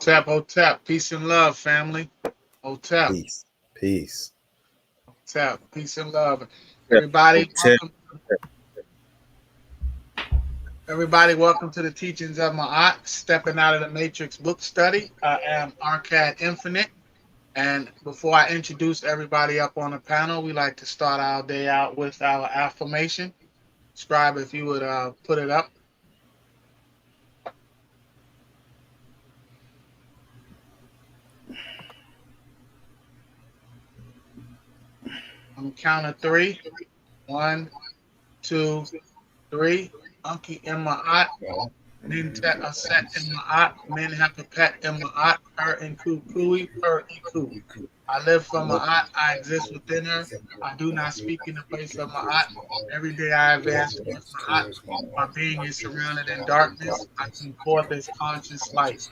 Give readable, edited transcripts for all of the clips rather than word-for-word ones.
Tap, oh tap, peace and love, family. Oh tap, Peace. Peace. tap, peace and love. Yeah. Everybody, Hotel. welcome to the teachings of my aunt, stepping out of the matrix book study. I am Arcad Infinite. And before I introduce everybody up on the panel, we like to start our day out with our affirmation. Scribe, if you would put it up. On the count of three. One, two, three. Unky in my aunt. Nintet Aset in Ma'at, Men Hapapet in Ma'at, Per in Kukui, Per Iku. I live from Ma'at, I exist within her. I do not speak in the place of Ma'at. Every day I advance towards Ma'at. My being is surrounded in darkness. I come forth as conscious light.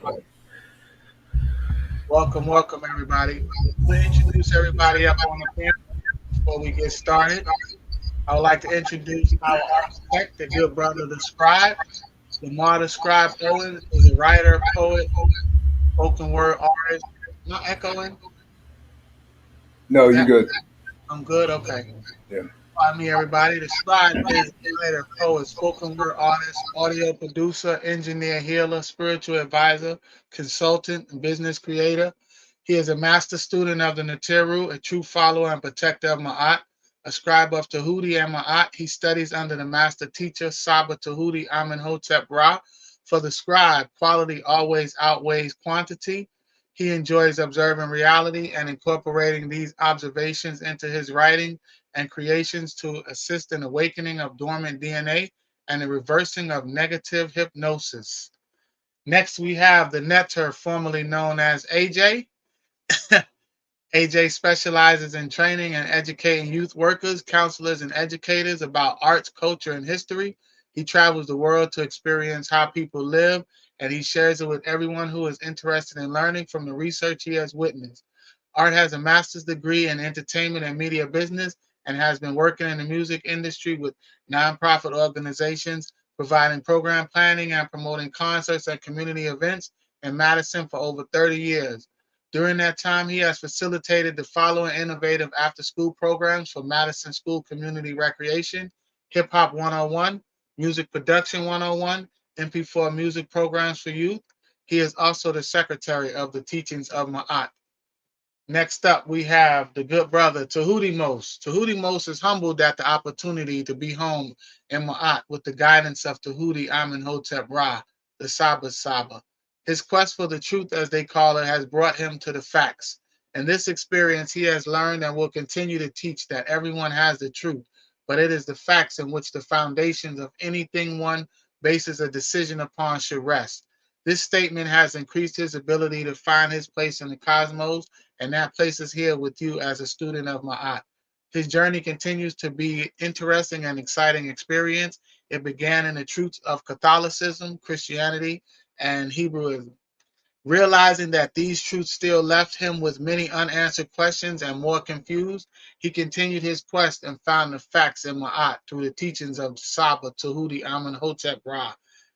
Welcome, welcome, everybody. I'm going to introduce everybody up on the panel before we get started. I would like to introduce our architect, the good brother, the scribe. Lamar the Scribe Owen is a writer, poet, spoken word artist. Not echoing. No, you That good. I'm good. Okay. Yeah. Pardon me, everybody. The Scribe is a writer, poet, spoken word artist, audio producer, engineer, healer, spiritual advisor, consultant, and business creator. He is a master student of the Natiru, a true follower and protector of Ma'at, a scribe of Tahuti and Ma'at. He studies under the master teacher, Saba Tahuti Amenhotep Ra. For the scribe, quality always outweighs quantity. He enjoys observing reality and incorporating these observations into his writing and creations to assist in awakening of dormant DNA and the reversing of negative hypnosis. Next, we have the Netter, formerly known as AJ. AJ specializes in training and educating youth workers, counselors, and educators about arts, culture, and history. He travels the world to experience how people live, and he shares it with everyone who is interested in learning from the research he has witnessed. Art has a master's degree in entertainment and media business and has been working in the music industry with nonprofit organizations, providing program planning and promoting concerts and community events in Madison for over 30 years. During that time, he has facilitated the following innovative after school programs for Madison School Community Recreation: Hip Hop 101, Music Production 101, MP4 music programs for youth. He is also the secretary of the Teachings of Ma'at. Next up, we have the good brother Tahuti Mos. Tahuti Mos is humbled at the opportunity to be home in Ma'at with the guidance of Tahuti Amenhotep Ra, the Saba Saba. His quest for the truth, as they call it, has brought him to the facts. In this experience, he has learned and will continue to teach that everyone has the truth, but it is the facts in which the foundations of anything one bases a decision upon should rest. This statement has increased his ability to find his place in the cosmos, and that places here with you as a student of Ma'at. His journey continues to be interesting and exciting experience. It began in the truths of Catholicism, Christianity, and Hebrewism. Realizing that these truths still left him with many unanswered questions and more confused, he continued his quest and found the facts in Ma'at through the teachings of Saba Tahuti Amenhotep Ra.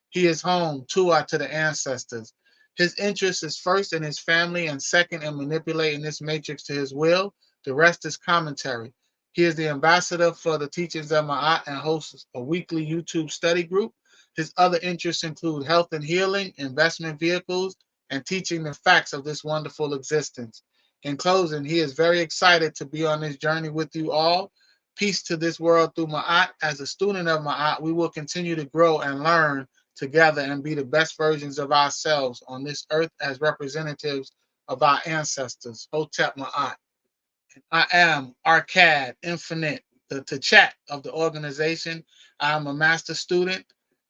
He is home, Tua, to the ancestors. His interest is first in his family and second in manipulating this matrix to his will. The rest is commentary. He is the ambassador for the teachings of Ma'at and hosts a weekly YouTube study group. His other interests include health and healing, investment vehicles, and teaching the facts of this wonderful existence. In closing, he is very excited to be on this journey with you all. Peace to this world through Ma'at. As a student of Ma'at, we will continue to grow and learn together and be the best versions of ourselves on this earth as representatives of our ancestors. Hotep Ma'at. I am Arcad Infinite, the chat of the organization. I'm a master student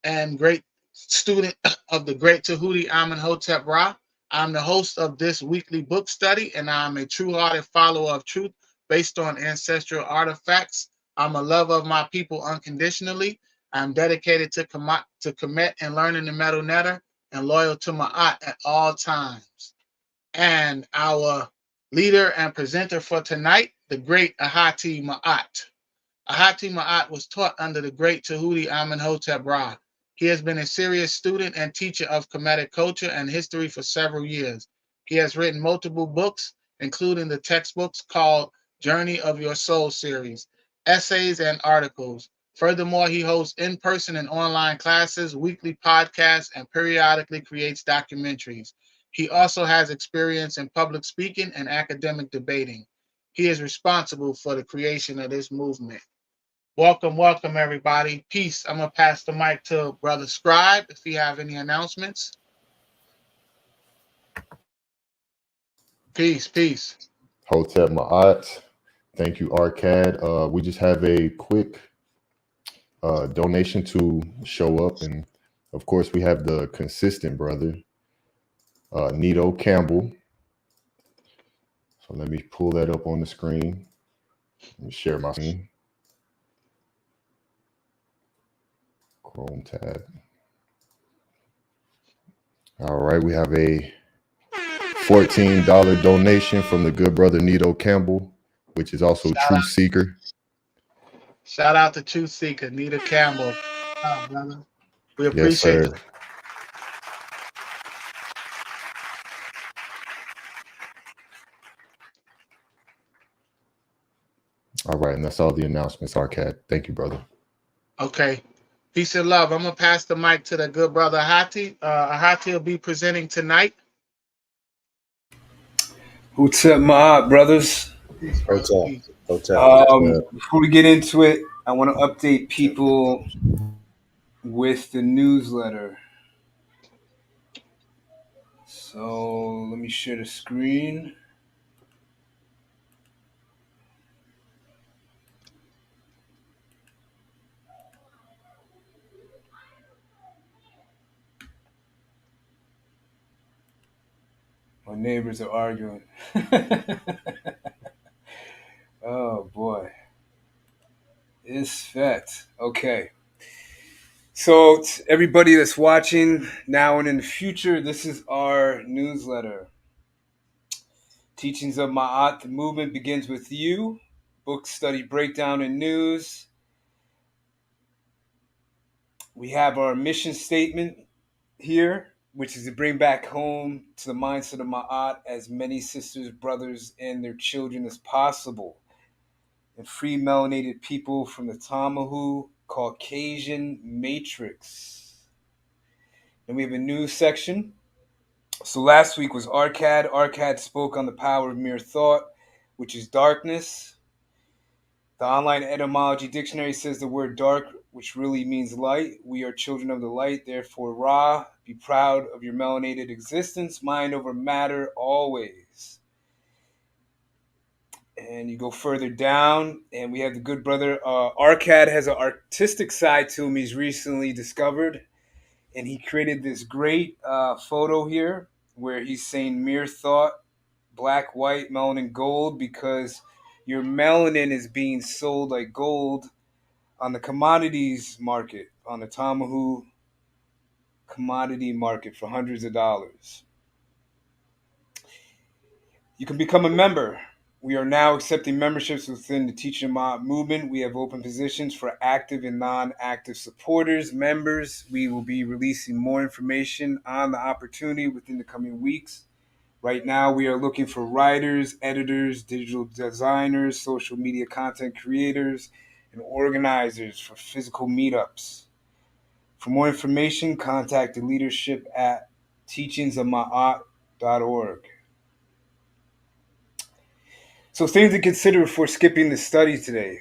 and great student of the great Tahuti Amenhotep Ra. I'm the host of this weekly book study, and I'm a true-hearted follower of truth based on ancestral artifacts. I'm a lover of my people unconditionally. I'm dedicated to Kemet and learning the metal netter, and loyal to Ma'at at all times. And our leader and presenter for tonight, the great Ahati Ma'at. Ahati Ma'at was taught under the great Tahuti Amenhotep Ra. He has been a serious student and teacher of Kemetic culture and history for several years. He has written multiple books, including the textbooks called Journey of Your Soul series, essays, and articles. Furthermore, he hosts in person and online classes, weekly podcasts, and periodically creates documentaries. He also has experience in public speaking and academic debating. He is responsible for the creation of this movement. Welcome, welcome, everybody. Peace. I'm going to pass the mic to Brother Scribe if you have any announcements. Peace, peace. Hotep Ma'at. Thank you, Arcad. We just have a quick donation to show up. And of course, we have the consistent brother, Nito Campbell. So let me pull that up on the screen. Let me share my screen. Chrome tab. All right, we have a $14 donation from the good brother Nito Campbell, which is also Truth Seeker. Shout out to Truth Seeker, Nita Campbell. Oh, brother. We Yes, appreciate sir. you. All right, and that's all the announcements, Arcad. Thank you, brother. Okay. Peace and love. I'm going to pass the mic to the good brother Hati. Hati will be presenting tonight. What's up, my brothers? Peace, brother. Hotep. Peace. Hotep. Before we get into it, I want to update people with the newsletter. So let me share the screen. My neighbors are arguing. Oh boy. It's fat. Okay. So everybody that's watching now and in the future, this is our newsletter. Teachings of Ma'at, the movement begins with you. Book study breakdown and news. We have our mission statement here, which is to bring back home to the mindset of Ma'at as many sisters, brothers, and their children as possible, and free melanated people from the Tamahu Caucasian matrix. And we have a news section. So last week was Arcad. Arcad spoke on the power of mere thought, which is darkness. The online etymology dictionary says the word dark, which really means light. We are children of the light, therefore Ra, be proud of your melanated existence, mind over matter always. And you go further down, and we have the good brother. Arcad has an artistic side to him he's recently discovered. And he created this great photo here where he's saying mere thought, black, white, melanin, gold, because your melanin is being sold like gold on the commodities market, on the Tamahu commodity market for hundreds of dollars. You can become a member. We are now accepting memberships within the Teaching Mob movement. We have open positions for active and non-active supporters, members. We will be releasing more information on the opportunity within the coming weeks. Right now, we are looking for writers, editors, digital designers, social media content creators, and organizers for physical meetups. For more information, contact the leadership at teachingsofmaat.org. So things to consider before skipping the study today.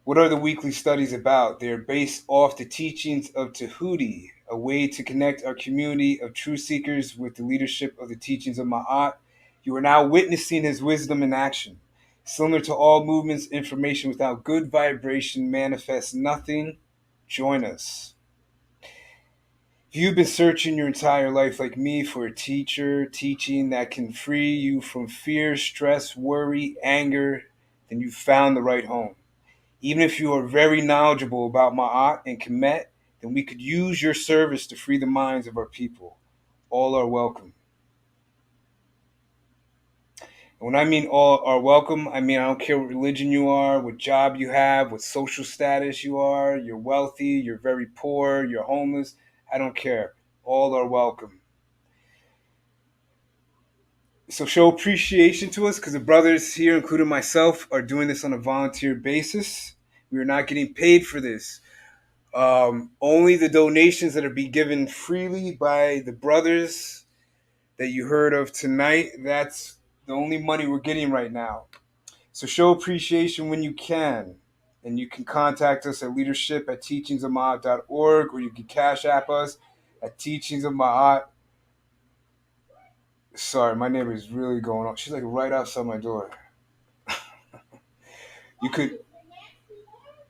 What are the weekly studies about? They are based off the teachings of Tahuti, a way to connect our community of truth seekers with the leadership of the teachings of Ma'at. You are now witnessing his wisdom in action. Similar to all movements, information without good vibration manifests nothing. Join us. If you've been searching your entire life like me for a teacher, teaching that can free you from fear, stress, worry, anger, then you've found the right home. Even if you are very knowledgeable about Ma'at and Kemet, then we could use your service to free the minds of our people. All are welcome. When I mean all are welcome, I mean I don't care what religion you are, what job you have, what social status you are, you're wealthy, you're very poor, you're homeless. I don't care. All are welcome. So show appreciation to us because the brothers here, including myself, are doing this on a volunteer basis. We are not getting paid for this. Only the donations that are be given freely by the brothers that you heard of tonight. That's the only money we're getting right now. So show appreciation when you can. And you can contact us at leadership at teachingsofmaat.org, or you can cash app us at teachingsofmaat. Sorry, my neighbor is really going on. She's like right outside my door. You could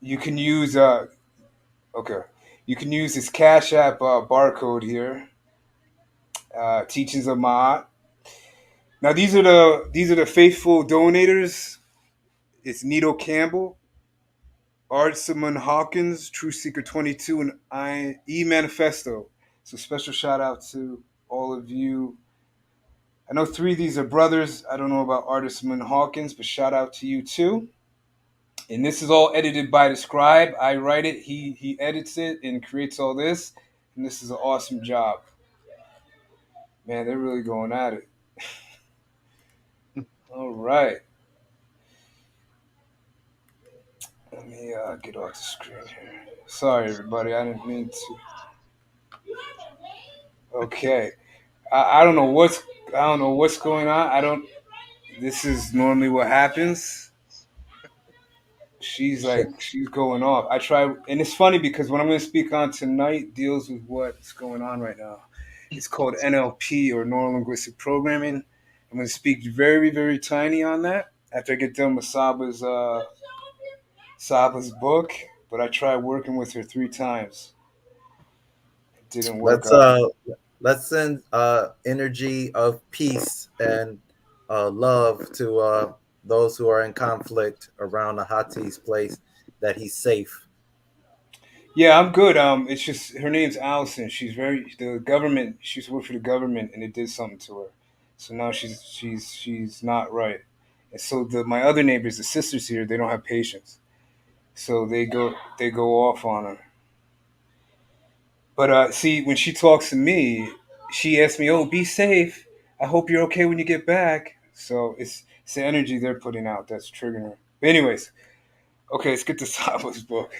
you can use okay. You can use this cash app barcode here. Teachings of Maat. Now these are the faithful donators. It's Nito Campbell, Artsimon Hawkins, True Seeker 22, and E Manifesto. So special shout out to all of you. I know three of these are brothers. I don't know about Artsimon Hawkins, but shout out to you too. And this is all edited by the scribe. I write it, he edits it and creates all this. And this is an awesome job. Man, they're really going at it. All right. Let me get off the screen here. Sorry, everybody. I didn't mean to. Okay. I don't know what's going on. I don't. This is normally what happens. She's going off. I try, and it's funny because what I'm going to speak on tonight deals with what's going on right now. It's called NLP, or Neural Linguistic Programming. I'm going to speak very, very tiny on that after I get done with Saba's book. But I tried working with her 3 times. It didn't work Let's out. uh let's send energy of peace and love to those who are in conflict around Ahati's place, that he's safe. Yeah, I'm good. It's just her name's Allison. The government. She's worked for the government, and it did something to her. So now she's not right. And so my other neighbors, the sisters here, they don't have patience. So they go off on her. But see, when she talks to me, she asks me, "Oh, be safe. I hope you're okay when you get back." So it's the energy they're putting out that's triggering her. But anyways, okay, let's get to Saba's book.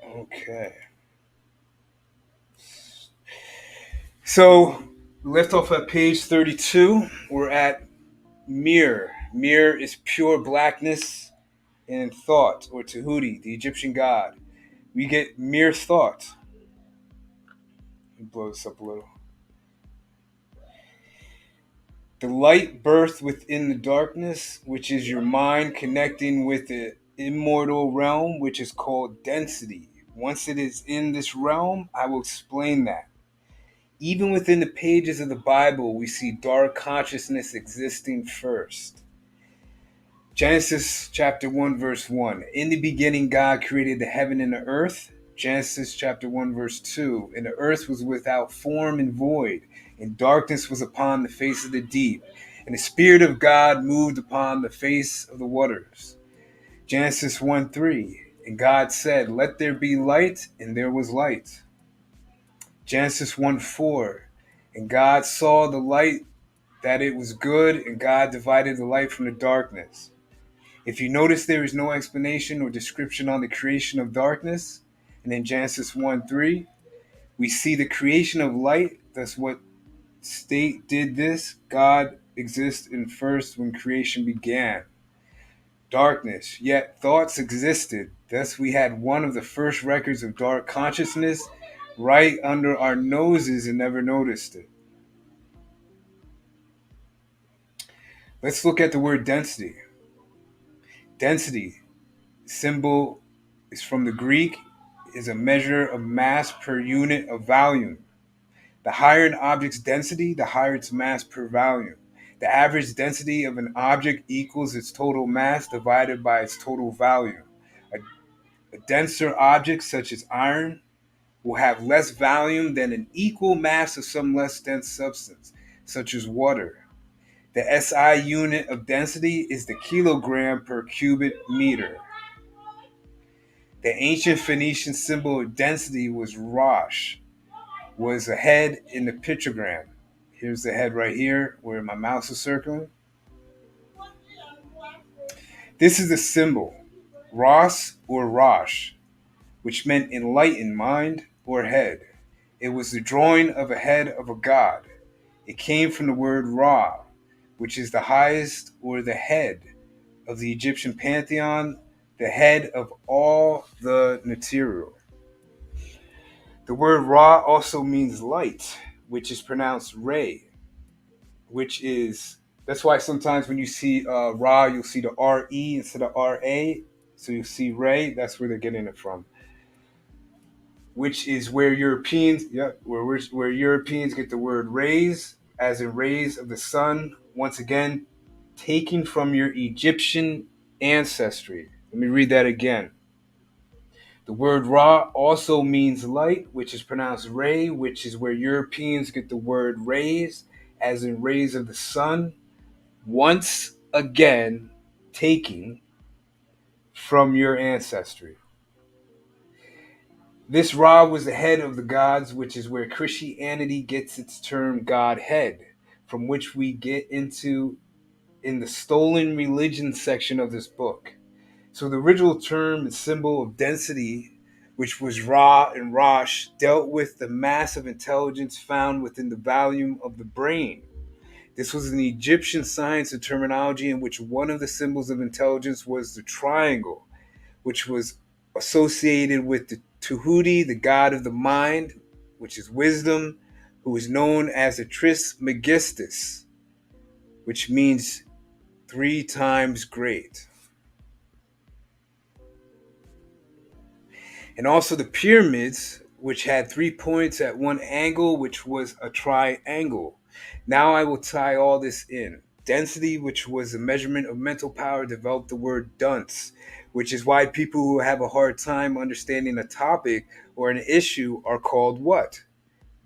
Okay. So, left off at page 32. We're at Mir. Mir is pure blackness in thought, or Tahuti, the Egyptian god. We get Mir's thought. Let me blow this up a little. The light birth within the darkness, which is your mind connecting with the immortal realm, which is called density. Once it is in this realm, I will explain that. Even within the pages of the Bible, we see dark consciousness existing first. Genesis chapter 1, verse 1. In the beginning, God created the heaven and the earth. Genesis chapter 1, verse 2. And the earth was without form and void, and darkness was upon the face of the deep. And the Spirit of God moved upon the face of the waters. Genesis 1, 3. And God said, "Let there be light," and there was light. Genesis 1, 4. And God saw the light that it was good, and God divided the light from the darkness. If you notice, there is no explanation or description on the creation of darkness. And in Genesis 1, 3, we see the creation of light. That's what state did this. God exists in first when creation began. Darkness, yet thoughts existed. Thus, we had one of the first records of dark consciousness right under our noses and never noticed it. Let's look at the word density. Density, symbol is from the Greek, is a measure of mass per unit of volume. The higher an object's density, the higher its mass per volume. The average density of an object equals its total mass divided by its total volume. A denser object, such as iron, will have less volume than an equal mass of some less dense substance, such as water. The SI unit of density is the kilogram per cubic meter. The ancient Phoenician symbol of density was Rosh, was a head in the pictogram. Here's the head right here where my mouse is circling. This is the symbol, Ros or Rosh, which meant enlightened mind or head. It was the drawing of a head of a god. It came from the word Ra, which is the highest or the head of the Egyptian pantheon, the head of all the material. The word Ra also means light, which is pronounced Ray, which is, that's why sometimes when you see Ra, you'll see the R-E instead of R-A. So you see Ray, that's where they're getting it from. Which is where Europeans, where Europeans get the word rays, as in rays of the sun, once again, taken from your Egyptian ancestry. Let me read that again. The word Ra also means light, which is pronounced ray, which is where Europeans get the word rays, as in rays of the sun, once again taking from your ancestry. This Ra was the head of the gods, which is where Christianity gets its term Godhead, from which we get into in the stolen religion section of this book. So the original term and symbol of density, which was Ra and Rosh, dealt with the mass of intelligence found within the volume of the brain. This was an Egyptian science and terminology in which one of the symbols of intelligence was the triangle, which was associated with the Tahuti, the god of the mind, which is wisdom, who is known as the Trismegistus, which means 3 times great. And also the pyramids, which had 3 points at one angle, which was a triangle. Now I will tie all this in. Density, which was a measurement of mental power, developed the word dunce, which is why people who have a hard time understanding a topic or an issue are called what?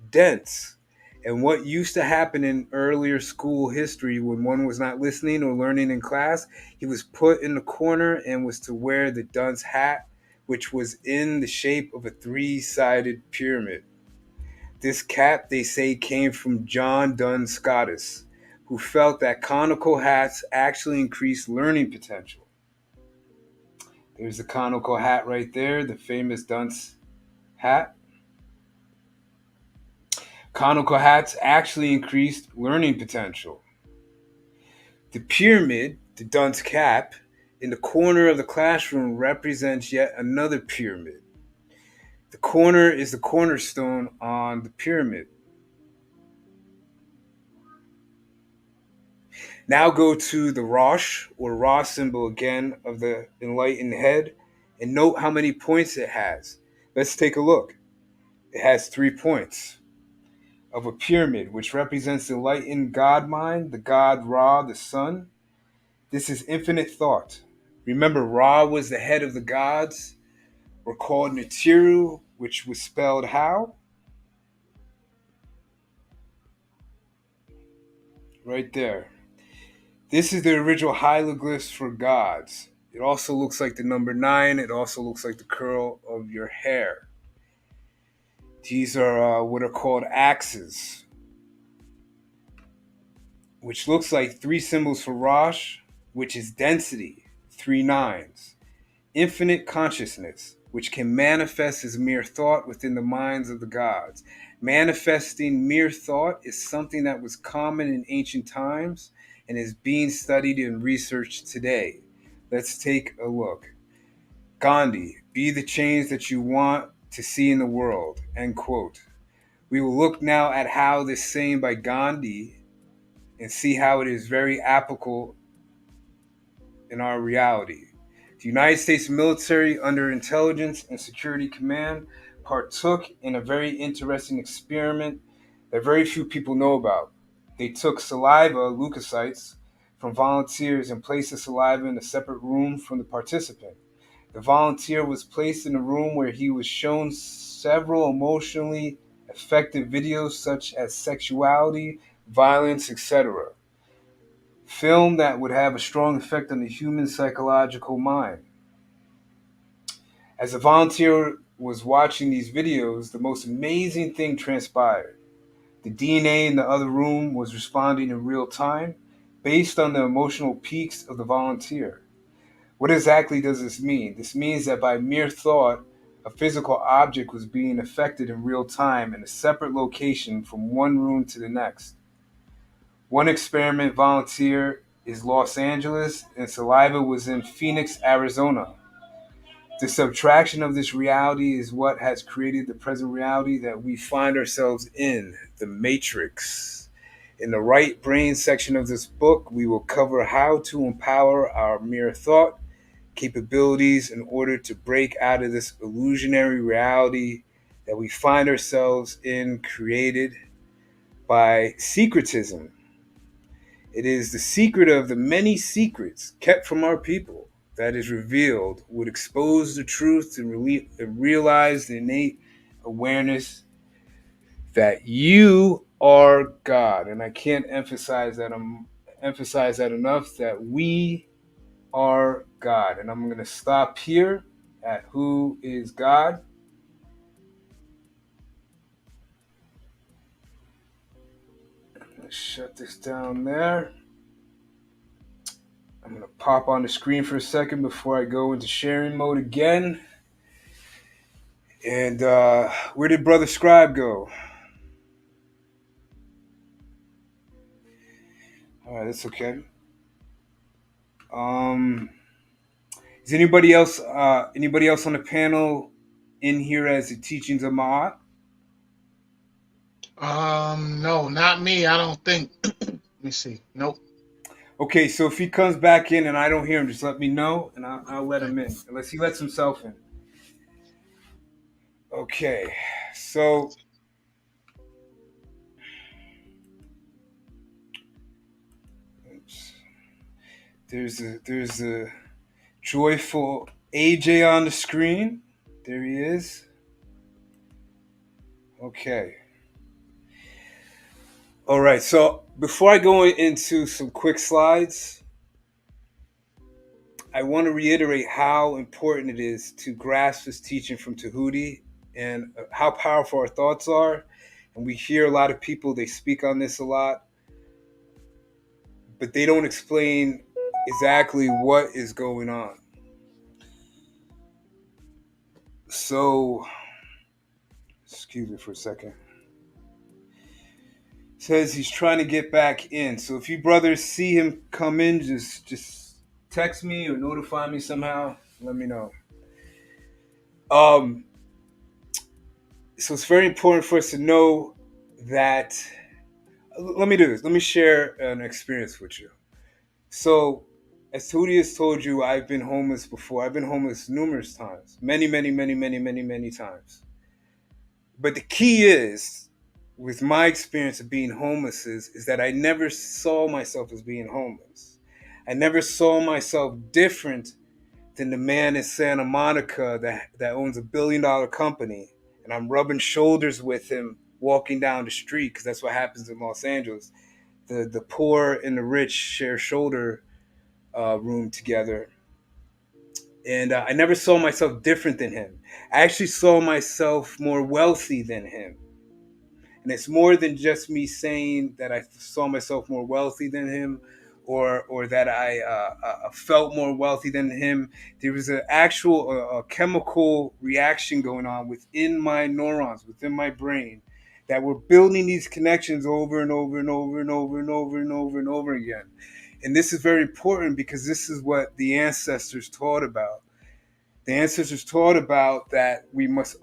Dense. And what used to happen in earlier school history when one was not listening or learning in class, he was put in the corner and was to wear the dunce hat, which was in the shape of a 3-sided pyramid. This cap, they say, came from John Duns Scotus, who felt that conical hats actually increased learning potential. There's the conical hat right there, the famous dunce hat. Conical hats actually increased learning potential. The pyramid, the dunce cap, in the corner of the classroom represents yet another pyramid. The corner is the cornerstone on the pyramid. Now go to the Rosh or Ra symbol again of the enlightened head and note how many points it has. Let's take a look. It has 3 points of a pyramid, which represents the enlightened God mind, the God Ra, the sun. This is infinite thought. Remember, Ra was the head of the gods, or called Natiru, which was spelled how? Right there. This is the original hieroglyphs for gods. It also looks like the number 9. It also looks like the curl of your hair. These are what are called axes, which looks like 3 symbols for Rosh, which is density, 3 nines. Infinite consciousness, which can manifest as mere thought within the minds of the gods. Manifesting mere thought is something that was common in ancient times and is being studied and researched today. Let's take a look. Gandhi, be the change that you want to see in the world, end quote. We will look now at how this saying by Gandhi and see how it is very applicable in our reality. The United States military, under Intelligence and Security Command, partook in a very interesting experiment that very few people know about. They took saliva, leukocytes, from volunteers and placed the saliva in a separate room from the participant. The volunteer was placed in a room where he was shown several emotionally effective videos such as sexuality, violence, etc. Film that would have a strong effect on the human psychological mind. As the volunteer was watching these videos, the most amazing thing transpired. The DNA in the other room was responding in real time based on the emotional peaks of the volunteer. What exactly does this mean? This means that by mere thought, a physical object was being affected in real time in a separate location from one room to the next. One experiment volunteer is Los Angeles, and saliva was in Phoenix, Arizona. The subtraction of this reality is what has created the present reality that we find ourselves in, the Matrix. In the right brain section of this book, we will cover how to empower our mere thought capabilities in order to break out of this illusionary reality that we find ourselves in, created by secretism. It is the secret of the many secrets kept from our people that is revealed, would expose the truth and realize the innate awareness that you are God. And I can't emphasize that enough, that we are God. And I'm going to stop here at who is God. Let's shut this down there. I'm going to pop on the screen for a second before I go into sharing mode again. And where did Brother Scribe go? All right, that's okay. Is anybody else on the panel in here as the teachings of Ma'at? No, not me. I don't think. Let me see. Nope. Okay, so if he comes back in and I don't hear him, just let me know and I'll let Okay. him in, unless he lets himself in. Okay, so oops. There's a joyful AJ on the screen. There he is. Okay. All right. So before I go into some quick slides, I want to reiterate how important it is to grasp this teaching from Tahuti and how powerful our thoughts are. And we hear a lot of people, they speak on this a lot, but they don't explain exactly what is going on. So, excuse me for a second. Says he's trying to get back in. So if you brothers see him come in, just text me or notify me somehow. Let me know. Um, so it's very important for us to know that. Let me do this. Let me share an experience with you. So, as Tootie has told you, I've been homeless before. I've been homeless numerous times, many times. But the key is, with my experience of being homeless, is that I never saw myself as being homeless. I never saw myself different than the man in Santa Monica that owns $1 billion company, and I'm rubbing shoulders with him walking down the street, because that's what happens in Los Angeles. The poor and the rich share shoulder room together. And I never saw myself different than him. I actually saw myself more wealthy than him. And it's more than just me saying that I saw myself more wealthy than him, or that I felt more wealthy than him. There was an actual chemical reaction going on within my neurons, within my brain, that were building these connections over and over and over and over and over and over and over again. And this is very important because this is what the ancestors taught about. The ancestors taught about that we must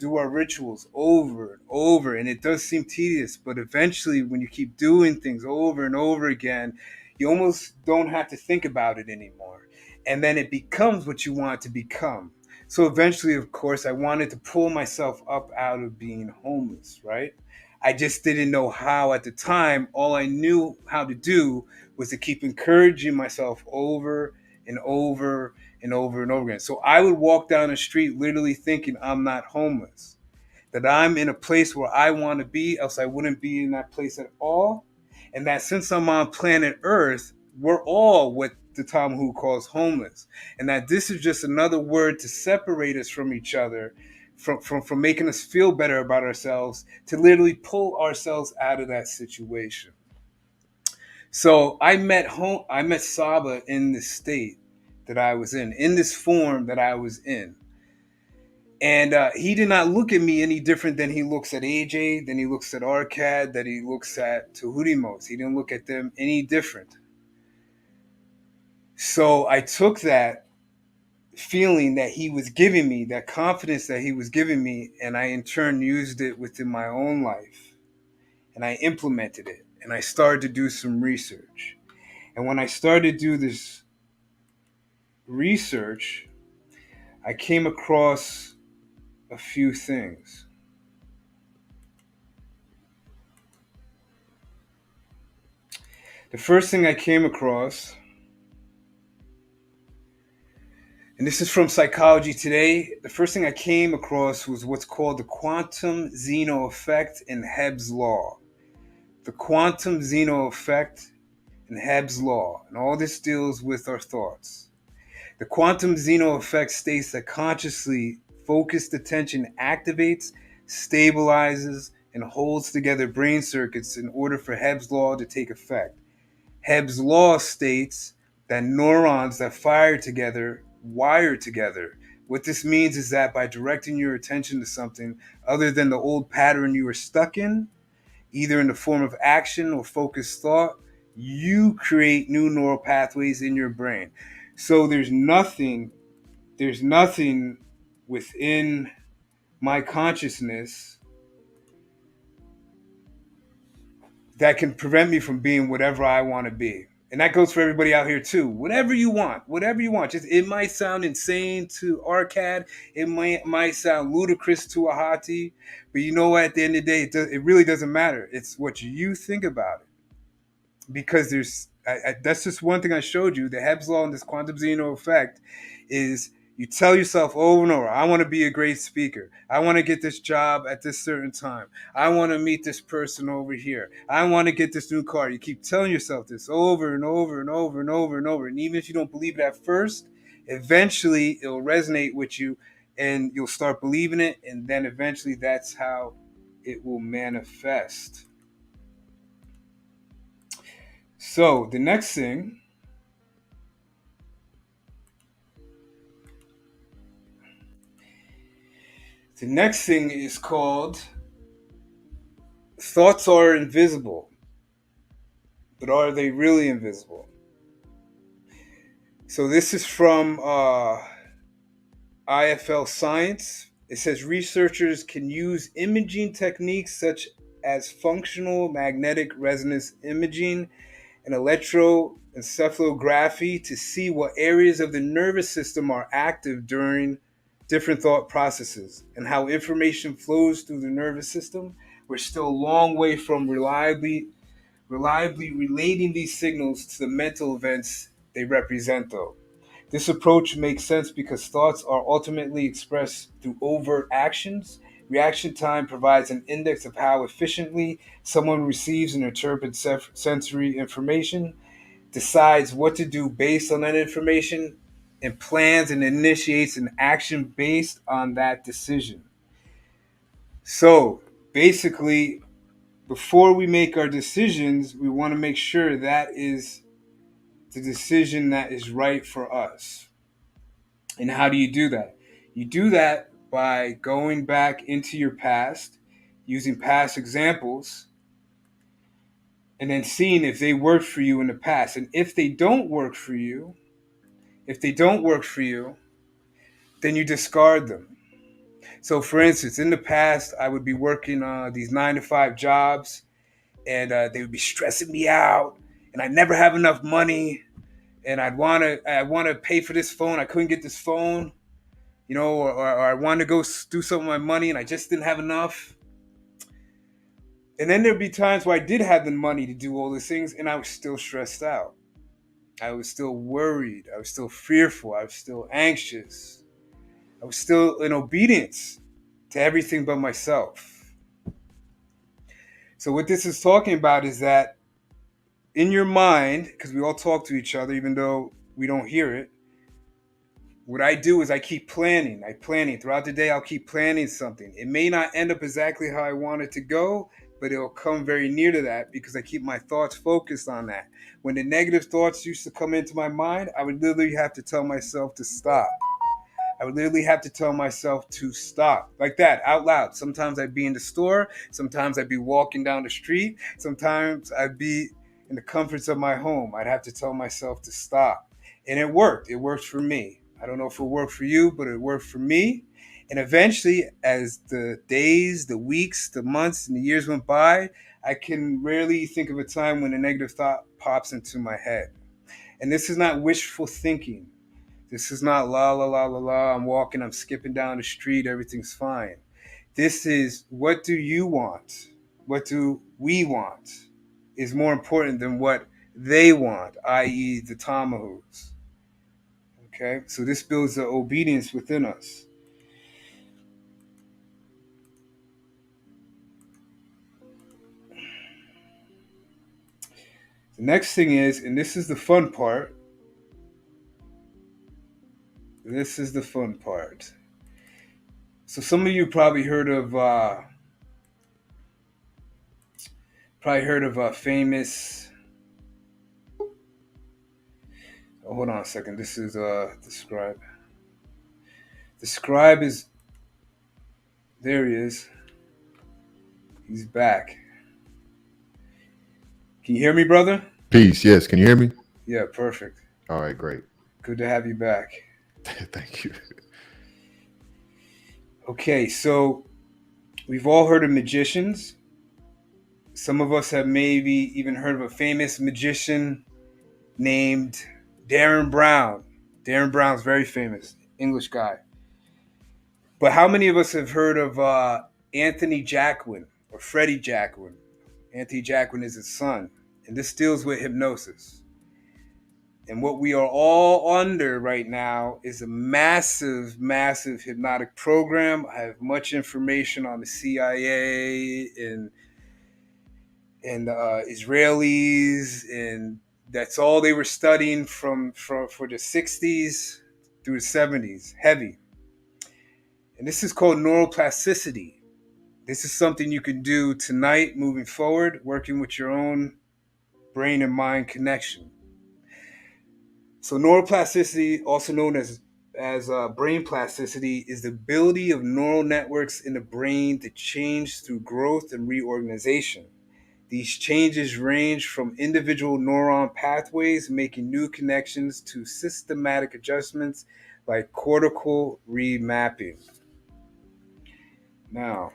do our rituals over and over. And it does seem tedious, but eventually, when you keep doing things over and over again, you almost don't have to think about it anymore. And then it becomes what you want it to become. So eventually, of course, I wanted to pull myself up out of being homeless, right? I just didn't know how at the time. All I knew how to do was to keep encouraging myself over and over and over and over again. So I would walk down the street literally thinking I'm not homeless, that I'm in a place where I want to be, else I wouldn't be in that place at all. And that since I'm on planet Earth, we're all what the Tom Who calls homeless. And that this is just another word to separate us from each other, from making us feel better about ourselves, to literally pull ourselves out of that situation. So I met Saba in this state that I was in this form that I was in. And he did not look at me any different than he looks at AJ, than he looks at Arcad, that he looks at Tahutimos. He didn't look at them any different. So I took that feeling that he was giving me, that confidence that he was giving me, and I in turn used it within my own life. And I implemented it. And I started to do some research. And when I started to do this research, I came across a few things. The first thing I came across, and this is from Psychology Today, the first thing I came across was what's called the quantum Zeno effect and Hebb's law. The quantum Zeno effect and Hebb's law. And all this deals with our thoughts. The quantum Zeno effect states that consciously focused attention activates, stabilizes, and holds together brain circuits in order for Hebb's law to take effect. Hebb's law states that neurons that fire together wire together. What this means is that by directing your attention to something other than the old pattern you were stuck in, either in the form of action or focused thought, you create new neural pathways in your brain. So there's nothing within my consciousness that can prevent me from being whatever I want to be. And that goes for everybody out here too. Whatever you want. Just it might sound insane to Arcad, it might sound ludicrous to Ahati, but you know what? At the end of the day, it really doesn't matter. It's what you think about it. Because that's just one thing I showed you. The Hebb's law and this quantum Zeno effect is you tell yourself over and over, I want to be a great speaker. I want to get this job at this certain time. I want to meet this person over here. I want to get this new car. You keep telling yourself this over and over and over and over and over. And even if you don't believe it at first, eventually it'll resonate with you and you'll start believing it. And then eventually that's how it will manifest. So the next thing is called thoughts are invisible, but are they really invisible? So this is from IFL Science. It says researchers can use imaging techniques such as functional magnetic resonance imaging and electroencephalography to see what areas of the nervous system are active during different thought processes and how information flows through the nervous system. We're still a long way from reliably relating these signals to the mental events they represent, though. This approach makes sense because thoughts are ultimately expressed through overt actions. Reaction time provides an index of how efficiently someone receives and interprets sensory information, decides what to do based on that information, and plans and initiates an action based on that decision. So basically, before we make our decisions, we want to make sure that is the decision that is right for us. And how do you do that? You do that by going back into your past, using past examples, and then seeing if they worked for you in the past. And if they don't work for you, then you discard them. So, for instance, in the past, I would be working these 9-to-5 jobs, and they would be stressing me out, and I'd never have enough money, and I want to pay for this phone. I couldn't get this phone, or I wanted to go do something with my money, and I just didn't have enough. And then there'd be times where I did have the money to do all these things, and I was still stressed out. I was still worried. I was still fearful. I was still anxious. I was still in obedience to everything but myself. So, what this is talking about is that in your mind, because we all talk to each other, even though we don't hear it, what I do is I keep planning. I planning throughout the day. I'll keep planning something. It may not end up exactly how I want it to go, but it'll come very near to that because I keep my thoughts focused on that. When the negative thoughts used to come into my mind, I would literally have to tell myself to stop. I would literally have to tell myself to stop like that out loud. Sometimes I'd be in the store. Sometimes I'd be walking down the street. Sometimes I'd be in the comforts of my home. I'd have to tell myself to stop. And it worked. It worked for me. I don't know if it worked for you, but it worked for me. And eventually, as the days, the weeks, the months, and the years went by, I can rarely think of a time when a negative thought pops into my head. And this is not wishful thinking. This is not la la la la la. I'm walking, I'm skipping down the street, everything's fine. This is what do you want? What do we want? Is more important than what they want, i.e., the Tamahus. Okay, so this builds the obedience within us. The next thing is, and this is the fun part. This is the fun part. So some of you probably heard of a famous. Oh, hold on a second. This is the scribe. The scribe is there. He is. He's back. Can you hear me, brother? Peace. Yes. Can you hear me? Yeah, perfect. All right. Great. Good to have you back. Thank you. Okay, so we've all heard of magicians. Some of us have maybe even heard of a famous magician named Darren Brown. Darren Brown's very famous, English guy. But how many of us have heard of Anthony Jacquin or Freddie Jacquin? Anthony Jacquin is his son, and this deals with hypnosis. And what we are all under right now is a massive, massive hypnotic program. I have much information on the CIA and Israelis, and that's all they were studying from for the 60s through the 70s, heavy. And this is called neuroplasticity. This is something you can do tonight, moving forward, working with your own brain and mind connection. So neuroplasticity, also known as brain plasticity, is the ability of neural networks in the brain to change through growth and reorganization. These changes range from individual neuron pathways, making new connections, to systematic adjustments like cortical remapping. Now,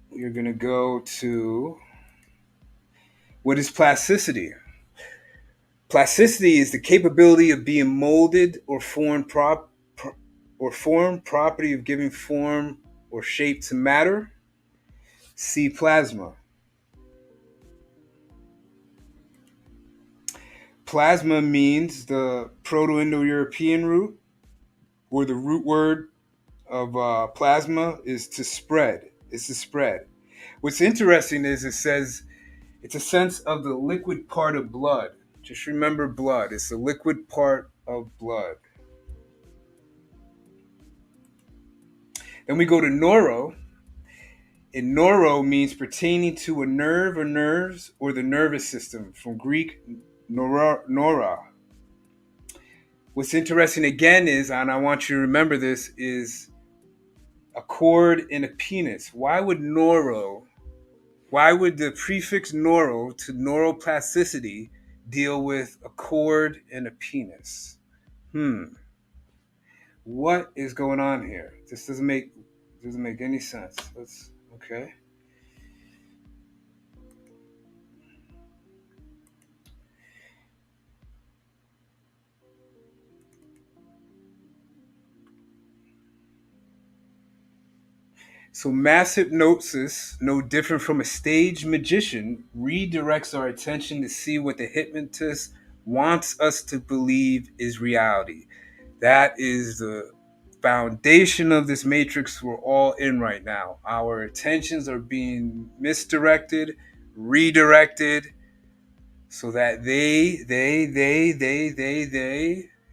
we're going to go to what is plasticity? Plasticity is the capability of being molded or form property of giving form or shape to matter. See plasma. Plasma means the Proto-Indo-European root, or the root word of plasma is to spread. It's to spread. What's interesting is it says it's a sense of the liquid part of blood. Just remember blood. It's the liquid part of blood. Then we go to neuro. And neuro means pertaining to a nerve or nerves or the nervous system, from Greek nora. What's interesting again is, and I want you to remember this, is a cord and a penis. Why would the prefix neuro to neuroplasticity deal with a cord and a penis? What is going on here? This doesn't make any sense. Okay. So mass hypnosis, no different from a stage magician, redirects our attention to see what the hypnotist wants us to believe is reality. That is the foundation of this matrix we're all in right now. Our attentions are being misdirected, redirected, so that they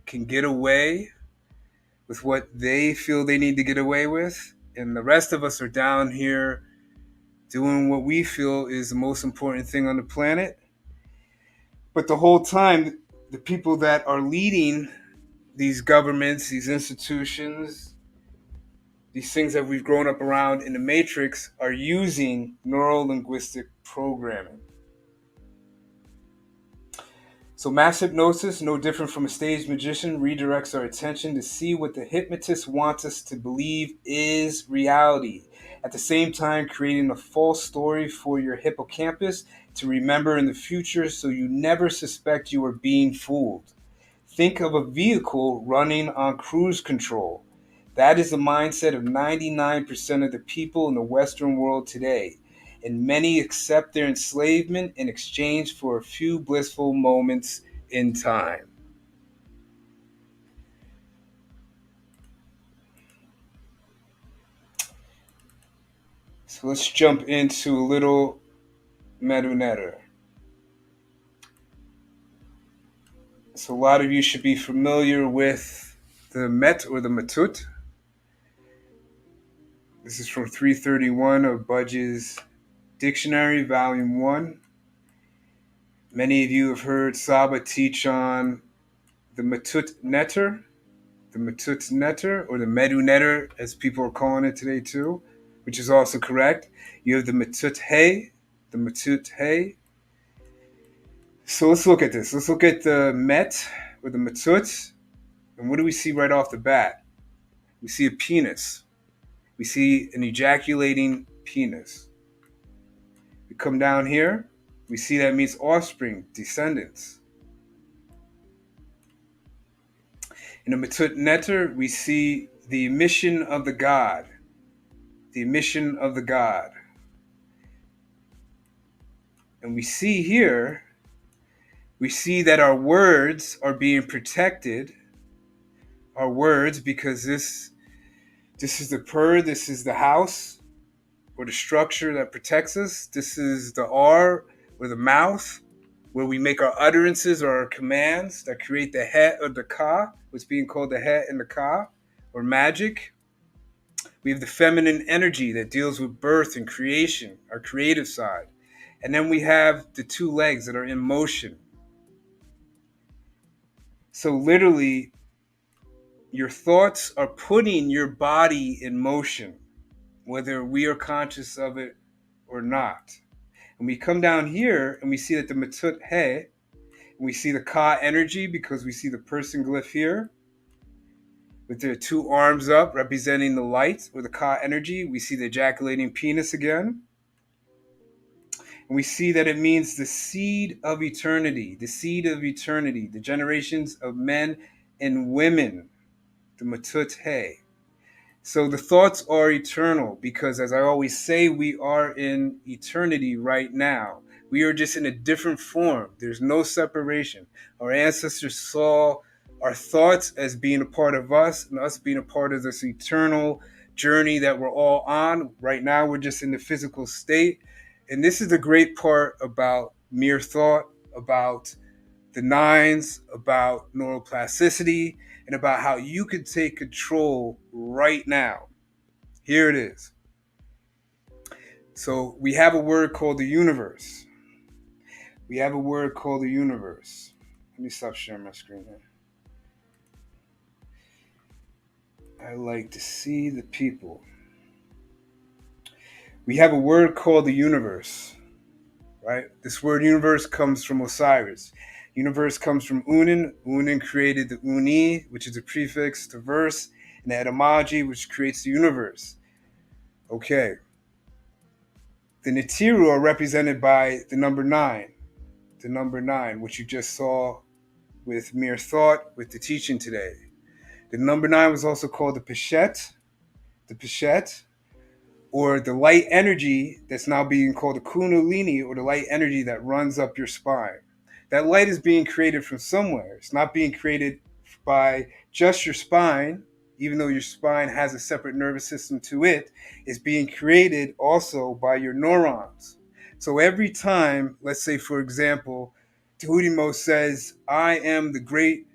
can get away with what they feel they need to get away with. And the rest of us are down here doing what we feel is the most important thing on the planet. But the whole time, the people that are leading these governments, these institutions, these things that we've grown up around in the matrix are using neuro linguistic programming. So mass hypnosis, no different from a stage magician, redirects our attention to see what the hypnotist wants us to believe is reality. At the same time, creating a false story for your hippocampus to remember in the future so you never suspect you are being fooled. Think of a vehicle running on cruise control. That is the mindset of 99% of the people in the Western world today, and many accept their enslavement in exchange for a few blissful moments in time. So let's jump into a little Medunetter. So a lot of you should be familiar with the Met or the Matut. This is from 331 of Budge's Dictionary, Volume 1. Many of you have heard Saba teach on the Matut Netter, or the Medu Netter, as people are calling it today too, which is also correct. You have the Matut Hay, the Matut Hay. So let's look at this. Let's look at the Met or the Matut, and what do we see right off the bat? We see a penis. We see an ejaculating penis. We come down here. We see that means offspring, descendants. In the Matut Netter, we see the emission of the God. The emission of the God. And we see here, we see that our words are being protected. Our words, because this is this is the house or the structure that protects us. This is the R or the mouth, where we make our utterances or our commands that create the het or the ka, what's being called the het and the ka, or magic. We have the feminine energy that deals with birth and creation, our creative side. And then we have the two legs that are in motion. So literally, your thoughts are putting your body in motion, whether we are conscious of it or not. And we come down here and we see that the Matut He, and we see the Ka energy because we see the person glyph here with their two arms up representing the light or the Ka energy. We see the ejaculating penis again. And we see that it means the seed of eternity, the generations of men and women, the Matut He. So the thoughts are eternal because, as I always say, we are in eternity right now. We are just in a different form. There's no separation. Our ancestors saw our thoughts as being a part of us and us being a part of this eternal journey that we're all on. Right now, we're just in the physical state. And this is the great part about mere thought, about the nines, about neuroplasticity, and about how you could take control right now. Here it is. So we have a word called the universe. Let me stop sharing my screen here. I like to see the people. We have a word called the universe, right? This word universe comes from Osiris. Universe comes from Unin. Unin created the Uni, which is a prefix to verse, and the etymology, which creates the universe. Okay. The Natiru are represented by the number 9. The number 9, which you just saw with mere thought, with the teaching today. The number 9 was also called the Peshet, or the light energy that's now being called the Kundalini, or the light energy that runs up your spine. That light is being created from somewhere. It's not being created by just your spine, even though your spine has a separate nervous system to it. It's being created also by your neurons. So every time, let's say, for example, Tehudimo says, I am the great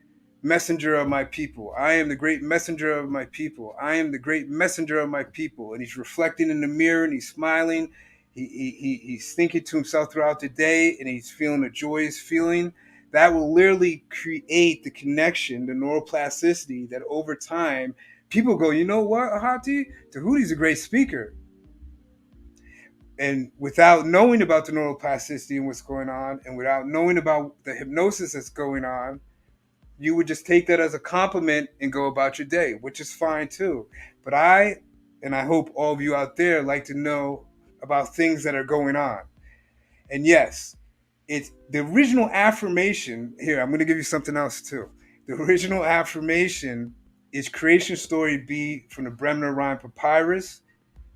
messenger of my people. I am the great messenger of my people. I am the great messenger of my people. And he's reflecting in the mirror and he's smiling. He's thinking to himself throughout the day and he's feeling a joyous feeling. That will literally create the connection, the neuroplasticity that over time people go, you know what, Ahati? Tahuti's a great speaker. And without knowing about the neuroplasticity and what's going on, and without knowing about the hypnosis that's going on, you would just take that as a compliment and go about your day, which is fine too. But I hope all of you out there like to know about things that are going on. And yes, it's the original affirmation. Here, I'm going to give you something else too. The original affirmation is Creation Story B from the Bremner Rhyme Papyrus,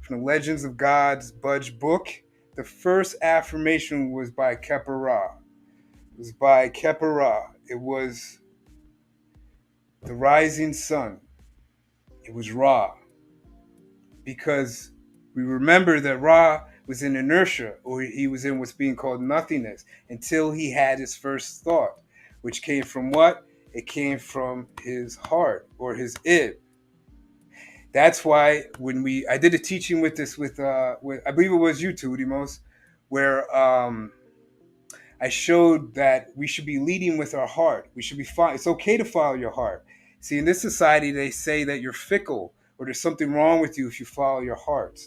from the Legends of Gods Budge book. The first affirmation was by Kepa Ra. It was by Kepa Ra. It was the rising sun. It was Ra. Because we remember that Ra was in inertia, or he was in what's being called nothingness, until he had his first thought, which came from what? It came from his heart, or his id. That's why when I did a teaching with this, with I believe it was you, Tudimos, where I showed that we should be leading with our heart. We should be it's okay to follow your heart. See, in this society, they say that you're fickle or there's something wrong with you if you follow your heart.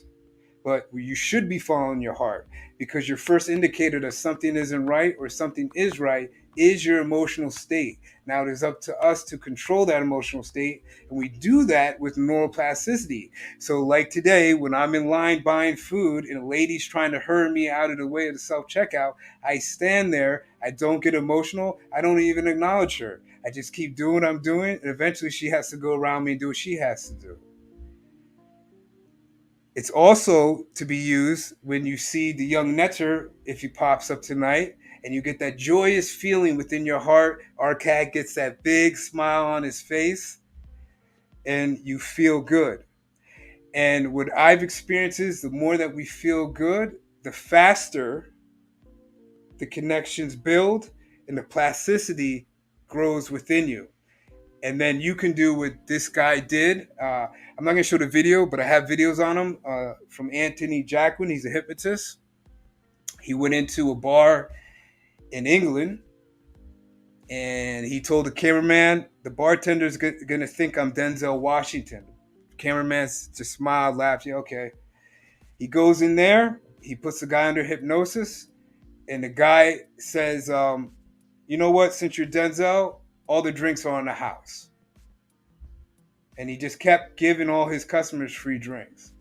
But you should be following your heart, because your first indicator that something isn't right or something is right is your emotional state. Now it is up to us to control that emotional state, and we do that with neuroplasticity. So like today, when I'm in line buying food and a lady's trying to hurry me out of the way of the self-checkout, I stand there, I don't get emotional, I don't even acknowledge her. I just keep doing what I'm doing, and eventually she has to go around me and do what she has to do. It's also to be used when you see the young netter, if he pops up tonight, and you get that joyous feeling within your heart. Our cat gets that big smile on his face, and you feel good. And what I've experienced is the more that we feel good, the faster the connections build and the plasticity grows within you. And then you can do what this guy did. I'm not going to show the video, but I have videos on him from Anthony Jacquin. He's a hypnotist. He went into a bar in England, and he told the cameraman, the bartender's going to think I'm Denzel Washington. The cameraman just smiled, laughed. Yeah, okay. He goes in there. He puts the guy under hypnosis, and the guy says, you know what? Since you're Denzel, all the drinks are on the house. And he just kept giving all his customers free drinks.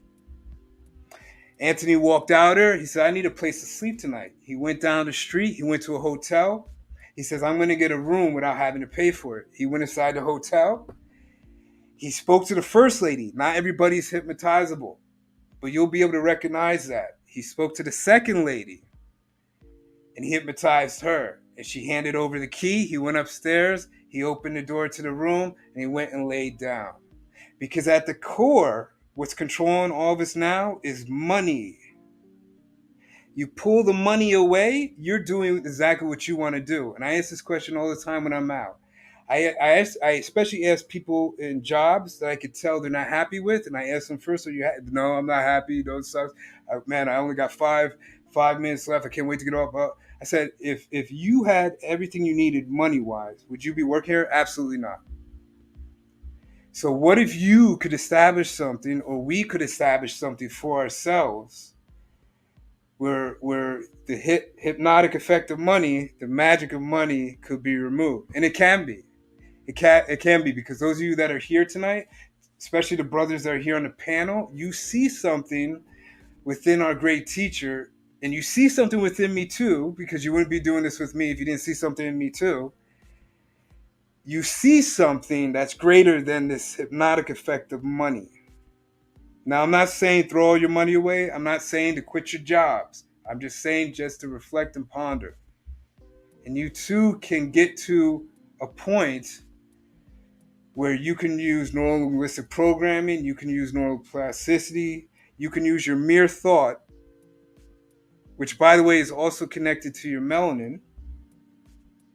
Anthony walked out there. He said, I need a place to sleep tonight. He went down the street. He went to a hotel. He says, I'm going to get a room without having to pay for it. He went inside the hotel. He spoke to the first lady. Not everybody's hypnotizable, but you'll be able to recognize that. He spoke to the second lady, and he hypnotized her. And she handed over the key. He went upstairs. He opened the door to the room, and he went and laid down. Because at the core, what's controlling all of us now is money. You pull the money away, you're doing exactly what you want to do. And I ask this question all the time when I'm out. I especially ask people in jobs that I could tell they're not happy with, and I ask them first, "Are you happy?" No, I'm not happy. Those sucks. Man, I only got five minutes left. I can't wait to get off. I said, if you had everything you needed money wise, would you be working here? Absolutely not. So what if you could establish something, or we could establish something for ourselves, where the hypnotic effect of money, the magic of money, could be removed? And it can be. It can be, because those of you that are here tonight, especially the brothers that are here on the panel, you see something within our great teacher, and you see something within me too, because you wouldn't be doing this with me if you didn't see something in me too. You see something that's greater than this hypnotic effect of money. Now, I'm not saying throw all your money away. I'm not saying to quit your jobs. I'm just saying just to reflect and ponder. And you too can get to a point where you can use neurolinguistic programming, you can use neuroplasticity, you can use your mere thought, which by the way is also connected to your melanin,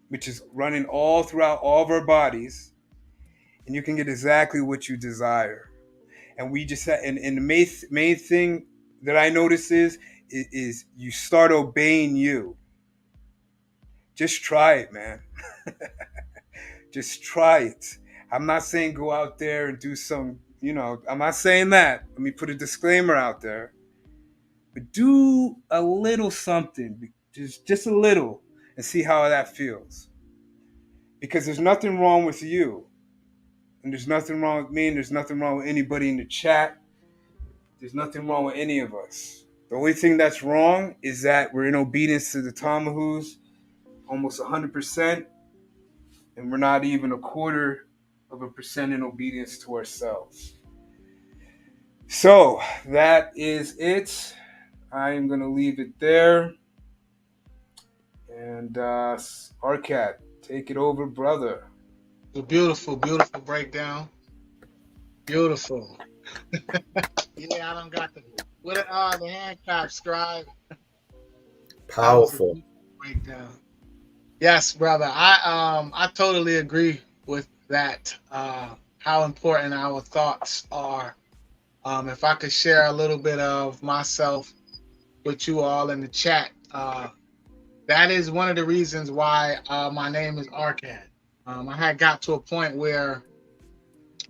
which is running all throughout all of our bodies, and you can get exactly what you desire. And we just and the main thing that I notice is you start obeying you. Just try it, man. Just try it. I'm not saying go out there and do some, I'm not saying that. Let me put a disclaimer out there. But do a little something, just a little, and see how that feels. Because there's nothing wrong with you. And there's nothing wrong with me, and there's nothing wrong with anybody in the chat. There's nothing wrong with any of us. The only thing that's wrong is that we're in obedience to the Tamahus almost 100%, and we're not even 1/4% in obedience to ourselves. So that is it. I'm going to leave it there. And Arcat, take it over, brother. A beautiful, beautiful breakdown. Beautiful. Yeah, I don't got the Hancock scribe. Powerful. Breakdown. Yes, brother. I totally agree with that. How important our thoughts are. If I could share a little bit of myself with you all in the chat, that is one of the reasons why my name is Arcad. I had got to a point where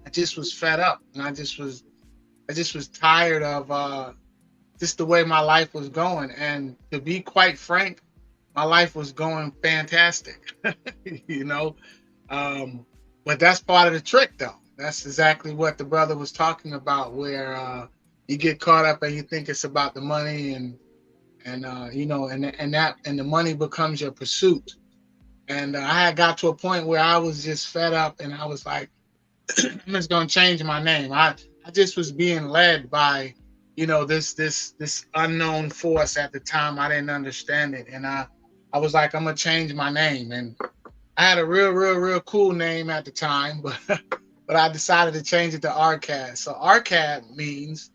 I just was fed up, and I just was tired of just the way my life was going. And to be quite frank, my life was going fantastic, you know. But that's part of the trick, though. That's exactly what the brother was talking about, where you get caught up and you think it's about the money, and the money becomes your pursuit. And I had got to a point where I was just fed up, and I was like, I'm just gonna change my name. I just was being led by, this unknown force at the time. I didn't understand it, and I was like, I'm gonna change my name. And I had a real cool name at the time, but but I decided to change it to Arcad. So Arcad means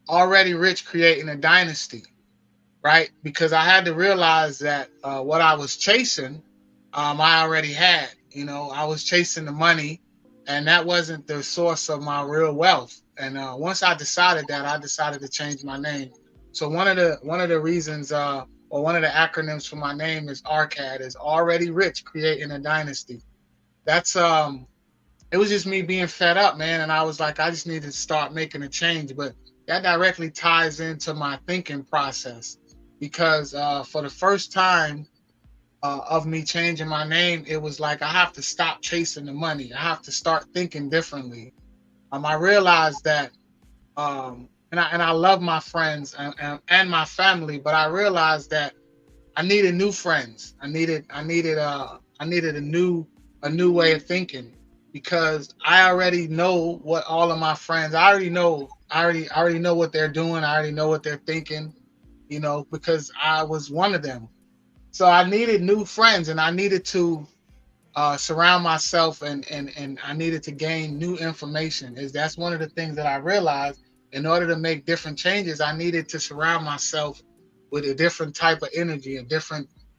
already rich, creating a dynasty, right? Because I had to realize that what I was chasing, I already had. I was chasing the money, and that wasn't the source of my real wealth. And once I decided that, I decided to change my name. So one of the reasons, or one of the acronyms for my name is ARCAD, is already rich, creating a dynasty. That's It was just me being fed up, man, and I was like, I just need to start making a change. But that directly ties into my thinking process, because for the first time of me changing my name, it was like I have to stop chasing the money. I have to start thinking differently. I realized that, and I love my friends and my family, but I realized that I needed new friends. I needed a new way of thinking, because I already know what all of my friends. I already know what they're doing. I already know what they're thinking. Because I was one of them. So I needed new friends, and I needed to surround myself, and I needed to gain new information. That's one of the things that I realized. In order to make different changes, I needed to surround myself with a different type of energy,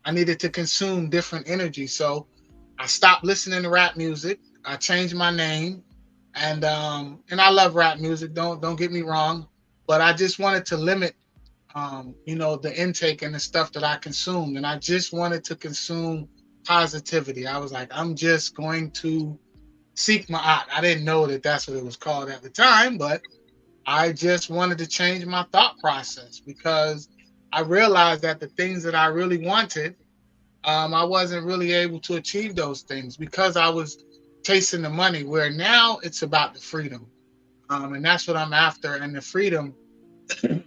I needed to consume different energy. So I stopped listening to rap music. I changed my name, and I love rap music. Don't get me wrong, but I just wanted to limit the intake and the stuff that I consumed. And I just wanted to consume positivity. I was like, I'm just going to seek my art. I didn't know that that's what it was called at the time, but I just wanted to change my thought process, because I realized that the things that I really wanted, I wasn't really able to achieve those things because I was chasing the money, where now it's about the freedom. And that's what I'm after. And the freedom,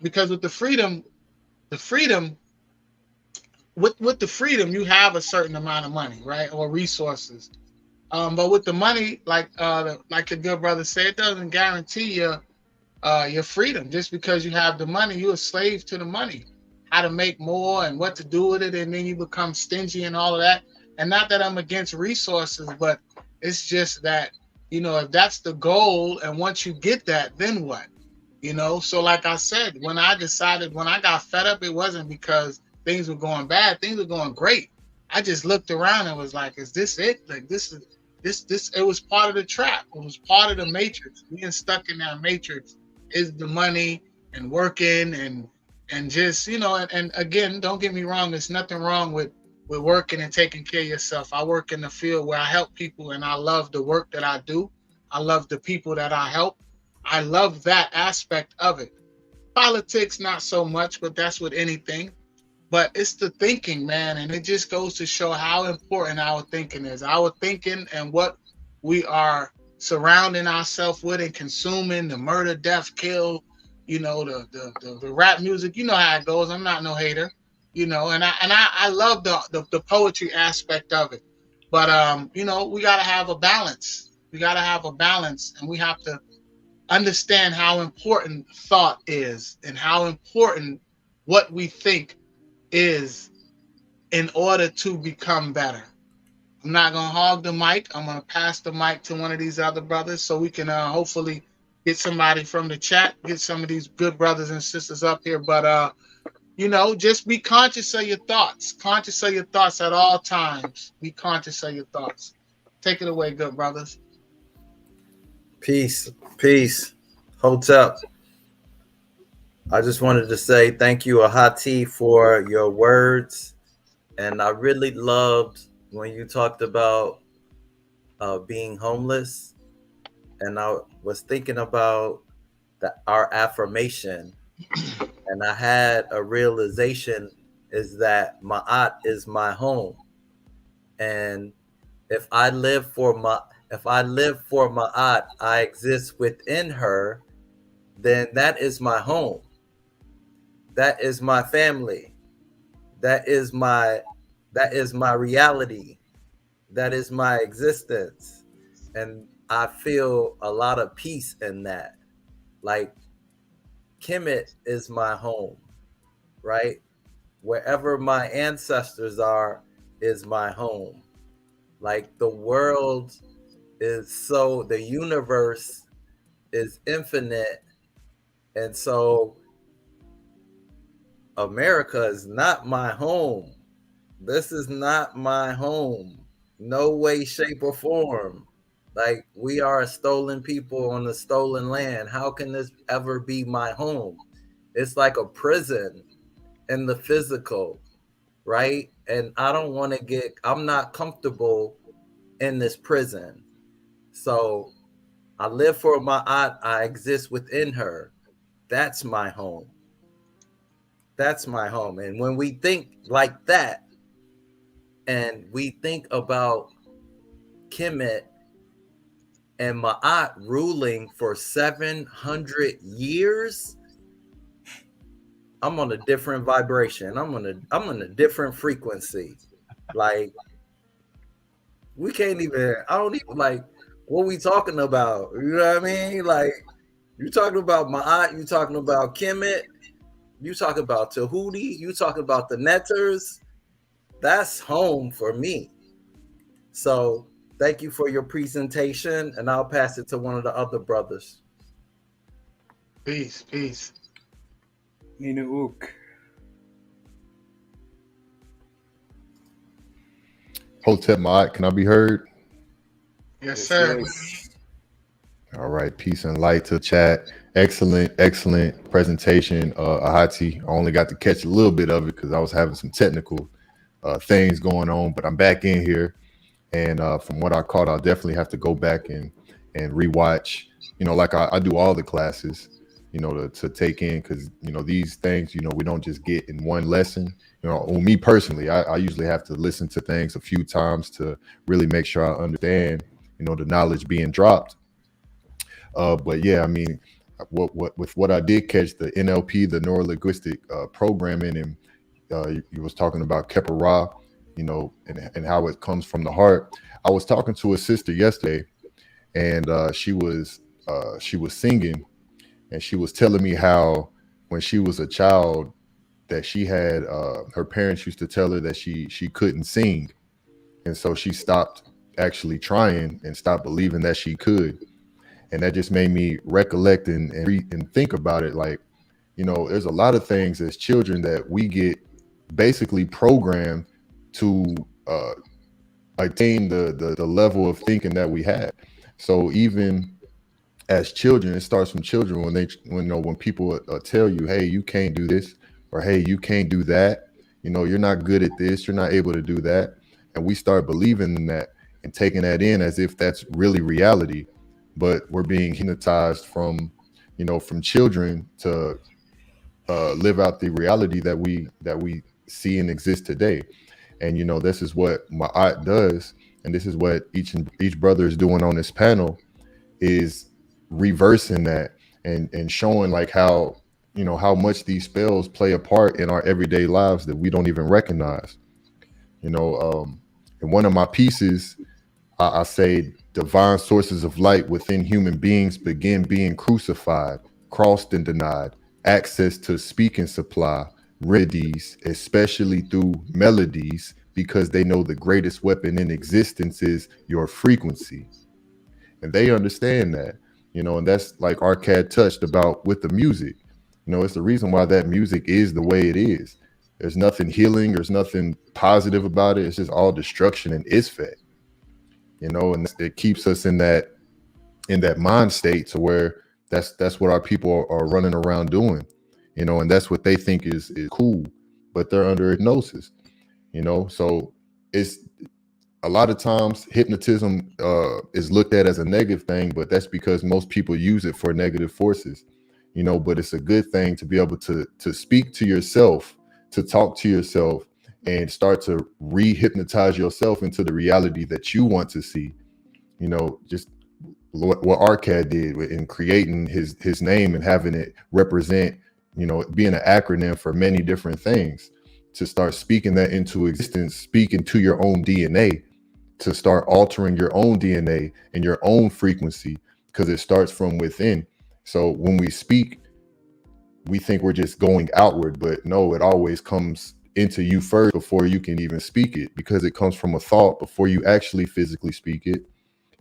because the freedom with the freedom, you have a certain amount of money, right, or resources. But with the money, like the good brother said, it doesn't guarantee your freedom. Just because you have the money, you're a slave to the money. How to make more and what to do with it, and then you become stingy and all of that. And not that I'm against resources, but it's just that, if that's the goal, and once you get that, then what? So like I said, when I got fed up, it wasn't because things were going bad. Things were going great. I just looked around and was like, is this it? Like, this it was part of the trap. It was part of the matrix. Being stuck in that matrix is the money and working and just, and again, don't get me wrong, there's nothing wrong with working and taking care of yourself. I work in the field where I help people, and I love the work that I do. I love the people that I help. I love that aspect of it. Politics, not so much, but that's with anything. But it's the thinking, man, and it just goes to show how important our thinking is. Our thinking and what we are surrounding ourselves with and consuming, the murder, death, kill, the rap music. You know how it goes. I'm not no hater, and I love the poetry aspect of it. But we gotta have a balance. We gotta have a balance, and we have to understand how important thought is and how important what we think is in order to become better. I'm not going to hog the mic. I'm going to pass the mic to one of these other brothers so we can hopefully get somebody from the chat, get some of these good brothers and sisters up here. But, just be conscious of your thoughts, conscious of your thoughts at all times. Be conscious of your thoughts. Take it away, good brothers. Peace. Hotel. I just wanted to say thank you, Ahati, for your words. And I really loved when you talked about being homeless. And I was thinking about our affirmation. And I had a realization is that Ma'at is my home. And if I live for Ma'at, I exist within her, then that is my home. That is my family. That is my reality. That is my existence. And I feel a lot of peace in that. Like, Kemet is my home, right? Wherever my ancestors are is my home. Like, the universe is infinite. And so America is not my home. This is not my home. No way, shape, or form. Like, we are a stolen people on a stolen land. How can this ever be my home? It's like a prison in the physical, right? And I don't want to I'm not comfortable in this prison. So I live for my aunt. I exist within her. That's my home. That's my home. And when we think like that, and we think about Kemet and Ma'at ruling for 700 years, I'm on a different vibration. I'm on a different frequency. Like, we can't even, I don't even, like, what we talking about? You know what I mean? Like, you talking about Ma'at, you talking about Kemet, you talking about Tahuti, you talking about the Netters. That's home for me. So thank you for your presentation, and I'll pass it to one of the other brothers. Peace. Nina Ook. Hotep Ma'at, can I be heard? Yes, sir. Yes. All right, peace and light to chat. Excellent presentation, Ahati. I only got to catch a little bit of it because I was having some technical things going on, but I'm back in here. And from what I caught, I'll definitely have to go back and rewatch, like I do all the classes, to take in, because, these things, we don't just get in one lesson. On me personally, I usually have to listen to things a few times to really make sure I understand, the knowledge being dropped. But yeah, I mean, what I did catch, the NLP, the neuro linguistic programming, and you was talking about Kepara, and how it comes from the heart. I was talking to a sister yesterday, and she was singing, and she was telling me how when she was a child that she had her parents used to tell her that she couldn't sing, And so she stopped actually trying and stopped believing that she could. And that just made me recollect and think about it. Like, there's a lot of things as children that we get basically programmed to attain the level of thinking that we had. So even as children, it starts from children when people tell you, hey, you can't do this, or hey, you can't do that. You're not good at this, you're not able to do that. And we start believing in that and taking that in as if that's really reality. But we're being hypnotized from children to live out the reality that we see and exist today. And this is what my aunt does, and this is what each brother is doing on this panel, is reversing that and showing like how much these spells play a part in our everyday lives that we don't even recognize. In one of my pieces, I say divine sources of light within human beings begin being crucified, crossed and denied, access to speak and supply, remedies, especially through melodies, because they know the greatest weapon in existence is your frequency. And they understand that, and that's like Arcad touched about with the music. It's the reason why that music is the way it is. There's nothing healing, there's nothing positive about it. It's just all destruction and isfet, and it keeps us in that mind state to where that's what our people are running around doing, and that's what they think is cool, but they're under hypnosis, so it's a lot of times hypnotism is looked at as a negative thing, but that's because most people use it for negative forces, but it's a good thing to be able to speak to yourself, to talk to yourself, and start to re-hypnotize yourself into the reality that you want to see. Just what Arcad did in creating his name and having it represent, being an acronym for many different things, to start speaking that into existence, speaking to your own DNA, to start altering your own DNA and your own frequency, because it starts from within. So when we speak, we think we're just going outward, but no, it always comes into you first before you can even speak it, because it comes from a thought before you actually physically speak it.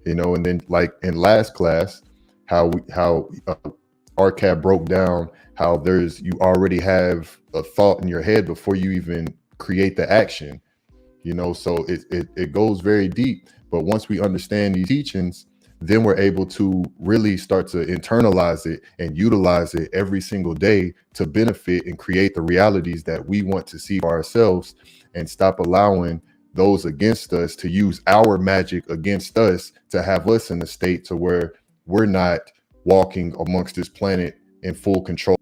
And then like in last class, how RCAP broke down how you already have a thought in your head before you even create the action. So it goes very deep. But once we understand these teachings, then we're able to really start to internalize it and utilize it every single day to benefit and create the realities that we want to see for ourselves, and stop allowing those against us to use our magic against us, to have us in a state to where we're not walking amongst this planet in full control.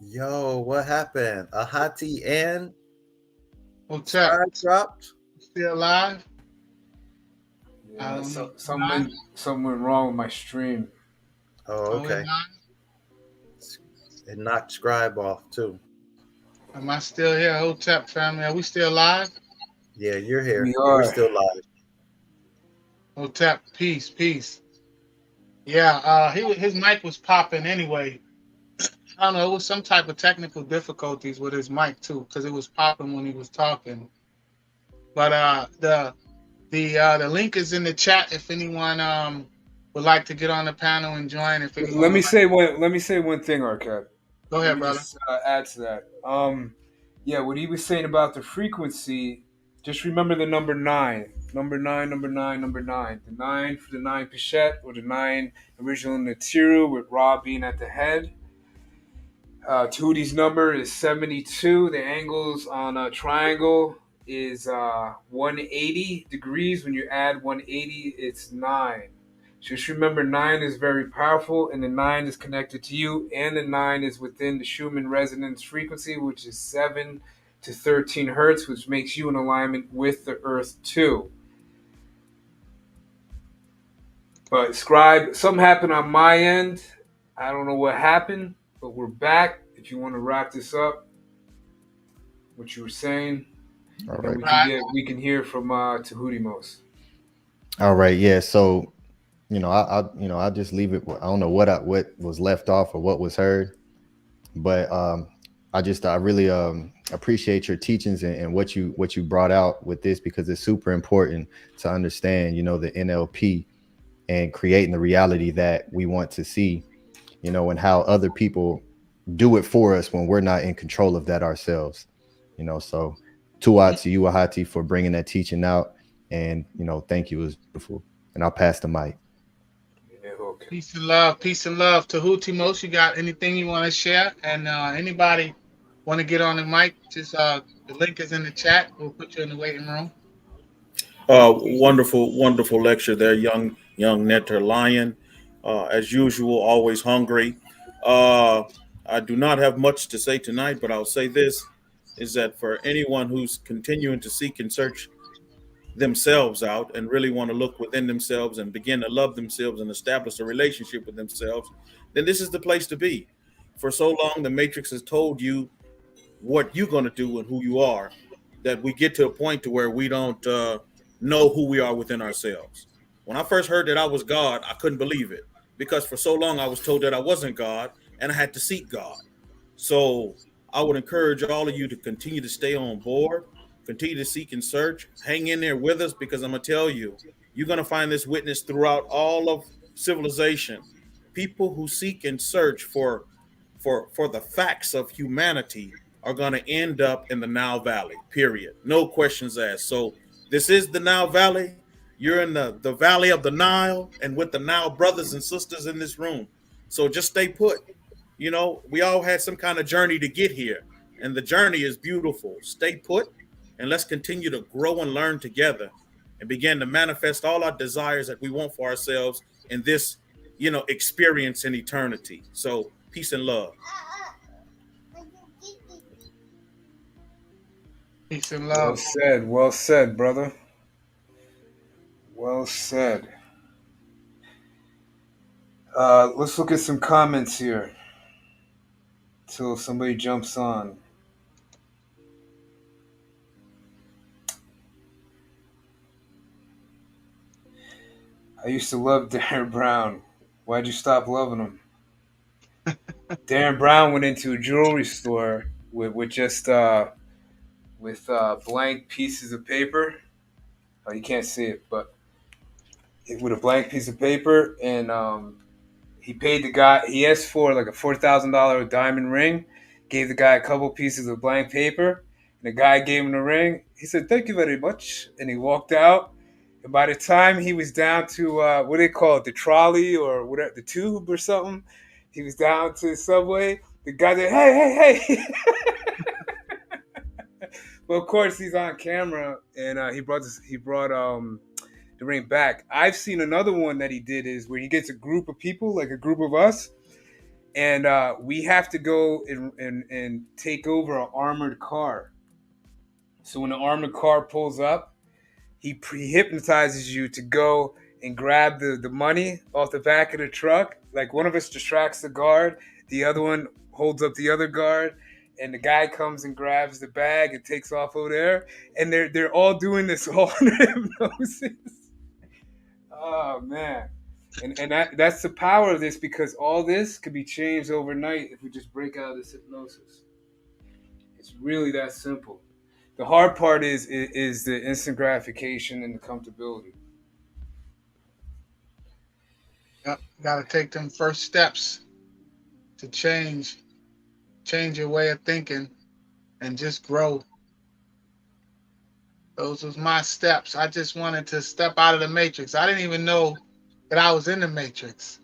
Yo, what happened? Ahati and Hotep, Sky dropped? still alive? Yeah, something went wrong with my stream. Oh, Oh, okay. It knocked Scribe off too. am I still here, Hotep family? Are we still live? Yeah, you're here. We We're are. still live. Hotep, peace. Yeah, his mic was popping anyway. I don't know, it was some type of technical difficulties with his mic too, because it was popping when he was talking. But the link is in the chat if anyone would like to get on the panel and join. If anyone Let me would like, say one. Let me say one thing, Arcad. go Let ahead, me brother. just add to that. Yeah, what he was saying about the frequency. Just remember the number nine. Number nine. Number nine. Number nine. The nine for the nine Pichette, or the nine original Natiru, with Ra being at the head. Toody's number is 72. The angles on a triangle is 180 degrees. When you add 180, it's 9. Just remember, 9 is very powerful, and the 9 is connected to you, and the 9 is within the Schumann resonance frequency, which is 7 to 13 hertz, which makes you in alignment with the Earth too. But Scribe, something happened on my end. I don't know what happened, but we're back. If you want to wrap this up, what you were saying, All and then right. we can hear from Tahuti Mos. All right, yeah. So, I just leave it. I don't know what was left off or what was heard, but I really appreciate your teachings and what you brought out with this, because it's super important to understand, the NLP and creating the reality that we want to see, and how other people do it for us when we're not in control of that ourselves. So Tua to you, Ahati, for bringing that teaching out. And, thank you. It was beautiful. And I'll pass the mic. Yeah, okay. Peace and love. Peace and love. To Most, you got anything you want to share? And anybody want to get on the mic? Just the link is in the chat. We'll put you in the waiting room. Wonderful, wonderful lecture there, young Netter Lion. As usual, always hungry. Uh, I do not have much to say tonight, but I'll say this: is that for anyone who's continuing to seek and search themselves out and really want to look within themselves and begin to love themselves and establish a relationship with themselves, then this is the place to be. For so long, the Matrix has told you what you're going to do and who you are, that we get to a point to where we don't know who we are within ourselves. When I first heard that I was God, I couldn't believe it, because for so long I was told that I wasn't God and I had to seek God. So I would encourage all of you to continue to stay on board, continue to seek and search, hang in there with us, because I'm going to tell you, you're going to find this witness throughout all of civilization. People who seek and search for the facts of humanity are going to end up in the Nile Valley, period. No questions asked. So this is the Nile Valley. You're in the valley of the Nile, and with the Nile brothers and sisters in this room. So just stay put. We all had some kind of journey to get here, and the journey is beautiful. Stay put, and let's continue to grow and learn together and begin to manifest all our desires that we want for ourselves in this, experience in eternity. So peace and love. Peace and Well love. said. Well said, brother. Well said. Let's look at some comments here till somebody jumps on. I used to love Darren Brown. Why'd you stop loving him? Darren Brown went into a jewelry store with just blank pieces of paper. Oh, you can't see it, but with a blank piece of paper, and he paid the guy. He asked for like a $4,000 diamond ring. Gave the guy a couple pieces of blank paper, and the guy gave him the ring. He said, "Thank you very much," and he walked out. And by the time he was down to what do they call it, the trolley or whatever, the tube or something, he was down to the subway. The guy said, "Hey, hey, hey!" Well, of course, he's on camera, and he brought the ring back. I've seen another one that he did is where he gets a group of people, like a group of us, and we have to go and take over an armored car. So when the armored car pulls up, he hypnotizes you to go and grab the money off the back of the truck. Like one of us distracts the guard, the other one holds up the other guard, and the guy comes and grabs the bag and takes off over there. And they're all doing this all under hypnosis. Oh man. And that's the power of this, because all this could be changed overnight if we just break out of this hypnosis. It's really that simple. The hard part is the instant gratification and the comfortability. Yep. Got to take them first steps to change your way of thinking and just grow. Those was my steps. I just wanted to step out of the matrix. I didn't even know that I was in the matrix.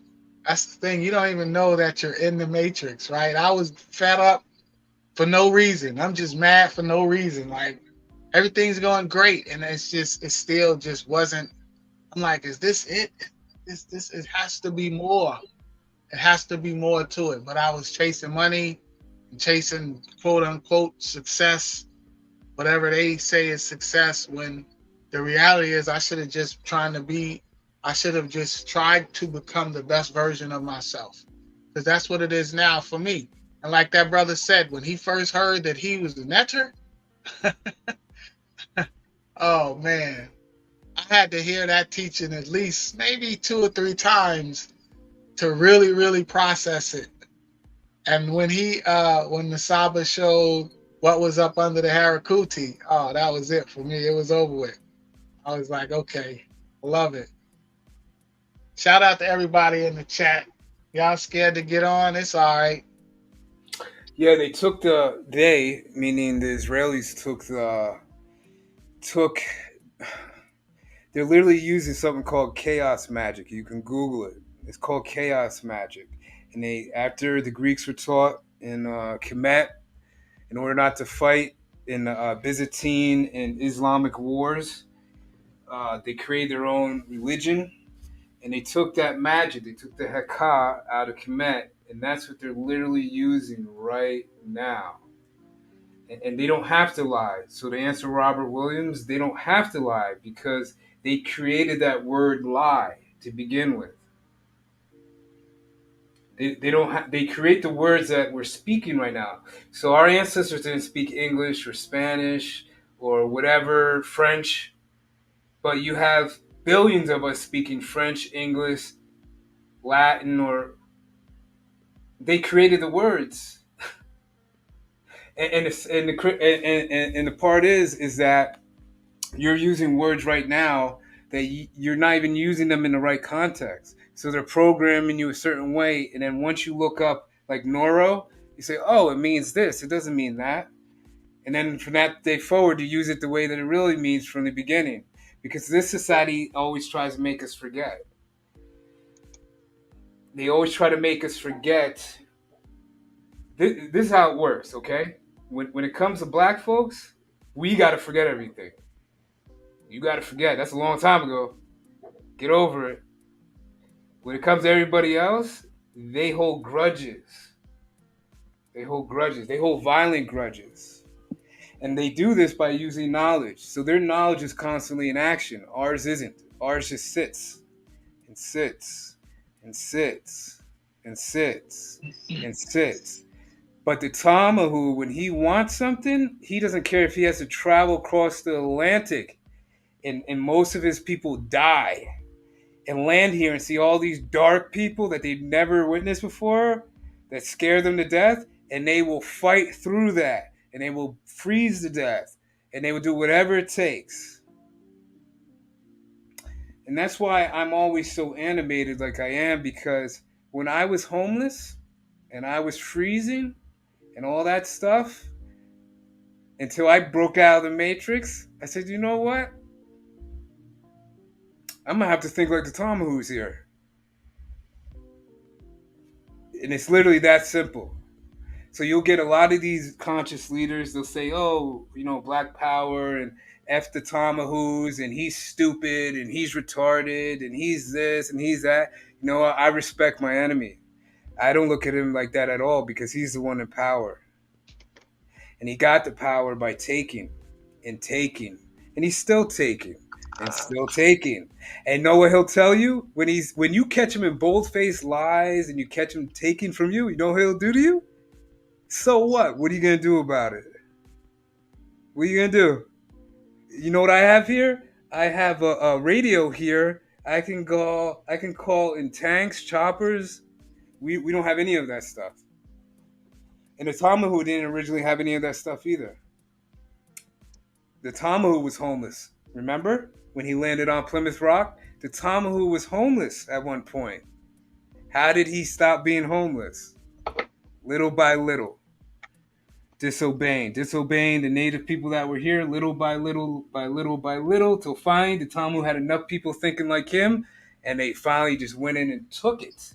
That's the thing. You don't even know that you're in the matrix, right? I was fed up for no reason. I'm just mad for no reason. Like everything's going great, and it still just wasn't. I'm like, is this it? It has to be more. It has to be more to it. But I was chasing money and chasing quote unquote success, whatever they say is success, when the reality is I should have just tried to become the best version of myself. Because that's what it is now for me. And like that brother said, when he first heard that he was the netter, oh man, I had to hear that teaching at least maybe 2 or 3 times to really, really process it. And when the Saba showed what was up under the Harakuti, oh, that was it for me. It was over with. I was like, okay, love it. Shout out to everybody in the chat. Y'all scared to get on? It's all right. Yeah, they meaning the Israelis took they're literally using something called chaos magic. You can Google it. It's called chaos magic. And they after the Greeks were taught in Kemet, in order not to fight in the Byzantine and Islamic wars, they created their own religion, and they took that magic. They took the Heka out of Kemet, and that's what they're literally using right now. And they don't have to lie. So to answer Robert Williams, they don't have to lie because they created that word lie to begin with. They don't they create the words that we're speaking right now. So our ancestors didn't speak English or Spanish or whatever, French, but you have billions of us speaking French, English, Latin, or they created the words. And the part is that you're using words right now that you're not even using them in the right context. So they're programming you a certain way, and then once you look up like Noro, you say, "Oh, it means this. It doesn't mean that." And then from that day forward, you use it the way that it really means from the beginning, because this society always tries to make us forget. They always try to make us forget. This is how it works, okay? When it comes to black folks, we got to forget everything. You got to forget. That's a long time ago. Get over it. When it comes to everybody else, they hold grudges. They hold grudges. They hold violent grudges. And they do this by using knowledge. So their knowledge is constantly in action. Ours isn't. Ours just sits and sits and sits and sits and sits. But the Tamahu, when he wants something, he doesn't care if he has to travel across the Atlantic and most of his people die and land here and see all these dark people that they've never witnessed before that scare them to death, and they will fight through that and they will freeze to death and they will do whatever it takes. And that's why I'm always so animated like I am, because when I was homeless and I was freezing and all that stuff, until I broke out of the matrix, I said, you know what? I'm gonna have to think like the Tomahawks here. And it's literally that simple. So you'll get a lot of these conscious leaders, they'll say, oh, Black Power and F the Tomahawks and he's stupid and he's retarded and he's this and he's that. I respect my enemy. I don't look at him like that at all because he's the one in power. And he got the power by taking and taking. And he's still taking and still taking. And know what he'll tell you? When you catch him in bold-faced lies and you catch him taking from you, you know what he'll do to you? So what? What are you going to do about it? What are you going to do? You know what I have here? I have a radio here. I can call in tanks, choppers. We don't have any of that stuff. And the Tomahawk didn't originally have any of that stuff either. The Tomahawk was homeless. Remember? When he landed on Plymouth Rock? The Tomahawk was homeless at one point. How did he stop being homeless? Little by little. Disobeying the native people that were here, little by little, till finally the Tomahawk had enough people thinking like him, and they finally just went in and took it.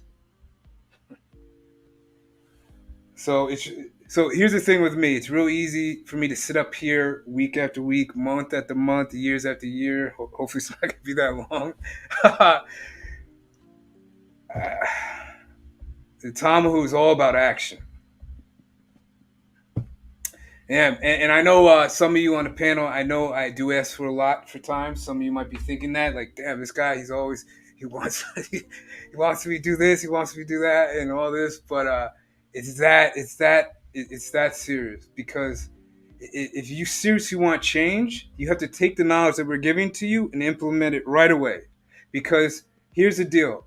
So here's the thing with me. It's real easy for me to sit up here week after week, month after month, years after year. Hopefully it's not going to be that long. The Tomahawk is all about action. Yeah, and I know some of you on the panel, I know I do ask for a lot for time. Some of you might be thinking that, like, damn, this guy, he wants he wants me to do this, he wants me to do that, and all this. But it's that serious, because if you seriously want change, you have to take the knowledge that we're giving to you and implement it right away. Because here's the deal: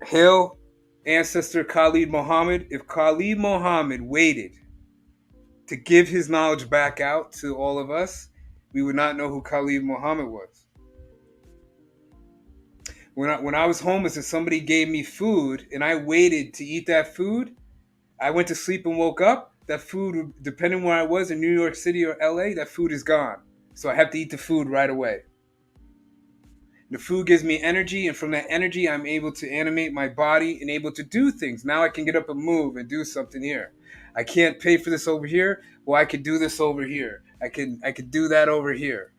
hell ancestor Khalid Muhammad, if Khalid Muhammad waited to give his knowledge back out to all of us, we would not know who Khalid Muhammad was. When I was homeless and somebody gave me food and I waited to eat that food, I went to sleep and woke up. That food, depending where I was in New York City or LA, that food is gone. So I have to eat the food right away. The food gives me energy, and from that energy, I'm able to animate my body and able to do things. Now I can get up and move and do something here. I can't pay for this over here. Well, I could do this over here. I could do that over here.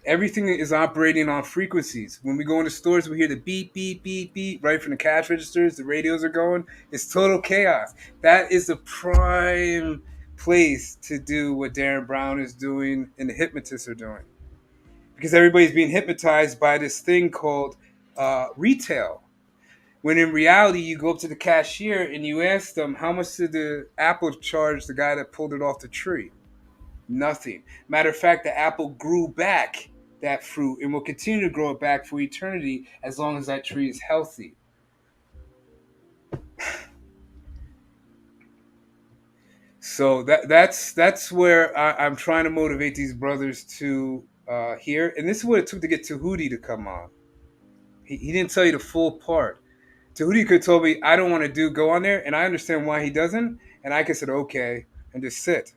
Everything is operating on frequencies. When we go into stores, we hear the beep, beep, beep, beep, right from the cash registers. The radios are going. It's total chaos. That is the prime place to do what Darren Brown is doing and the hypnotists are doing. Because everybody's being hypnotized by this thing called retail. When in reality, you go up to the cashier and you ask them, how much did the apple charge the guy that pulled it off the tree? Nothing. Matter of fact, the apple grew back that fruit and will continue to grow it back for eternity as long as that tree is healthy. So that's where I'm trying to motivate these brothers to hear. And this is what it took to get Tahuti to come on. He didn't tell you the full part. Tahuti could have told me, I don't want to go on there, and I understand why he doesn't. And I could have said, okay, and just sit.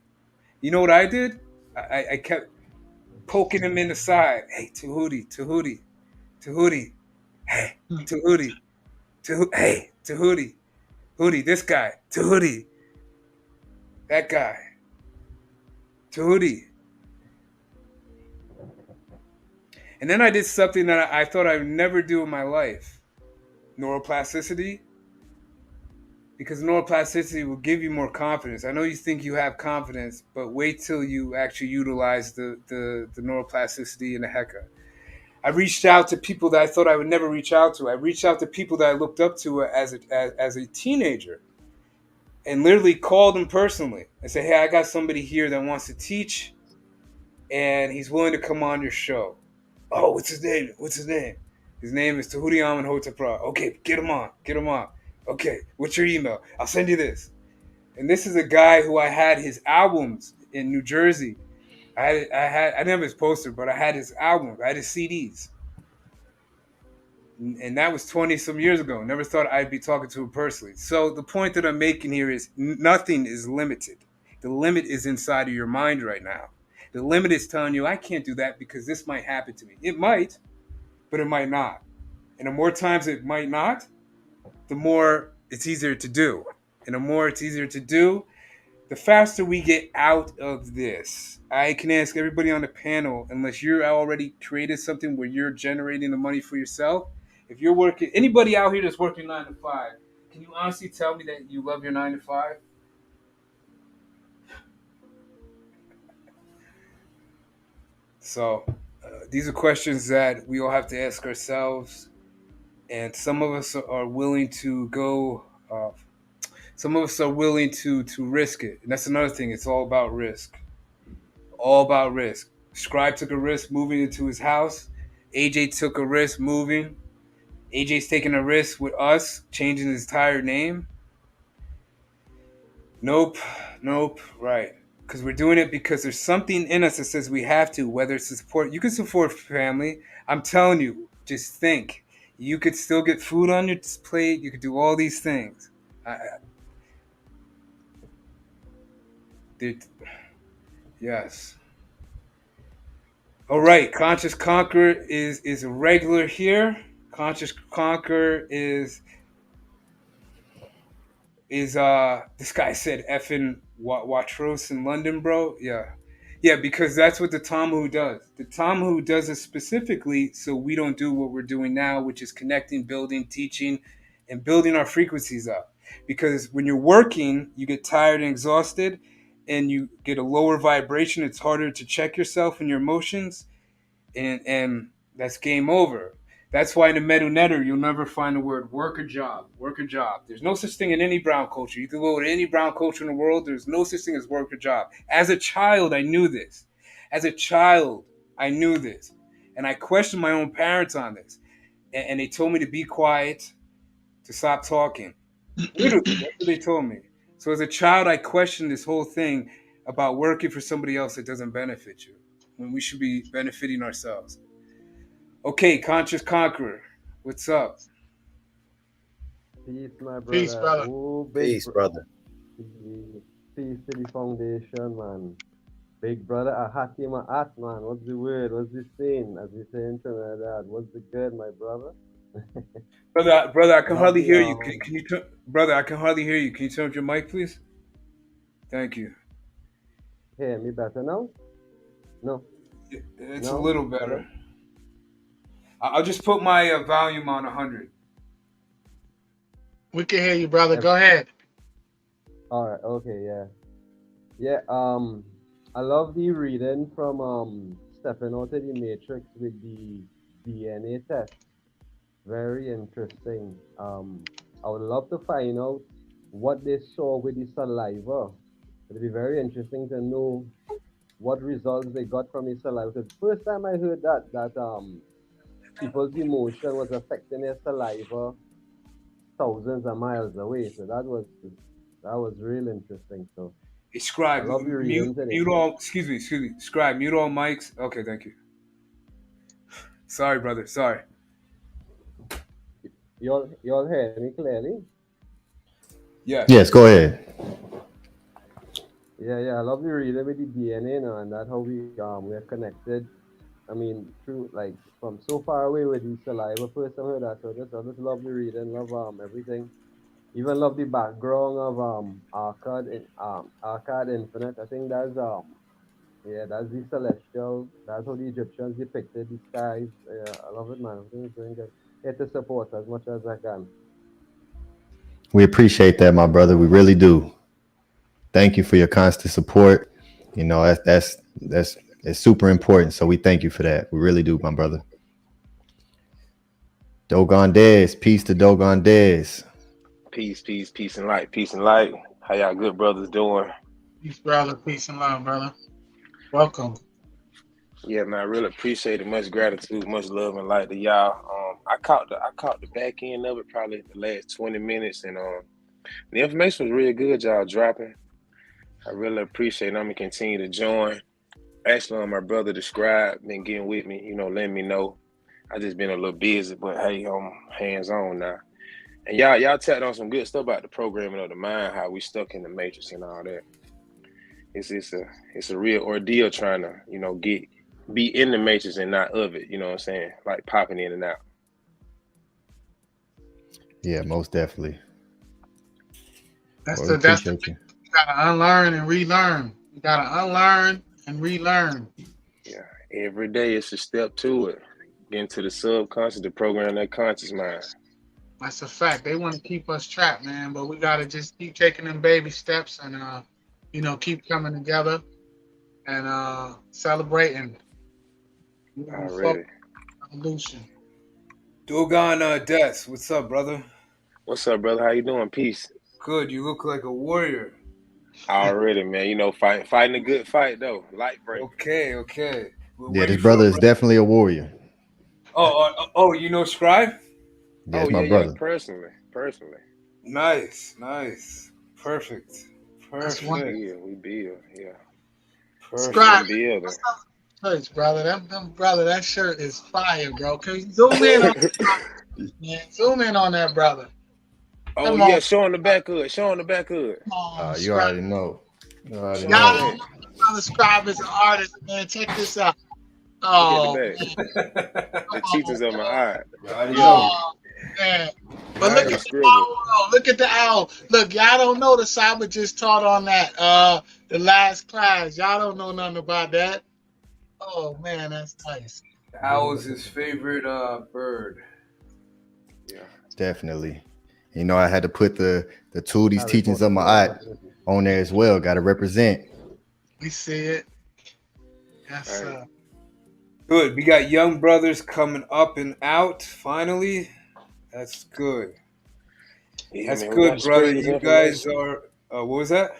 You know what I did? I kept poking him in the side. Hey, Tahuti, Tahuti, Tahuti. Hey, Tahuti, hey, Tahuti, Hootie, this guy, Tahuti, that guy, Tahuti. And then I did something that I thought I would never do in my life. Neuroplasticity. Because neuroplasticity will give you more confidence. I know you think you have confidence, but wait till you actually utilize the neuroplasticity and the hecka. I reached out to people that I thought I would never reach out to. I reached out to people that I looked up to as a teenager and literally called them personally and said, hey, I got somebody here that wants to teach and he's willing to come on your show. Oh, what's his name? What's his name? His name is Tahuti Amin Hotepra. Okay, get him on. Get him on. Okay, what's your email? I'll send you this. And this is a guy who I had his albums in New Jersey. I didn't have his poster, but I had his albums. I had his CDs. And that was 20 some years ago. Never thought I'd be talking to him personally. So the point that I'm making here is nothing is limited. The limit is inside of your mind right now. The limit is telling you, I can't do that because this might happen to me. It might, but it might not. And the more times it might not, the more it's easier to do. And the more it's easier to do, the faster we get out of this. I can ask everybody on the panel, unless you're already created something where you're generating the money for yourself, if you're working, anybody out here that's working 9 to 5, can you honestly tell me that you love your 9 to 5? So these are questions that we all have to ask ourselves. And some of us are willing to go, some of us are willing to risk it. And that's another thing. It's all about risk. All about risk. Scribe took a risk moving into his house. AJ took a risk moving. AJ's taking a risk with us, changing his entire name. Nope. Right. Because we're doing it because there's something in us that says we have to, whether it's to support. You can support family. I'm telling you, just think. You could still get food on your plate. You could do all these things. Yes. All right. Conscious Conqueror is a regular here. Conscious Conqueror is this guy said effing Watros in London, bro. Yeah, because that's what the Tomhu does. The Tomhu does it specifically so we don't do what we're doing now, which is connecting, building, teaching, and building our frequencies up. Because when you're working, you get tired and exhausted, and you get a lower vibration. It's harder to check yourself and your emotions, and that's game over. That's why in the Medu Netter, you'll never find the word work or job. Work or job. There's no such thing in any brown culture. You can go to any brown culture in the world. There's no such thing as work or job. As a child, I knew this. As a child, I knew this. And I questioned my own parents on this. And they told me to be quiet, to stop talking. Literally, that's what they told me. So as a child, I questioned this whole thing about working for somebody else that doesn't benefit you when we should be benefiting ourselves. Okay, Conscious Conqueror, what's up? Peace, my Peace, brother. brother. Oh, Peace, brother. peace to the foundation, man. Big brother, I hat him a hat, man. What's the word? What's the saying? As we say in Trinidad, what's the good, my brother? Brother, I can Love hardly the hear you. Can you turn, brother? I can hardly hear you. Can you turn up your mic, please? Thank you. Hear me better now? No, It's a no. little better. Hello. I'll just put my volume on 100. We can hear you, brother. Ev- Go ahead. All right. Okay. Yeah. Yeah. I love the reading from stepping out of the matrix with the DNA test. Very interesting. I would love to find out what they saw with the saliva. It'd be very interesting to know what results they got from the saliva. Because first time I heard that people's emotion was affecting their saliva thousands of miles away. So that was real interesting. So Hey, I Scribe, love the mute, reading today. mute all. Excuse me. Scribe, mute all mics. Okay, thank you. Sorry, brother. Sorry. You all hear me clearly? Yes. Yes, go ahead. Yeah, I love the reading with the DNA now, and that's how we're connected. I mean, through like from so far away with the saliva first time I heard that. So I just love the reading, love everything. Even love the background of Arcade Infinite. I think that's the celestial. That's how the Egyptians depicted the skies. Yeah, I love it, man. I think it's doing good. Here to support as much as I can. We appreciate that, my brother. We really do. Thank you for your constant support. You know, that's it's super important. So we thank you for that. We really do, my brother. Dogon Des, peace to Dogon Des. Peace, and light, peace and light. How y'all good brothers doing? Peace, brother. Peace and love, brother. Welcome. Yeah, man, I really appreciate it. Much gratitude, much love and light to y'all. I caught the back end of it probably the last 20 minutes, and the information was really good. Y'all dropping. I really appreciate it. I'm gonna continue to join. Actually, my brother described been getting with me, letting me know. I just been a little busy, but hey, I'm hands on now. And y'all tapped on some good stuff about the programming of the mind, how we stuck in the matrix and all that. It's a real ordeal trying to get be in the matrix and not of it. You know what I'm saying? Like popping in and out. Yeah, most definitely. That's Well, we the appreciate thing. you. You gotta unlearn and relearn. You gotta unlearn and relearn. Yeah, every day it's a step to it. Get into the subconscious to program that conscious mind. That's a fact. They want to keep us trapped, man. But we gotta just keep taking them baby steps and keep coming together and celebrating, moving forward, Already. evolution. Dogon Des, what's up, brother? What's up, brother? How you doing? Peace. Good. You look like a warrior. Already, man. Fighting a good fight though. Light breaker. Okay. Yeah, Where this you from, brother is brother? definitely a warrior. Oh, you know Scribe? Yes, Oh my yeah. brother. Personally. Nice. Perfect. That's We one. Perfect. build. We build. Yeah. Scribe, Kingdom Perfect. building. what's up with the shirts, brother? Brother, that shirt is fire, bro. Can you zoom in on man? Zoom in on that brother. Oh Come on, yeah, showing the back hood. Showing the back hood. come on, You Scribe. already know. You already Showing Y'all the know. don't back. know Brother Scribe is an artist, man. Check this out. Look at the Oh back. man, The come on, teachings of my bro. eye. You already know. Oh man. But look The at Nice. the scribble. owl. Look at the owl. Look, y'all don't know the Saba just taught on that the last class. Y'all don't know nothing about that. Oh man, that's nice. Owl's his favorite bird. Yeah. Definitely. You know, I had to put the two of these Harry teachings Potter, of my yeah, art definitely. on there as well. Got to represent. We see it. Yes, All right. sir. Good. We got young brothers coming up and out finally. That's good. Yeah, That's man, we got good, to brother. spread this You guys information. are. What was that?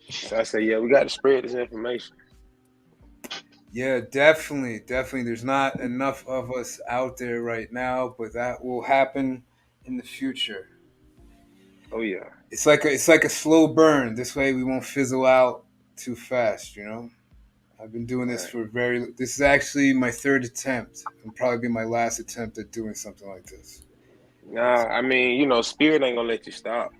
So I say, yeah, we got to spread this information. Yeah, definitely. There's not enough of us out there right now, but that will happen in the future. Oh yeah. It's like a slow burn. This way we won't fizzle out too fast. I've been doing this Right. for this is actually my third attempt, and probably be my last attempt at doing something like this. Nah, I mean, spirit ain't gonna let you stop.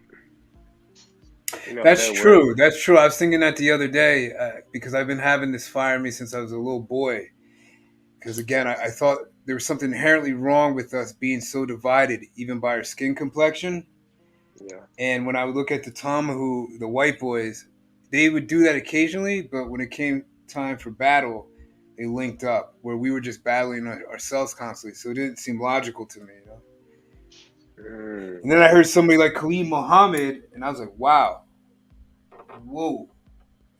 You know how That's that work. true. That's true. I was thinking that the other day because I've been having this fire in me since I was a little boy. Because again, I thought there was something inherently wrong with us being so divided, even by our skin complexion. Yeah. And when I would look at the Tamahu, the white boys, they would do that occasionally, but when it came time for battle, they linked up where we were just battling ourselves constantly. So it didn't seem logical to me. Mm, And then I heard somebody like Khalid Muhammad, and I was like, wow, whoa.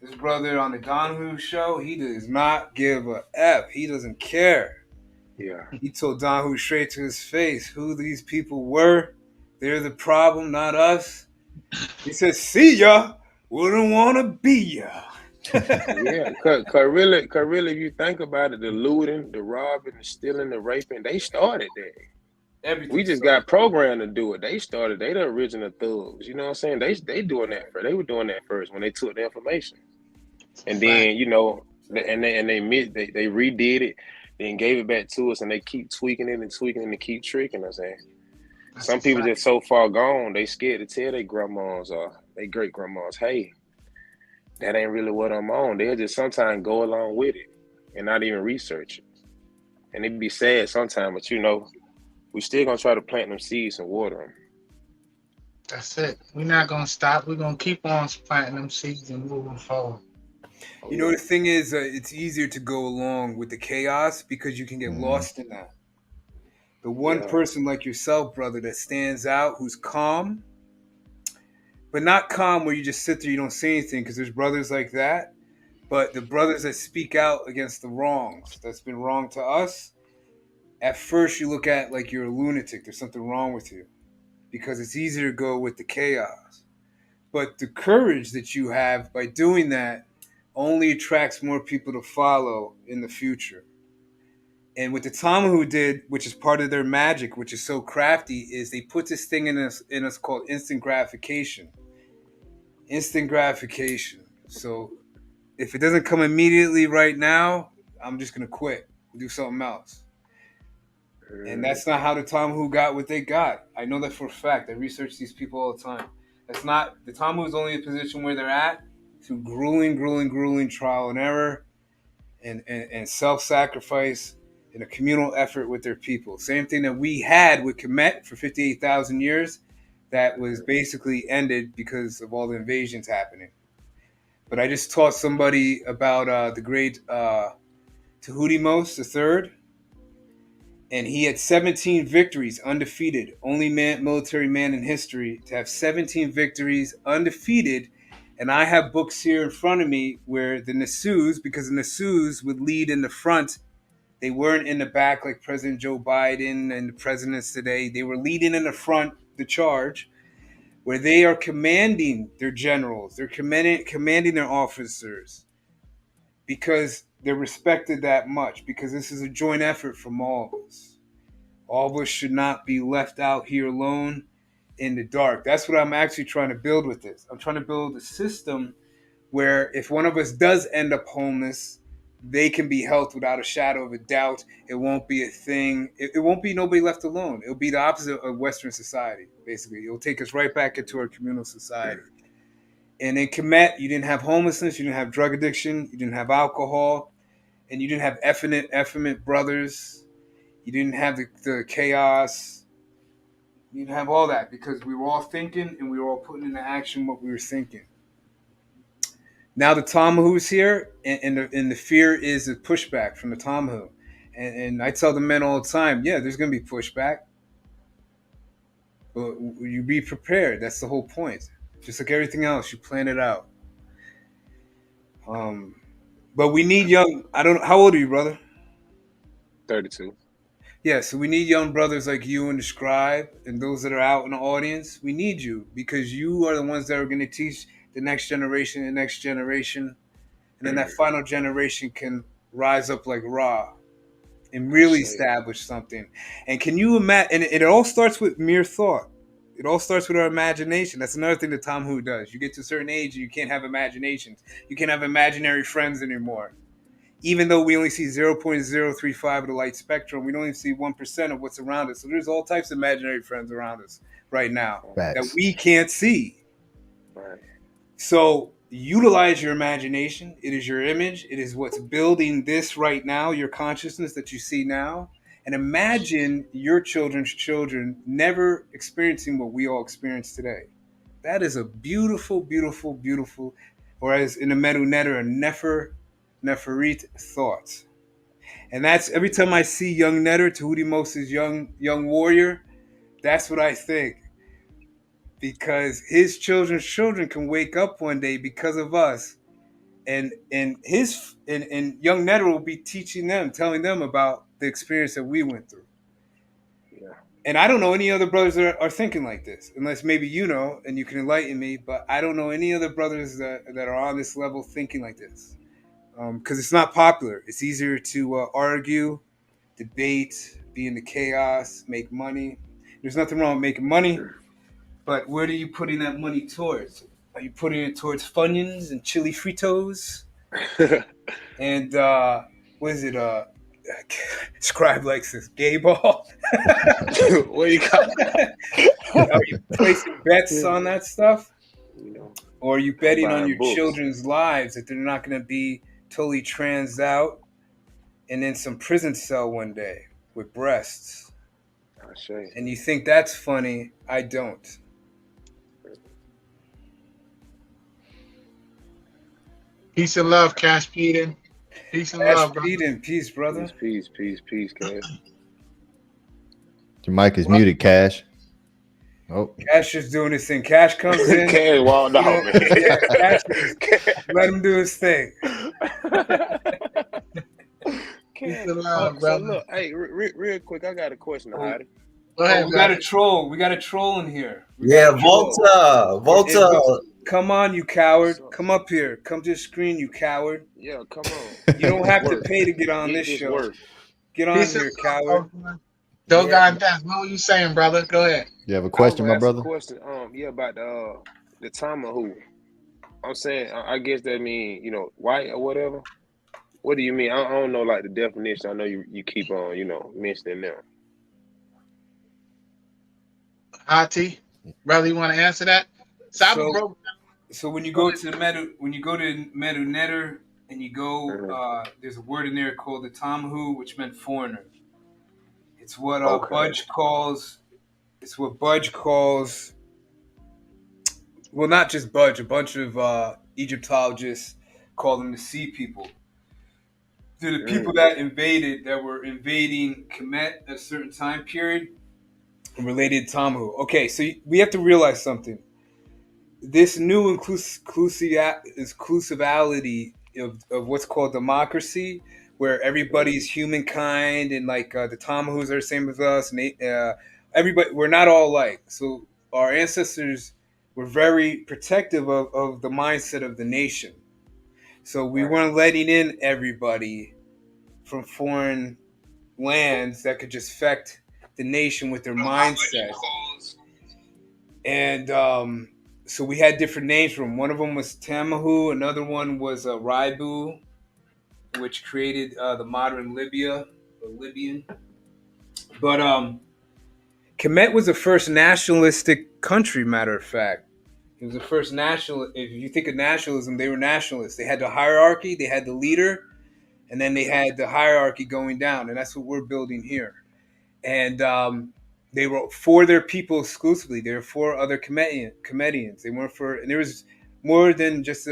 This brother on the Donahue show, he does not give a F. He doesn't care. yeah. He told Donahue straight to his face who these people were. They're the problem, not us. He said, see ya. Wouldn't want to be ya. Yeah. Cause really, if you think about it, the looting, the robbing, the stealing, the raping, they started that. We Everything just started. got programmed to do it. They started. They the original thugs. You know what I'm saying? They doing that first. They were doing that first when they took the information, and Fact. then they redid it, then gave it back to us, and they keep tweaking it and tweaking it and keep tricking us. And That's a some people fact. just so far gone, they scared to tell their grandmas or their great grandmas, hey, that ain't really what I'm on. They'll just sometimes go along with it and not even research it. And it'd be sad sometimes, but we still gonna try to plant them seeds and water them. That's it. We're not gonna stop. We're gonna keep on planting them seeds and moving forward. Oh The yeah, thing is, it's easier to go along with the chaos because you can get Mhm. lost in that. The one yeah, person like yourself, brother, that stands out, who's calm, but not calm where you just sit there, you don't say anything, because there's brothers like that. But the brothers that speak out against the wrongs that's been wrong to us, at first you look at like you're a lunatic. There's something wrong with you because it's easier to go with the chaos. But the courage that you have by doing that only attracts more people to follow in the future. And what the Tamahu did, which is part of their magic, which is so crafty, is they put this thing in us called instant gratification. Instant gratification. So if it doesn't come immediately right now, I'm just gonna quit and do something else. And mm, that's not how the Tom Who got what they got. I know that for a fact. I research these people all the time. That's not the Tom Who is only in a position where they're at through grueling trial and error and self-sacrifice and a communal effort with their people. Same thing that we had with Kemet for 58,000 years that was basically ended because of all the invasions happening. But I just taught somebody about the great Tahutinos III, and he had 17 victories, undefeated. Only military man in history to have 17 victories, undefeated. And I have books here in front of me where the Nasus, because the Nasus would lead in the front, they weren't in the back like President Joe Biden and the presidents today. They were leading in the front, the charge, where they are commanding their generals, they're commanding their officers because they're respected that much, because this is a joint effort from all of us. All of us should not be left out here alone in the dark. That's what I'm actually trying to build with this. I'm trying to build a system where if one of us does end up homeless, they can be helped without a shadow of a doubt. It won't be a thing. It won't be nobody left alone. It'll be the opposite of Western society, basically. It'll take us right back into our communal society. And in Kemet, you didn't have homelessness, you didn't have drug addiction, you didn't have alcohol, and you didn't have effeminate brothers. You didn't have the chaos. You didn't have all that because we were all thinking and we were all putting into action what we were thinking. Now the Tomahawk's here, and the fear is a pushback from the Tomahawk. And I tell the men all the time, yeah, there's going to be pushback, but you be prepared. That's the whole point. Just like everything else, you plan it out. Um, but we need young. I don't. How old are you, brother? 32. Yeah, so we need young brothers like you and the scribe and those that are out in the audience. We need you because you are the ones that are going to teach the next generation, and then that final generation can rise up like Ra and I really say, establish something. And can you imagine? And it all starts with mere thought. It all starts with our imagination. That's another thing that Tom Who does. You get to a certain age and you can't have imaginations. You can't have imaginary friends anymore. Even though we only see 0.035 of the light spectrum, we don't even see 1% of what's around us. So there's all types of imaginary friends around us right now that Facts. we can't see. Right. So utilize your imagination. It is your image. It is what's building this right now, your consciousness that you see now. And imagine your children's children never experiencing what we all experience today. That is a beautiful, beautiful, beautiful, or as in the Medu Netter, a Neferit thought. And that's every time I see young Netter, Tahuti Moses' young warrior, that's what I think. Because his children's children can wake up one day because of us, and young Netter will be teaching them, telling them about the experience that we went through. Yeah. And I don't know any other brothers that are thinking like this, unless maybe you know and you can enlighten me. But I don't know any other brothers that are on this level thinking like this, because it's not popular. It's easier to argue, debate, be in the chaos, make money. There's nothing wrong with making money. But where are you putting that money towards? Are you putting it towards Funyuns and chili fritos? And what is it? Scribe likes this gay ball. What do you got? Are you placing bets on that stuff? You know, Or are you betting on buying your books. children's lives that they're not going to be totally trans out and in some prison cell one day with breasts? I say. And you think that's funny? I don't. Peace and love, Cash Peden. Peace and love, brother. Peace, brother. Peace, Cash. Your mic is muted, Cash. Oh, Cash is doing his thing. Cash comes in. Cash walked out, man. Yeah, Cash is, let him do his thing. Peace and love, So brother. look, hey, real quick, I got a question, Heidi. Go ahead, We got brother. a troll. We got a troll in here. Yeah, Volta. Come on, you coward. Come up here. Come to the screen, you coward. Yeah, come on. You don't have to Work. pay to get on Get this this show. work. Get on Peace here, and love, coward. brother. Don't got that. What were you saying, brother? Go ahead. you have a I was question, gonna my ask a brother? question. Yeah, about the Tamahu. I'm saying, I guess that mean white or whatever. What do you mean? I don't know like the definition. I know you keep on mentioning them. Hati, brother, you want to answer that? Saba So- broke. So when you go to Medu Netter and you go, there's a word in there called the Tamhu, which meant foreigner. It's what Okay. Budge calls. It's what Budge calls. Well, not just Budge. A bunch of Egyptologists call them the sea people. They're the people that were invading Kemet at a certain time period, related to Tamhu. Okay, so we have to realize something. This new inclusivity of what's called democracy, where everybody's humankind and like the Tamahus are the same as us, and everybody, we're not all alike. So our ancestors were very protective of the mindset of the nation. So we weren't letting in everybody from foreign lands that could just affect the nation with their mindset. And so we had different names for them. One of them was Tamahu. Another one was Raibu, which created the modern Libya, the Libyan. But Kemet was the first nationalistic country, matter of fact. It was the first national. If you think of nationalism, they were nationalists. They had the hierarchy, they had the leader, and then they had the hierarchy going down. And that's what we're building here. And they were for their people exclusively. They were for other Kemetians. They weren't for, and there was more than just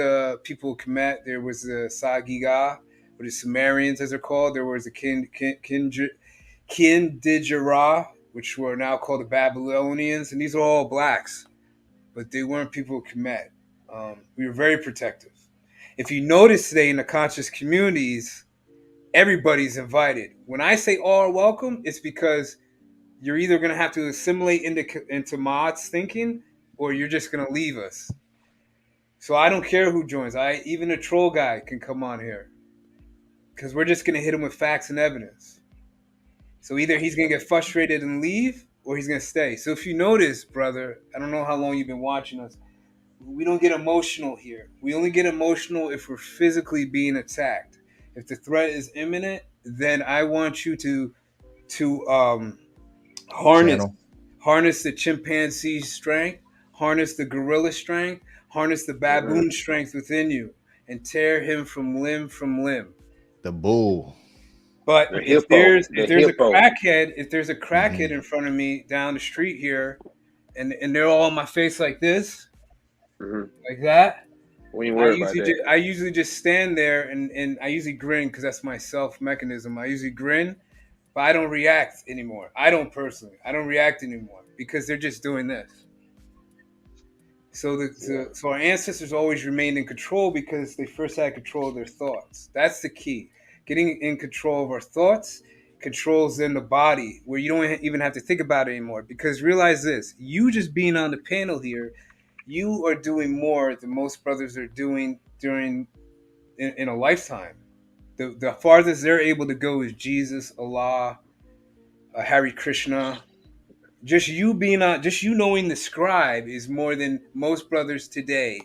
people of Kemet. There was the Sagiga, or the Sumerians as they're called. There was the Kindijara, which were now called the Babylonians, and these are all blacks, but they weren't people of Kemet. We were very protective. If you notice today in the conscious communities, everybody's invited. When I say all are welcome, it's because you're either going to have to assimilate into Maat's thinking, or you're just going to leave us. So I don't care who joins. Even a troll guy can come on here, because we're just going to hit him with facts and evidence. So either he's going to get frustrated and leave, or he's gonna stay. So if you notice, brother, I don't know how long you've been watching us. We don't get emotional here. We only get emotional if we're physically being attacked. If the threat is imminent, then I want you to harness Channel. harness the chimpanzee strength, harness the gorilla strength, harness the baboon strength within you, and tear him from limb. The bull. But The if hippo, there's the if there's a hippo. crackhead, if there's a Hmm. crackhead in front of me down the street here, and they're all on my face like this, Hmm. like that, We ain't worried about that. I usually just stand there and I usually grin because that's my self mechanism. I usually grin, but I don't react anymore. I don't personally. I don't react anymore because they're just doing this. So Yeah. so our ancestors always remained in control because they first had control of their thoughts. That's the key. Getting in control of our thoughts controls then the body where you don't even have to think about it anymore. Because realize this: you just being on the panel here, you are doing more than most brothers are doing during in a lifetime. The farthest they're able to go is Jesus, Allah, Hare Krishna. Just you knowing the scribe is more than most brothers today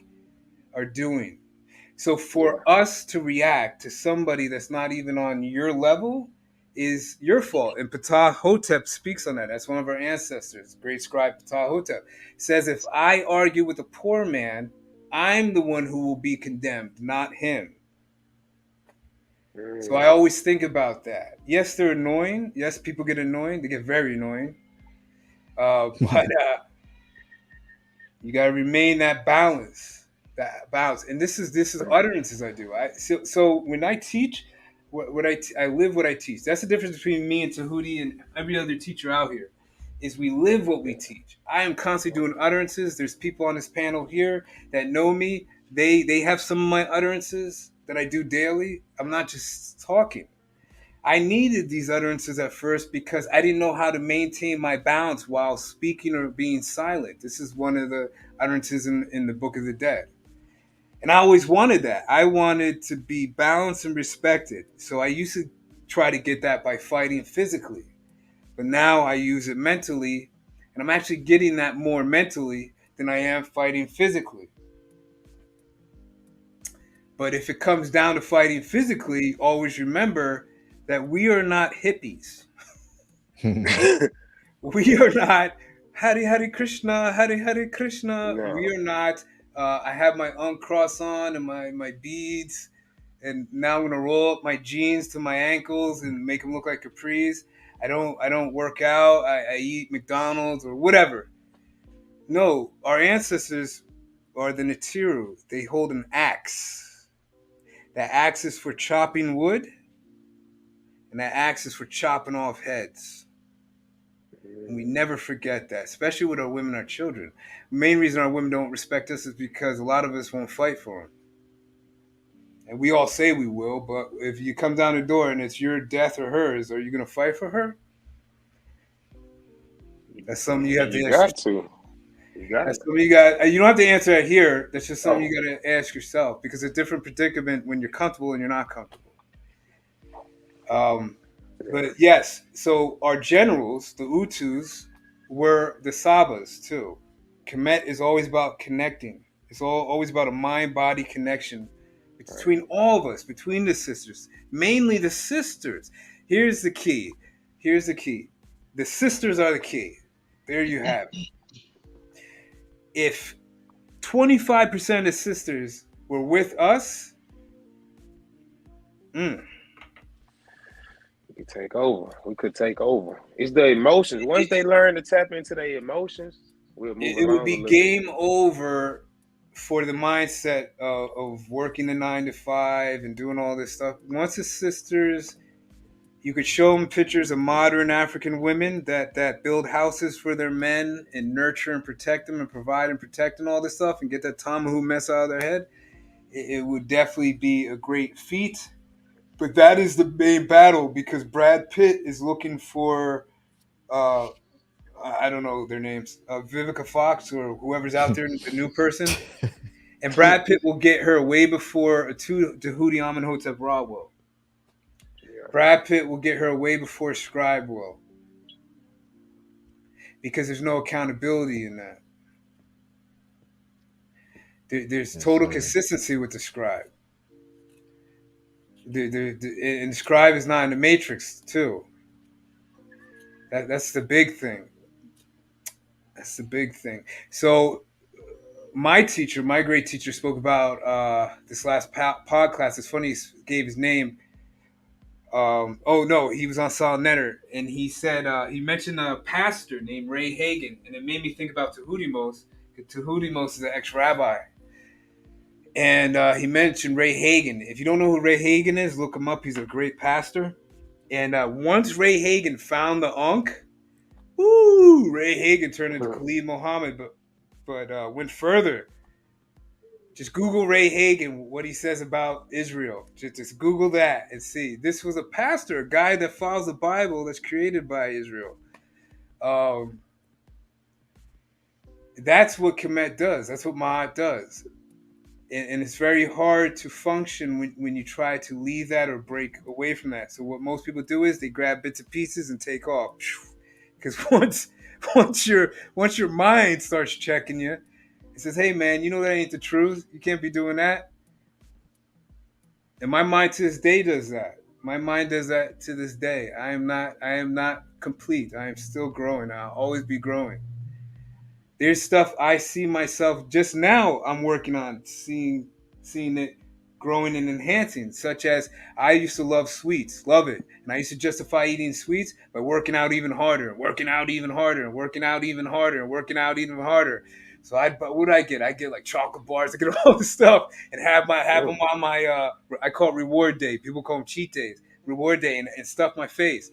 are doing. So Yeah. for us to react to somebody that's not even on your level is your fault. And Ptah Hotep speaks on that. That's one of our ancestors, great scribe Ptah Hotep. Says if I argue with a poor man, I'm the one who will be condemned, not him. So I Mm. always think about that. Yes, they're annoying. Yes, people get annoying. They get very annoying. But you got to remain that balance. And this is utterances I do. So when I teach, I live what I teach. That's the difference between me and Tahuti and every other teacher out here. Is we live what we teach. I am constantly doing utterances. There's people on this panel here that know me. They have some of my utterances that I do daily. I'm not just talking. I needed these utterances at first because I didn't know how to maintain my balance while speaking or being silent. This is one of the utterances in the Book of the Dead. And I always wanted that. I wanted to be balanced and respected. So I used to try to get that by fighting physically. But now I use it mentally, and I'm actually getting that more mentally than I am fighting physically. But if it comes down to fighting physically, always remember that we are not hippies. We are not Hare Hare Krishna, Hare Hare Krishna. We No. are not. I have my uncross on and my beads, and now I'm gonna roll up my jeans to my ankles and make them look like capris. I don't work out. I eat McDonald's or whatever. No, our ancestors are the Natiru. They hold an axe. That axe is for chopping wood, and that axe is for chopping off heads. And we never forget that, especially with our women, our children. The main reason our women don't respect us is because a lot of us won't fight for them. And we all say we will, but if you come down the door and it's your death or hers, are you going to fight for her? That's something you have to You ask. got to. You got That's to. something you got. You don't have to answer that here. That's just something Oh. you got to ask yourself because it's a different predicament when you're comfortable and you're not comfortable. Um, Yeah. but yes, so our generals, the Utus, were the Sabas too. Kemet is always about connecting. It's always about a mind-body connection Right. between all of us, between the sisters, mainly the sisters. Here's the key. Here's the key. The sisters are the key. There you have it. If 25% of sisters were with us, mm, We could take over. We could take over. It's the emotions. Once they learn to tap into their emotions, we'll move it would along a be little bit. game over for the mindset of working the 9 to 5 and doing all this stuff. Once the sisters, you could show them pictures of modern African women that build houses for their men and nurture and protect them and provide and protect and all this stuff and get that Tomahawk mess out of their head. It would definitely be a great feat. But that is the main battle because Brad Pitt is looking for uh, I don't know their names, Vivica Fox or whoever's out there, the new person. And Brad Pitt will get her way before Tahuti Amenhotep Ra will. Yeah. Brad Pitt will get her way before Scribe will. because there's no accountability in that. There's Yes, total sir. consistency with the scribe. And the scribe is not in the matrix too. That's the big thing. That's the big thing. So my teacher, my great teacher, spoke about this last podcast. It's funny he gave his name. Oh no, he was on Saul Netter, and he said he mentioned a pastor named Ray Hagan, and it made me think about Tahudimos. Tahudimos is an ex-rabbi, and he mentioned Ray Hagan. If you don't know who Ray Hagan is, look him up. He's a great pastor. And once Ray Hagan found the Ankh, woo, Ray Hagan turned into Khalid Muhammad, but went further. Just Google Ray Hagan, what he says about Israel. Just Google that and see. This was a pastor, a guy that follows the Bible that's created by Israel. That's what Kemet does. That's what Ma'at does. And it's very hard to function when you try to leave that or break away from that. So what most people do is they grab bits and pieces and take off. Because once your mind starts checking you, it says, hey man, you know that ain't the truth. You can't be doing that. And my mind to this day does that. My mind does that to this day. I am not complete. I am still growing. I'll always be growing. There's stuff I see myself just now I'm working on seeing it growing and enhancing, such as I used to love sweets, love it. And I used to justify eating sweets by working out even harder, working out even harder, and working out even harder, and working out even harder. So what do I get? I get like chocolate bars, I get all this stuff and have them on my I call it reward day. People call them cheat days. Reward day and stuff my face.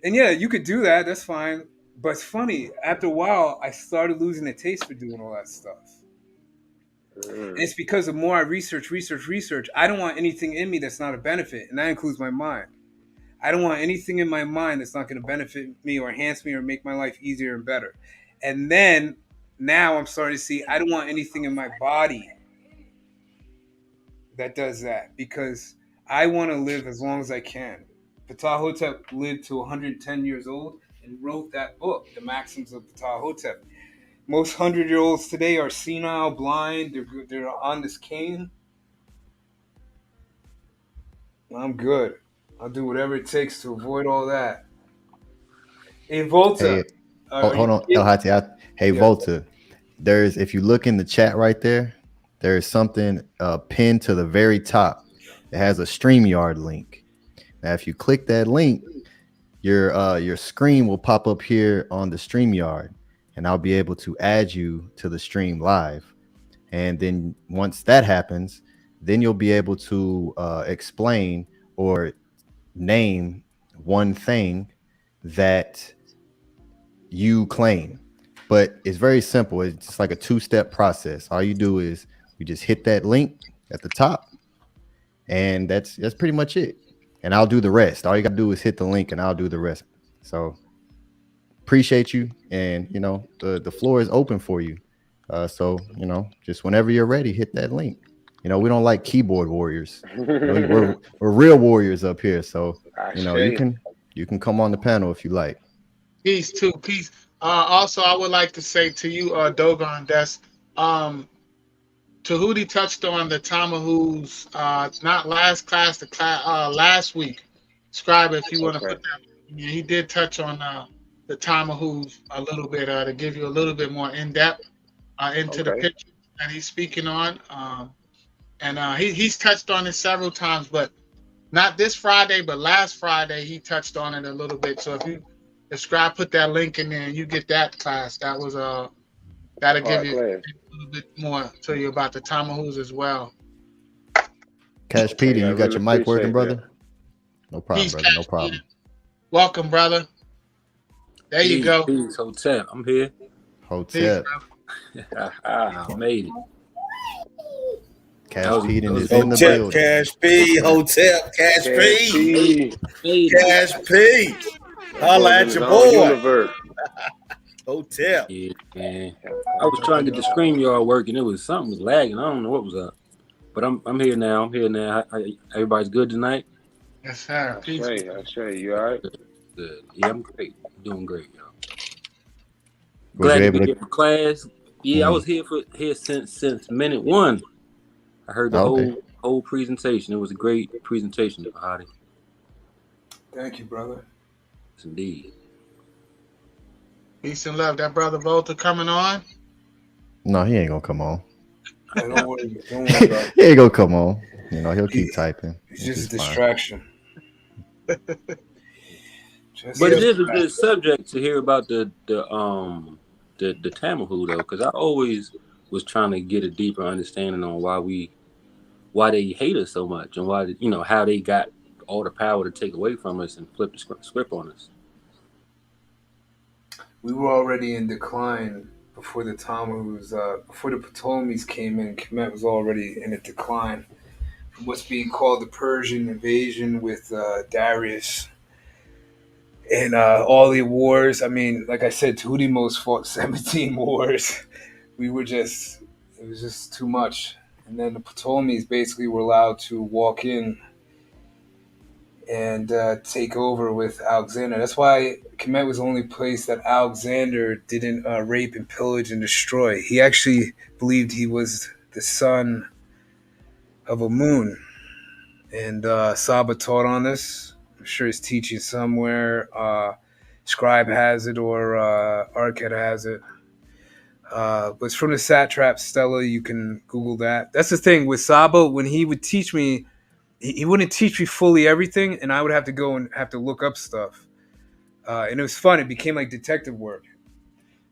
And yeah, you could do that, that's fine. But it's funny, after a while, I started losing the taste for doing all that stuff. And it's because the more I research, I don't want anything in me that's not a benefit. And that includes my mind. I don't want anything in my mind that's not going to benefit me or enhance me or make my life easier and better. And then now I'm starting to see I don't want anything in my body that does that, because I want to live as long as I can. Ptahhotep lived to 110 years old and wrote that book, The Maxims of Ptahhotep. Most 100-year-olds today are senile, blind. They're on this cane. I'm good. I'll do whatever it takes to avoid all that. Hey, Volta. Hey, hold on, El Hati. Hey, yeah. Volta. If you look in the chat right there, there is something pinned to the very top. It has a StreamYard link. Now, if you click that link, your screen will pop up here on the StreamYard, and I'll be able to add you to the stream live. And then once that happens, then you'll be able to explain or name one thing that you claim. But it's very simple. It's just like a two-step process. All you do is you just hit that link at the top, and that's pretty much it. And I'll do the rest. All you gotta do is hit the link, and I'll do the rest. So appreciate you, and the floor is open for you. So just whenever you're ready, hit that link. We don't like keyboard warriors. We're real warriors up here. So you can come on the panel if you like. Peace. Also, I would like to say to you, Dogon, that's Tahuti touched on the Tamahu's not last class, the class last week. Scribe, if you want to put that. He did touch on the Tamahu's a little bit to give you a little bit more in depth into the picture that he's speaking on. And he's touched on it several times, but not this Friday, but last Friday he touched on it a little bit. So if Scribe put that link in there and you get that class, that was that'll give you a little bit more to you about the Tamahus as well. Cash Peter, you got your mic working, brother? That. No problem, brother. No problem. Peter. Welcome, brother. There you go. Peace, Hotep. I'm here. Hotep. I made it. Cash P is in the building. Cash P, Hotep, Cash P. Cash P. Holla at your boy. Hotep. Yeah, man. I was trying to get the StreamYard working. It was something was lagging. I don't know what was up. But I'm here now. Everybody's good tonight? Yes, sir. I say, you all right? Good. Yeah, I'm great. I'm doing great, y'all. Was you Glad to able be to? here for class. Yeah, I Mm. was here since minute one. I heard the Oh, okay. whole presentation. It was a great presentation, Hadi. Thank you, brother. Yes, indeed. Peace and love. That brother Volta coming on. No, he ain't gonna come on. Don't worry. Don't worry about it. He ain't gonna come on. You know, he'll keep He- typing, It's which just a is fine. distraction. Just But Yeah, it a is a distraction. good subject to hear about the Tamahu though, because I always was trying to get a deeper understanding on why they hate us so much and why how they got all the power to take away from us and flip the script on us. We were already in decline before the Tamahus, before the Ptolemies came in. Kemet was already in a decline from what's being called the Persian invasion with Darius and all the wars. I mean, like I said, Tuhudimos fought 17 wars. It was just too much. And then the Ptolemies basically were allowed to walk in and take over with Alexander. That's why Kemet was the only place that Alexander didn't rape and pillage and destroy. He actually believed he was the son of a moon. And Saba taught on this. I'm sure he's teaching somewhere. Scribe has it or Arcad has it. But it's from the Satrap Stella. You can Google that. That's the thing with Saba. When he would teach me, he wouldn't teach me fully everything, and I would have to go and have to look up stuff. And it was fun. It became like detective work,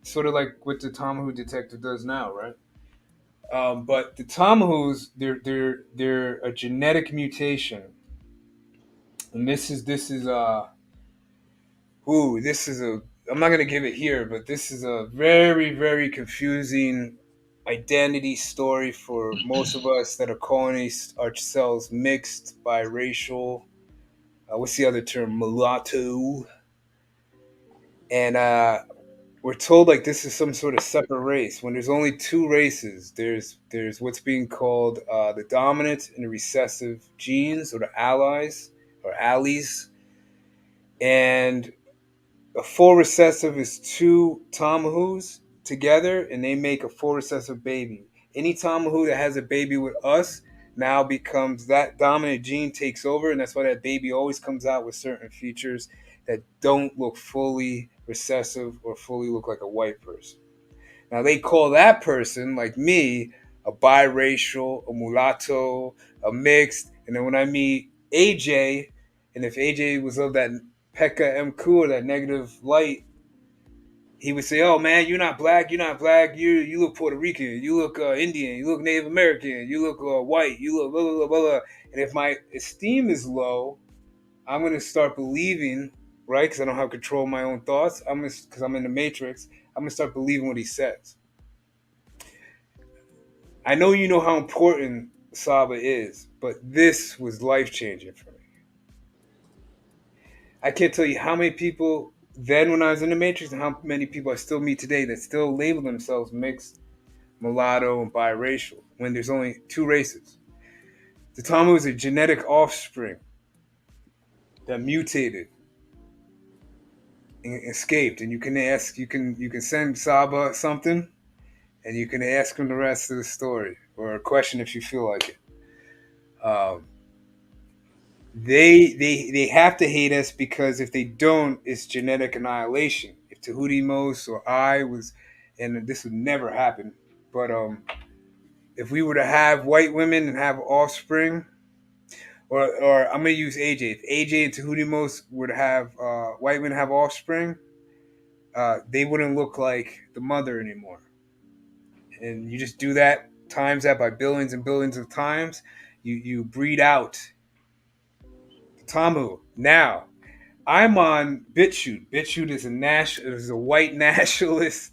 sort of like what the Tamahu detective does now, right? But the Tamahus, they're a genetic mutation, and this is a. I'm not gonna give it here, but this is a very very confusing identity story for most of us that are calling ourselves mixed, biracial. What's the other term? Mulatto. And we're told like this is some sort of separate race when there's only two races. There's what's being called the dominant and the recessive genes, or the allies or allies, and a full recessive is two Tamahus together, and they make a full recessive baby. Any Tamahu that has a baby with us now becomes that dominant gene takes over, and that's why that baby always comes out with certain features that don't look fully recessive or fully look like a white person. Now they call that person, like me, a biracial, a mulatto, a mixed, and then when I meet AJ, and if AJ was of that Pekka MQ or that negative light, he would say, "Oh man, you're not black. You're not black. You look Puerto Rican. You look Indian. You look Native American. You look white. You look blah blah blah blah." And if my esteem is low, I'm gonna start believing, right? Because I don't have control of my own thoughts. Because I'm in the matrix. I'm gonna start believing what he says. I know you know how important Saba is, but this was life changing for me. I can't tell you how many people then when I was in the Matrix and how many people I still meet today that still label themselves mixed, mulatto, and biracial when there's only two races. The Tamu is a genetic offspring that mutated and escaped, and you can send Saba something, and you can ask him the rest of the story or a question if you feel like it. They have to hate us because if they don't, it's genetic annihilation. If Tahuti Mos or I was, and this would never happen, but if we were to have white women and have offspring, or I'm gonna use AJ. If AJ and Tahuti Mos were to have white women have offspring, they wouldn't look like the mother anymore. And you just do that times that by billions and billions of times, you breed out the Tamu. Now I'm on BitChute. BitChute is a white nationalist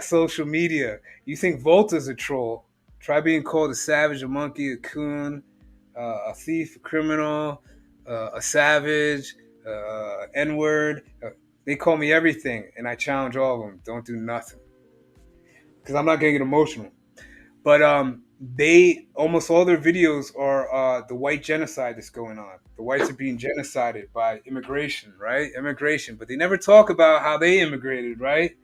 social media. You think Volta's a troll? Try being called a savage, a monkey, a coon, a thief, a criminal, a savage, N word. They call me everything, and I challenge all of them. Don't do nothing because I'm not gonna get emotional. But they almost all their videos are the white genocide that's going on. The whites are being genocided by immigration, right? Immigration, but they never talk about how they immigrated, right?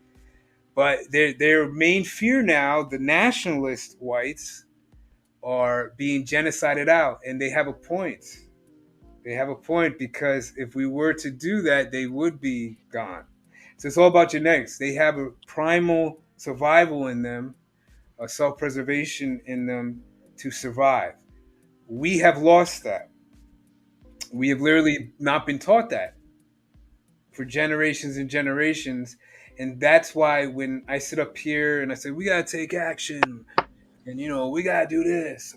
But their main fear now, the nationalist whites, are being genocided out, and they have a point. They have a point because if we were to do that, they would be gone. So it's all about genetics. They have a primal survival in them, a self-preservation in them to survive. We have lost that. We have literally not been taught that for generations and generations. And that's why when I sit up here and I say, we got to take action and, we got to do this,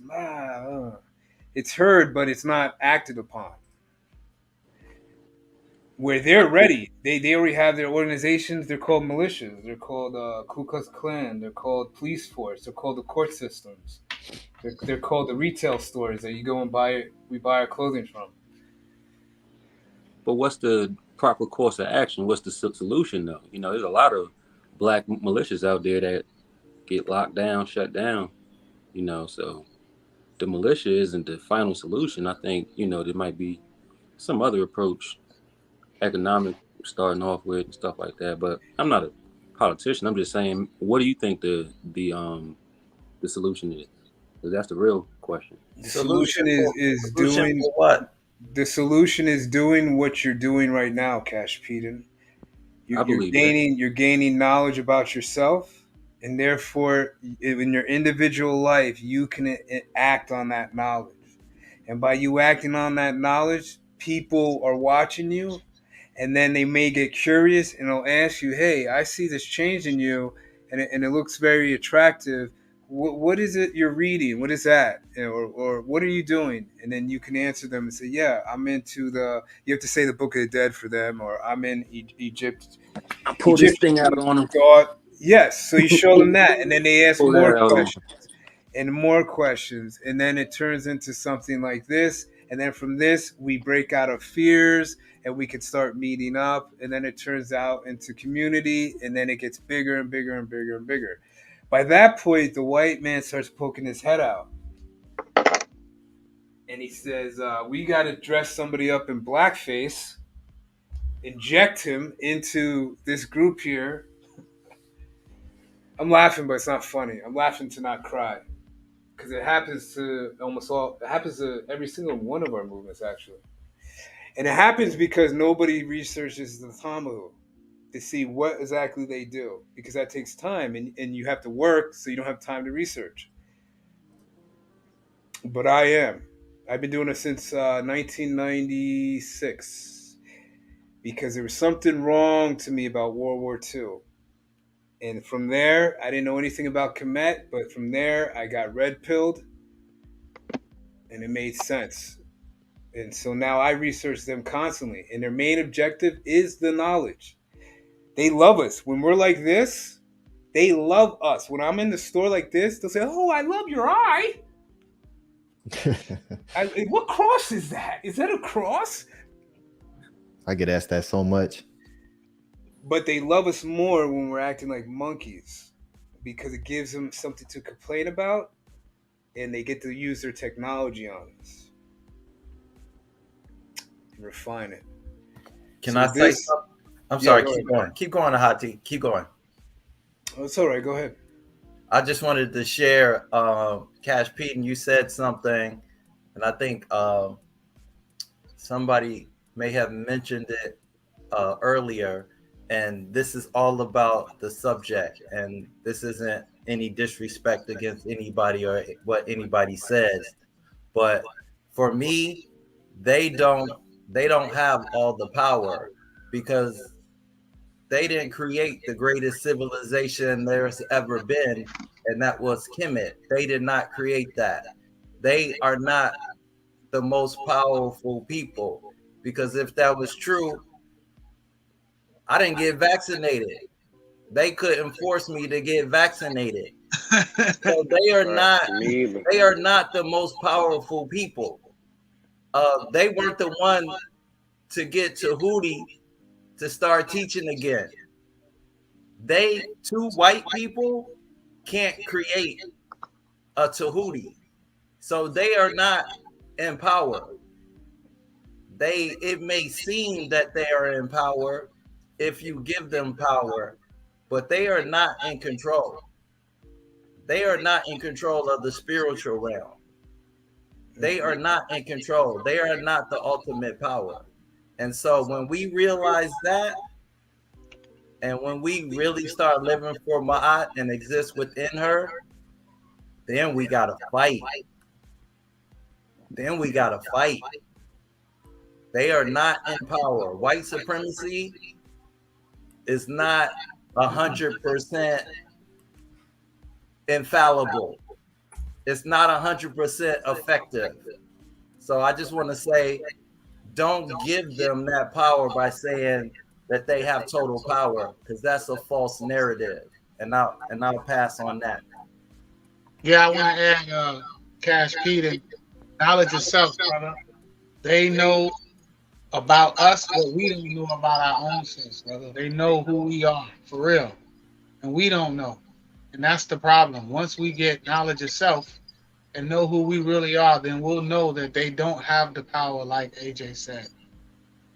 it's heard, but it's not acted upon. Where they're ready, they already have their organizations. They're called militias. They're called Ku Klux Klan. They're called police force. They're called the court systems. They're called the retail stores that you go and we buy our clothing from. But what's the proper course of action? What's the solution, though? There's a lot of black militias out there that get locked down, shut down. So the militia isn't the final solution. I think there might be some other approach, economic, starting off with and stuff like that. But I'm not a politician. I'm just saying, what do you think the solution is? Because that's the real question. The Solution solution for is solution doing for what? the solution is doing what you're doing right now, Cash Peden. I You're believe that. gaining knowledge about yourself, and therefore, in your individual life, you can act on that knowledge. And by you acting on that knowledge, people are watching you, and then they may get curious and they'll ask you, "Hey, I see this change in you, and it looks very attractive. What is it you're reading? What is that? Or what are you doing?" And then you can answer them and say, "Yeah, I'm into the." You have to say the Book of the Dead for them, or I'm in Egypt. I pull this thing out Egyptian on them. thought. Yes, so you show them that, and then they ask Pull more that out on questions and more questions, and then it turns into something like this, and then from this we break out of fears and we can start meeting up, and then it turns out into community, and then it gets bigger and bigger and bigger and bigger. By that point, the white man starts poking his head out, and he says, "We got to dress somebody up in blackface, inject him into this group here." I'm laughing, but it's not funny. I'm laughing to not cry because it happens to almost all. It happens to every single one of our movements, actually, and it happens because nobody researches the Tamahu to see what exactly they do, because that takes time, and you have to work, so you don't have time to research. But I am. I've been doing it since 1996 because there was something wrong to me about World War II. And from there, I didn't know anything about Kemet, but from there, I got red pilled and it made sense. And so now I research them constantly, and their main objective is the knowledge. They love us. When we're like this, they love us. When I'm in the store like this, they'll say, "Oh, I love your eye." What cross is that? Is that a cross? I get asked that so much. But they love us more when we're acting like monkeys because it gives them something to complain about, and they get to use their technology on us and refine it. Can So I say this, something? I'm yeah, sorry. go Keep ahead. going. Keep going, Hot Tea. Keep going. Oh, it's all right. Go ahead. I just wanted to share, Cash Pete, and you said something, and I think somebody may have mentioned it earlier. And this is all about the subject, and this isn't any disrespect against anybody or what anybody says, but for me, they don't have all the power because they didn't create the greatest civilization there's ever been, and that was Kemet. They did not create that. They are not the most powerful people, because if that was true, I didn't get vaccinated. They couldn't force me to get vaccinated. So Right. Me either. they are not the most powerful people. They weren't the one to get Tahuti to start teaching again. They, two white people, can't create a Tahuti. So they are not in power. It may seem that they are in power if you give them power, but they are not in control. They are not in control of the spiritual realm. They are not in control. They are not the ultimate power. And so when we realize that, and when we really start living for Ma'at and exist within her, then we gotta fight. Then we gotta fight. They are not in power. White supremacy is not 100% infallible. It's not 100% effective. So I just want to say, don't give them that power by saying that they have total power, because that's a false narrative. And I'll pass on that. Yeah, I want to add, Cash Pete, and knowledge itself, brother. They know about us what we don't know about our own selves, brother. They know who we are for real, and we don't know. And that's the problem. Once we get knowledge of self and know who we really are, then we'll know that they don't have the power, like AJ said.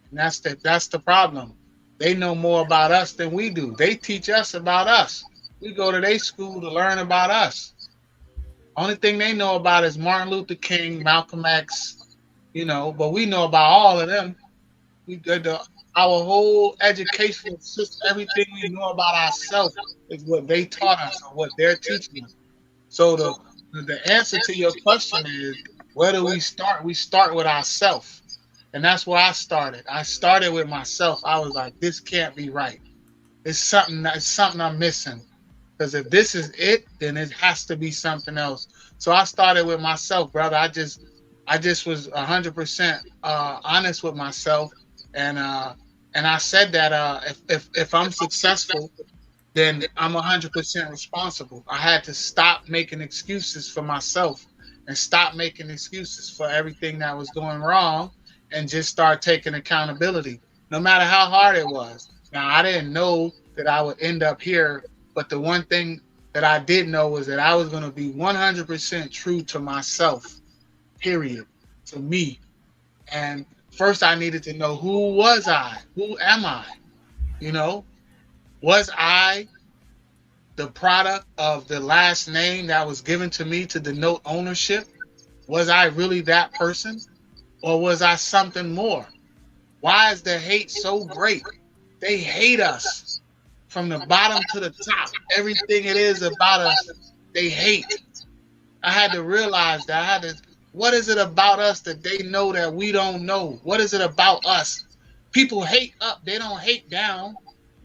And that's the problem. They know more about us than we do. They teach us about us. We go to their school to learn about us. Only thing they know about is Martin Luther King, Malcolm X, but we know about all of them. We did our whole educational system, everything we know about ourselves is what they taught us or what they're teaching us. So the answer to your question is, where do we start? We start with ourselves. And that's where I started. I started with myself. I was like, this can't be right. It's something I'm missing. Because if this is it, then it has to be something else. So I started with myself, brother. I just was 100% honest with myself, and I said that if I'm successful, then I'm 100% responsible. I had to stop making excuses for myself and stop making excuses for everything that was going wrong, and just start taking accountability, no matter how hard it was. Now, I didn't know that I would end up here, but the one thing that I did know was that I was going to be 100% true to myself, period, to me. And first, I needed to know, who was I? Who am I? You know, was I the product of the last name that was given to me to denote ownership? Was I really that person? Or was I something more? Why is the hate so great? They hate us from the bottom to the top. Everything it is about us, they hate. I had to realize that. What is it about us that they know that we don't know? What is it about us? People hate up, they don't hate down.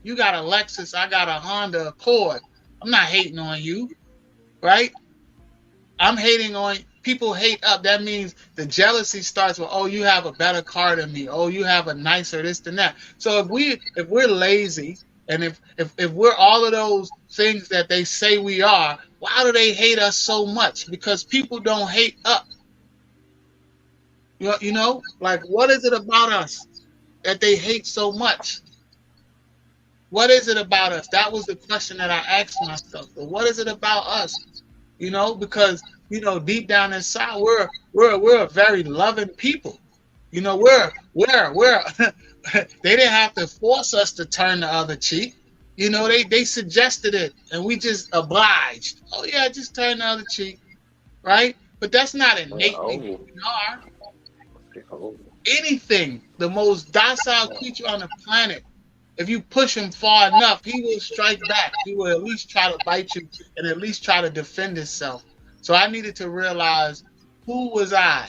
You got a Lexus, I got a Honda Accord. I'm not hating on you, right? I'm hating on people. Hate up. That means the jealousy starts with, oh, you have a better car than me. Oh, you have a nicer this than that. So if we're lazy, and if we're all of those things that they say we are, why do they hate us so much? Because people don't hate up. Like, what is it about us that they hate so much? What is it about us? That was the question that I asked myself. But what is it about us? Because deep down inside, we're a very loving people. We're they didn't have to force us to turn the other cheek. They suggested it, and we just obliged. Oh yeah, just turn the other cheek, right? But that's not innately who we are. Anything, the most docile creature on the planet, if you push him far enough, he will strike back. He will at least try to bite you and at least try to defend himself. So I needed to realize, who was I?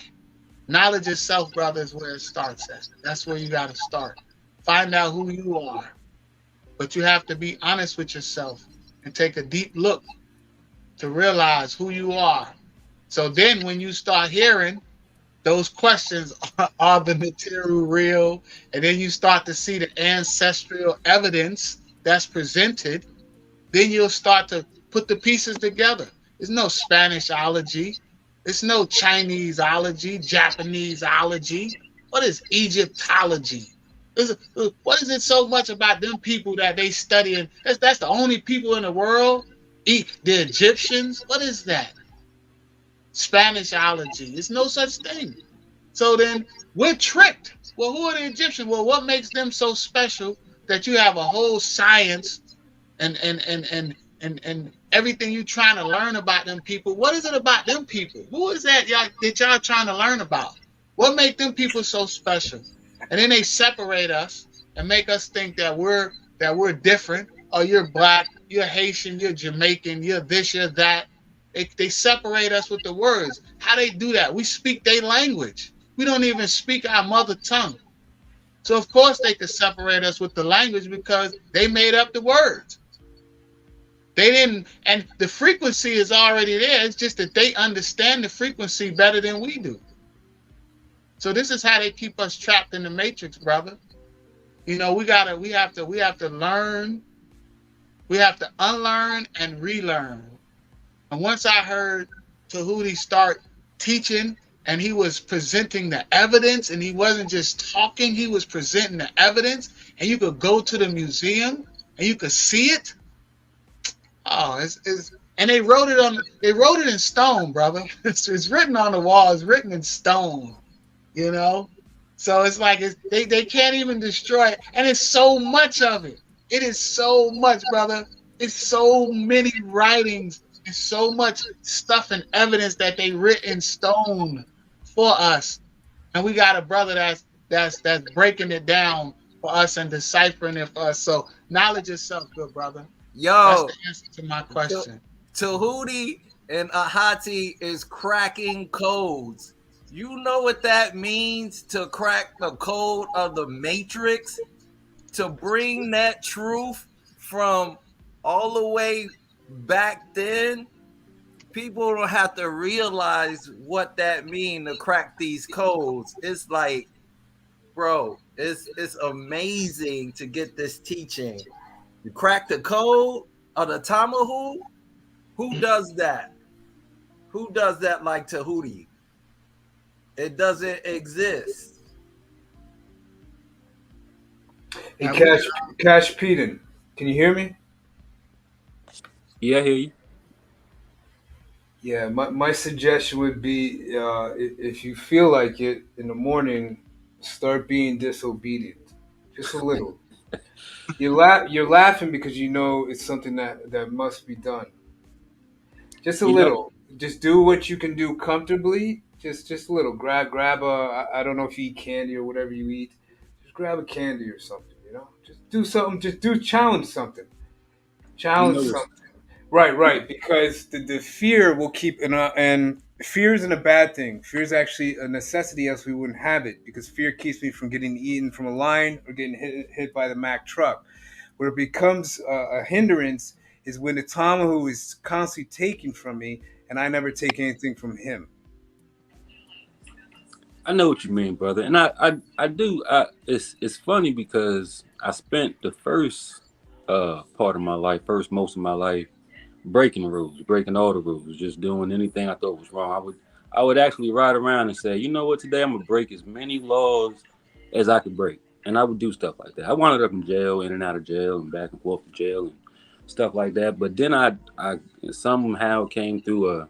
Knowledge of self, brother, is where it starts at. That's where you got to start. Find out who you are. But you have to be honest with yourself and take a deep look to realize who you are. So then when you start hearing those questions, are the material real? And then you start to see the ancestral evidence that's presented, then you'll start to put the pieces together. There's no Spanishology. There's no Chineseology, Japaneseology. What is Egyptology? What is it so much about them people that they study? That's the only people in the world? The Egyptians? What is that? Spanishology. There's no such thing. So then we're tricked. Well, who are the Egyptians? Well, what makes them so special that you have a whole science and everything you trying to learn about them people. What is it about them people? Who is that y'all trying to learn about? What make them people so special? And then they separate us and make us think that we're different. Oh, you're black, you're Haitian, you're Jamaican, you're this, you're that. They separate us with the words. How they do that? We speak their language. We don't even speak our mother tongue. So of course they could separate us with the language because they made up the words. They didn't, and the frequency is already there. It's just that they understand the frequency better than we do. So this is how they keep us trapped in the matrix, brother. We have to learn, we have to unlearn and relearn. And once I heard Tahuti start teaching and he was presenting the evidence and he wasn't just talking, he was presenting the evidence and you could go to the museum and you could see it. Oh, and they wrote it in stone, brother. It's written on the wall, it's written in stone, you know? So it's like they can't even destroy it. And it's so much of it. It is so much, brother. It's so many writings. It's so much stuff and evidence that they writ in stone for us. And we got a brother that's breaking it down for us and deciphering it for us. So knowledge yourself, good brother. That's Yo, the answer to my question. Tahuti and Ahati is cracking codes. You know what that means to crack the code of the matrix? To bring that truth from all the way back then? People don't have to realize what that means to crack these codes. It's like, bro, it's amazing to get this teaching. You crack the code of the Tamahu? Who does that? Who does that like Tahuti? It doesn't exist. Hey, Cash Peden, can you hear me? Yeah, I hear you. Yeah, my suggestion would be if you feel like it in the morning, start being disobedient, just a little. You're laughing because you know it's something that must be done. Just a You know, little. Just do what you can do comfortably. Just a little. Grab a. I don't know if you eat candy or whatever you eat. Just grab a candy or something. You know. Just do something. Just do challenge something. you Challenge know it's something. Right. Because the fear will keep and fear isn't a bad thing. Fear is actually a necessity, else we wouldn't have it. Because fear keeps me from getting eaten from a lion or getting hit by the Mack truck. Where it becomes a hindrance is when the Tamahu is constantly taking from me, and I never take anything from him. I know what you mean, brother, and I do. It's funny because I spent the first part of my life, first most of my life, breaking rules, breaking all the rules, just doing anything I thought was wrong. I would actually ride around and say, you know what, today I'm gonna break as many laws as I could break, and I would do stuff like that. I wound up in jail, in and out of jail, and back and forth to jail and stuff like that. But then I somehow came through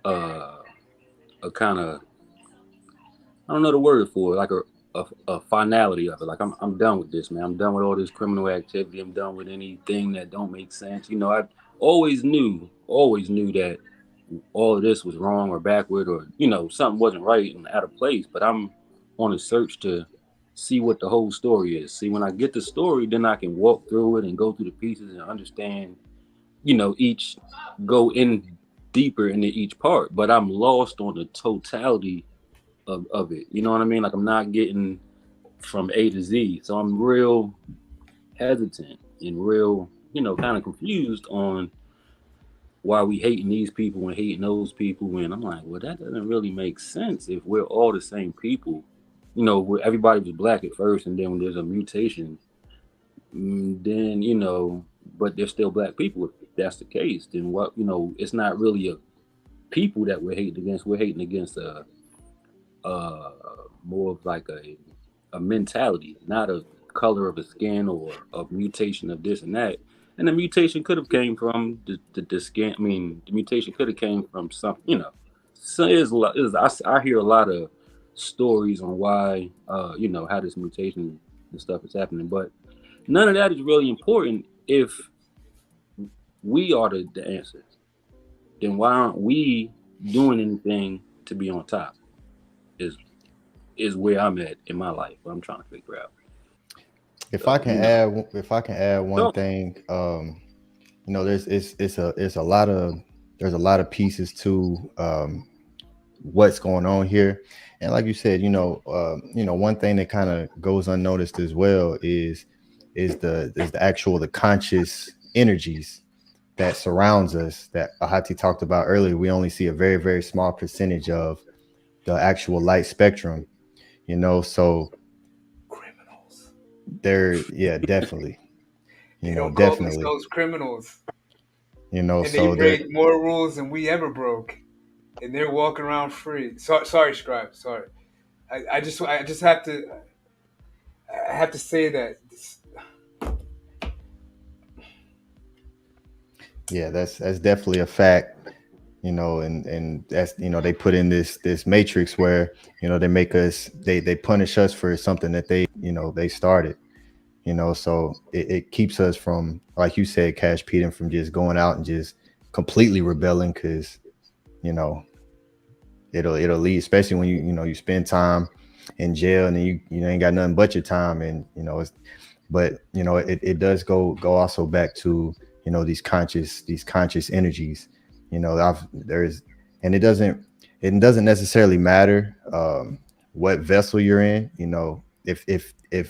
a a kind of, I don't know the word for it, like a finality of it. Like I'm done with this, man. I'm done with all this criminal activity. I'm done with anything that don't make sense. I always knew that all of this was wrong or backward, or something wasn't right and out of place. But I'm on a search to see what the whole story is. See, when I get the story, then I can walk through it and go through the pieces and understand. Each go in deeper into each part. But I'm lost on the totality of it. You know what I mean? Like I'm not getting from A to Z. So I'm real hesitant and real, kind of confused on why we hating these people and hating those people. And I'm like, well, that doesn't really make sense if we're all the same people. Where everybody was black at first, and then when there's a mutation, then but they're still black people. If that's the case, then what? It's not really a people that we're hating against. We're hating against uh, more of like a mentality, not a color of the skin or a mutation of this and that. And the mutation could have came from the skin. I mean, the mutation could have came from something, So I hear a lot of stories on why, how this mutation and stuff is happening, but none of that is really important if we are the answer, then why aren't we doing anything to be on top? Is is where I'm at in my life. What I'm trying to figure out. If I So can add, if I can add one sure. thing, there's it's a lot of there's a lot of pieces to what's going on here, and like you said, one thing that kind of goes unnoticed as well is the actual the conscious energies that surrounds us that Ahati talked about earlier. We only see a very very small percentage of the actual light spectrum, so Criminals. yeah, definitely, They don't call definitely, themselves criminals, and they so break there. more rules than we ever broke, and they're walking around free. Sorry, Scribe. Sorry. I just I have to say that. Yeah, that's definitely a fact, and that's they put in this matrix where they make us they punish us for something that they started, so it keeps us from, like you said, Cash Pete, from just going out and just completely rebelling, because you know it'll lead, especially when you spend time in jail, and then you ain't got nothing but your time, and it's, but it does go also back to these conscious energies. There's, and it doesn't necessarily matter what vessel you're in. If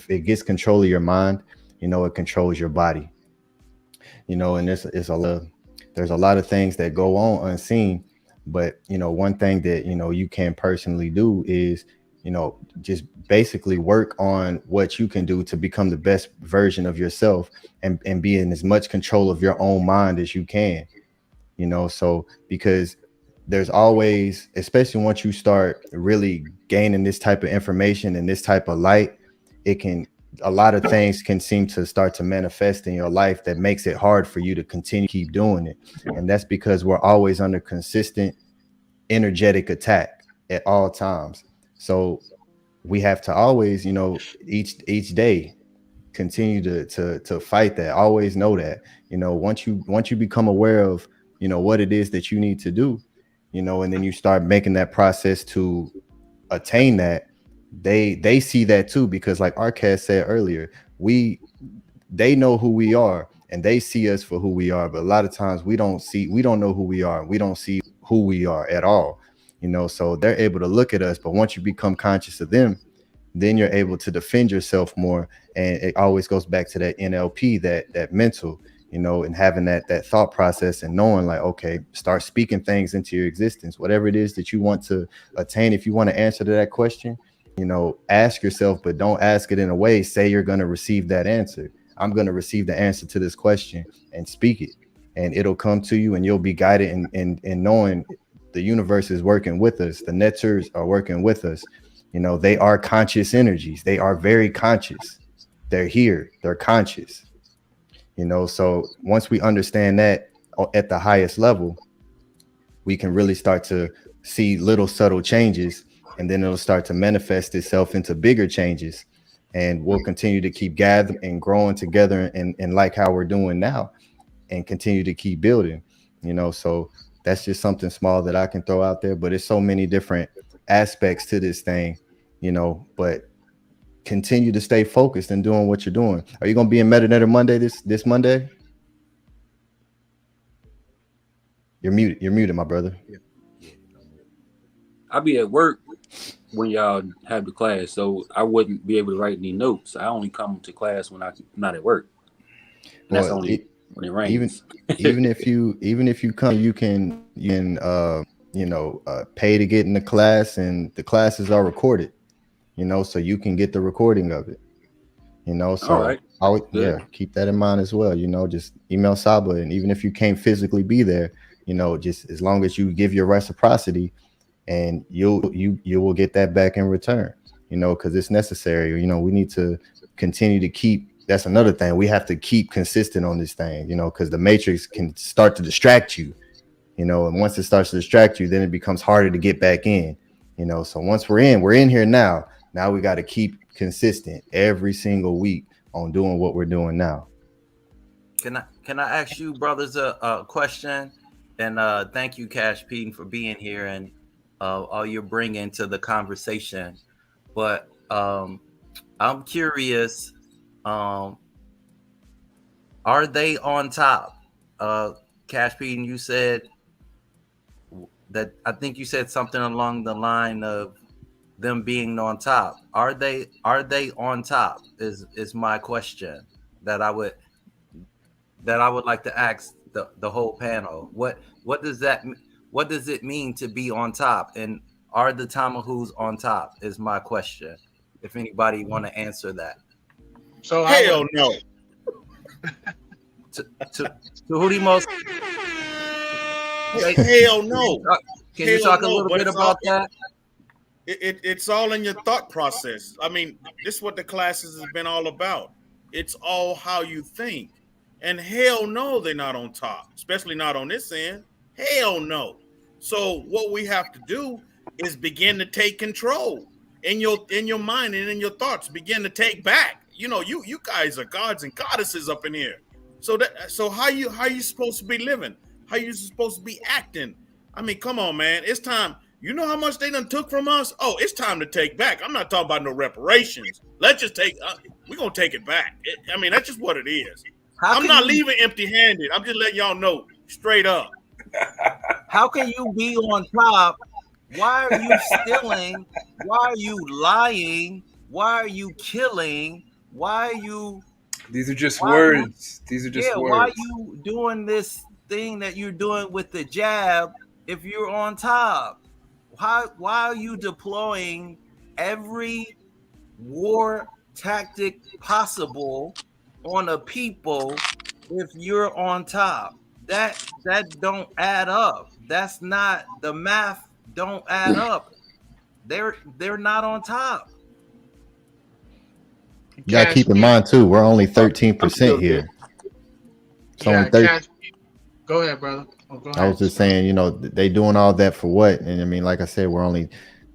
it gets control of your mind, it controls your body. And there's a lot of things that go on unseen, but one thing that you can personally do is just basically work on what you can do to become the best version of yourself, and be in as much control of your own mind as you can. So because there's always, especially once you start really gaining this type of information and this type of light, it can, a lot of things can seem to start to manifest in your life that makes it hard for you to continue keep doing it. And that's because we're always under consistent energetic attack at all times. So we have to always, each day continue to fight that. Always know that, once you become aware of, what it is that you need to do, and then you start making that process to attain that, they see that too, because like Arcad said earlier, they know who we are, and they see us for who we are. But a lot of times we don't know who we are. We don't see who we are at all. So they're able to look at us, but once you become conscious of them, then you're able to defend yourself more. And it always goes back to that NLP, that mental, and having that thought process, and knowing like, okay, start speaking things into your existence, whatever it is that you want to attain. If you want to answer to that question, ask yourself, but don't ask it in a way, say you're going to receive that answer. I'm going to receive the answer to this question, and speak it, and it'll come to you, and you'll be guided in knowing the universe is working with us. The netters are working with us. They are conscious energies. They are very conscious. They're here. They're conscious. So once we understand that at the highest level, we can really start to see little subtle changes, and then it'll start to manifest itself into bigger changes. And we'll continue to keep gathering and growing together, and like how we're doing now, and continue to keep building. So that's just something small that I can throw out there, but it's so many different aspects to this thing, but continue to stay focused and doing what you're doing. Are you going to be in Metadata Monday this Monday? You're muted, my brother. I'll be at work when y'all have the class, so I wouldn't be able to write any notes. I only come to class when I'm not at work, and that's only when it rains. Even if you come, you can pay to get in the class, and the classes are recorded, so you can get the recording of it. So all right, I would, good. keep that in mind as well. Just email Saba, and even if you can't physically be there, just as long as you give your reciprocity, and you will get that back in return. Because it's necessary. We need to continue to keep. That's another thing. We have to keep consistent on this thing. Because the matrix can start to distract you. And once it starts to distract you, then it becomes harder to get back in. So once we're in here now. Now we got to keep consistent every single week on doing what we're doing now. Can I ask you brothers a question? And thank you, Cash Pete, for being here and all you're bringing to the conversation. But I'm curious, um, are they on top? Cash Pete, you said that I think you said something along the line of them being on top. Are they on top? Is my question that I would like to ask the whole panel. What does that what does it mean to be on top? And are the Tamahus on top? Is my question. If anybody want to answer that. So I Hell would. no. To who the most like, Hell no. can you Hell talk a no. little But bit it's all about that? it's all in your thought process. I mean, this is what the classes has been all about. It's all how you think. And hell no, they're not on top, especially not on this end. Hell no. So what we have to do is begin to take control in your mind and in your thoughts. Begin to take back. You know, you guys are gods and goddesses up in here. So how you supposed to be living? How you supposed to be acting? I mean, come on, man. It's time. You know how much they done took from us? Oh, it's time to take back. I'm not talking about no reparations. Let's just take. We're gonna take it back. I mean, that's just what it is. How I'm can not you leaving empty-handed. I'm just letting y'all know straight up. how can you be on top? Why are you stealing? Why are you lying? Why are you killing? Why are you These are just why you words. These are just yeah, why words. you doing this thing that you're doing with the jab if you're on top? Why are you deploying every war tactic possible on a people if you're on top? That don't add up. That's not the math don't add up. They're not on top. You gotta Cash keep in Pete. mind too, we're only I'm still 13% here. here. It's only Yeah, 30. Cash Pete. Go ahead, brother. Oh, go I was ahead. just saying, they doing all that for what? And I mean, like I said, we're only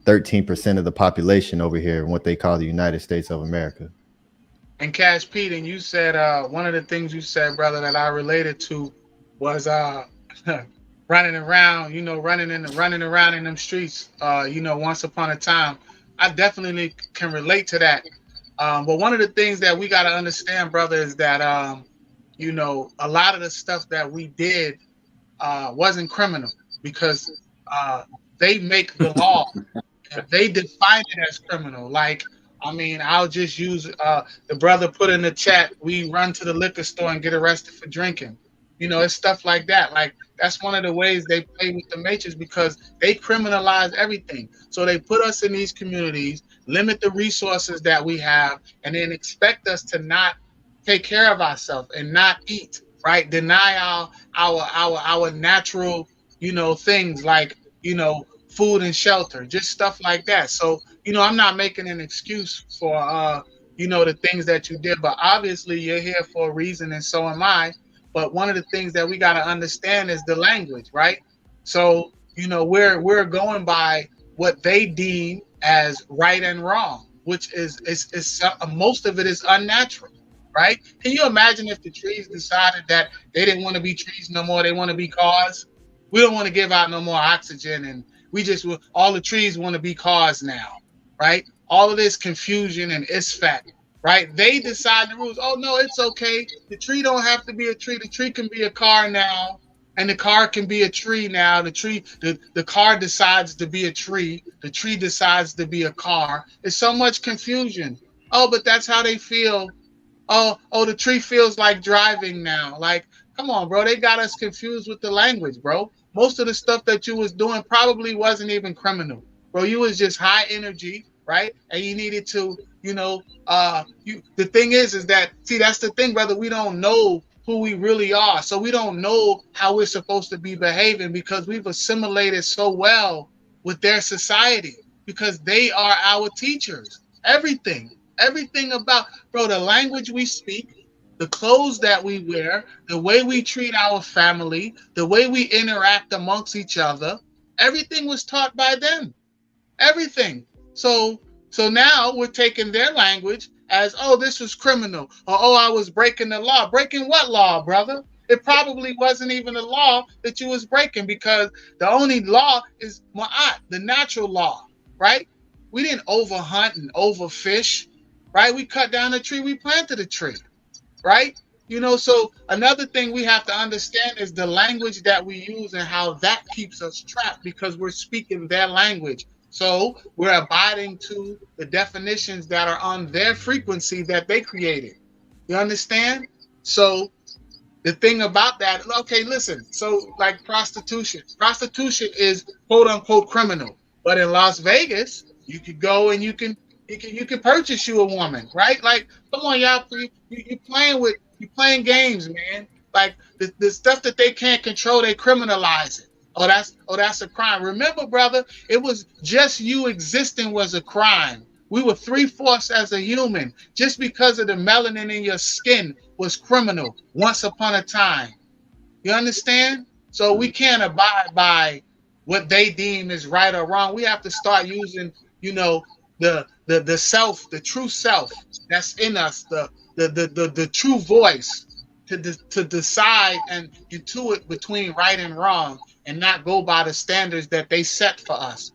13% of the population over here in what they call the United States of America. And Cash Pete, and you said one of the things you said, brother, that I related to was running around, running around in them streets, once upon a time. I definitely can relate to that. But one of the things that we got to understand, brother, is that a lot of the stuff that we did wasn't criminal because uh, they make the law and they define it as criminal. Like, I mean, I'll just use the brother put in the chat. We run to the liquor store and get arrested for drinking. It's stuff like that. Like that's one of the ways they play with the matrix because they criminalize everything. So they put us in these communities, limit the resources that we have, and then expect us to not take care of ourselves and not eat. Right? Deny our natural things like food and shelter, just stuff like that. So, I'm not making an excuse for the things that you did, but obviously you're here for a reason and so am I. But one of the things that we got to understand is the language, right? So, we're going by what they deem as right and wrong, which is most of it is unnatural, right? Can you imagine if the trees decided that they didn't want to be trees no more, they want to be cars? We don't want to give out no more oxygen, and we just all the trees want to be cars now, right? All of this confusion and ISFAT, right? They decide the rules. Oh no, it's okay. The tree don't have to be a tree. The tree can be a car now, and the car can be a tree now. The car decides to be a tree. The tree decides to be a car. It's so much confusion. Oh, but that's how they feel. Oh, the tree feels like driving now. Like, come on, bro. They got us confused with the language, bro. Most of the stuff that you was doing probably wasn't even criminal, bro. You was just high energy, right? And you needed to, the thing is that, see, that's the thing, brother. We don't know who we really are. So we don't know how we're supposed to be behaving because we've assimilated so well with their society because they are our teachers. Everything about, bro, the language we speak, the clothes that we wear, the way we treat our family, the way we interact amongst each other, everything was taught by them. Everything. So now we're taking their language as, oh, this was criminal, or oh, I was breaking the law. Breaking what law, brother? It probably wasn't even a law that you was breaking, because the only law is ma'at, the natural law, right? We didn't overhunt and overfish, right? We cut down a tree, we planted a tree, right? So another thing we have to understand is the language that we use and how that keeps us trapped, because we're speaking their language. So we're abiding to the definitions that are on their frequency that they created. You understand? So the thing about that, okay, listen. So like prostitution is quote unquote criminal, but in Las Vegas, you could go and you can purchase you a woman, right? Like, come on, y'all, you playing games, man. Like the stuff that they can't control, they criminalize it. Oh, that's a crime. Remember, brother, it was just you existing was a crime. We were three-fourths as a human. Just because of the melanin in your skin was criminal once upon a time. You understand? So we can't abide by what they deem is right or wrong. We have to start using, the self, the true self that's in us, the true voice to decide and intuit between right and wrong, and not go by the standards that they set for us.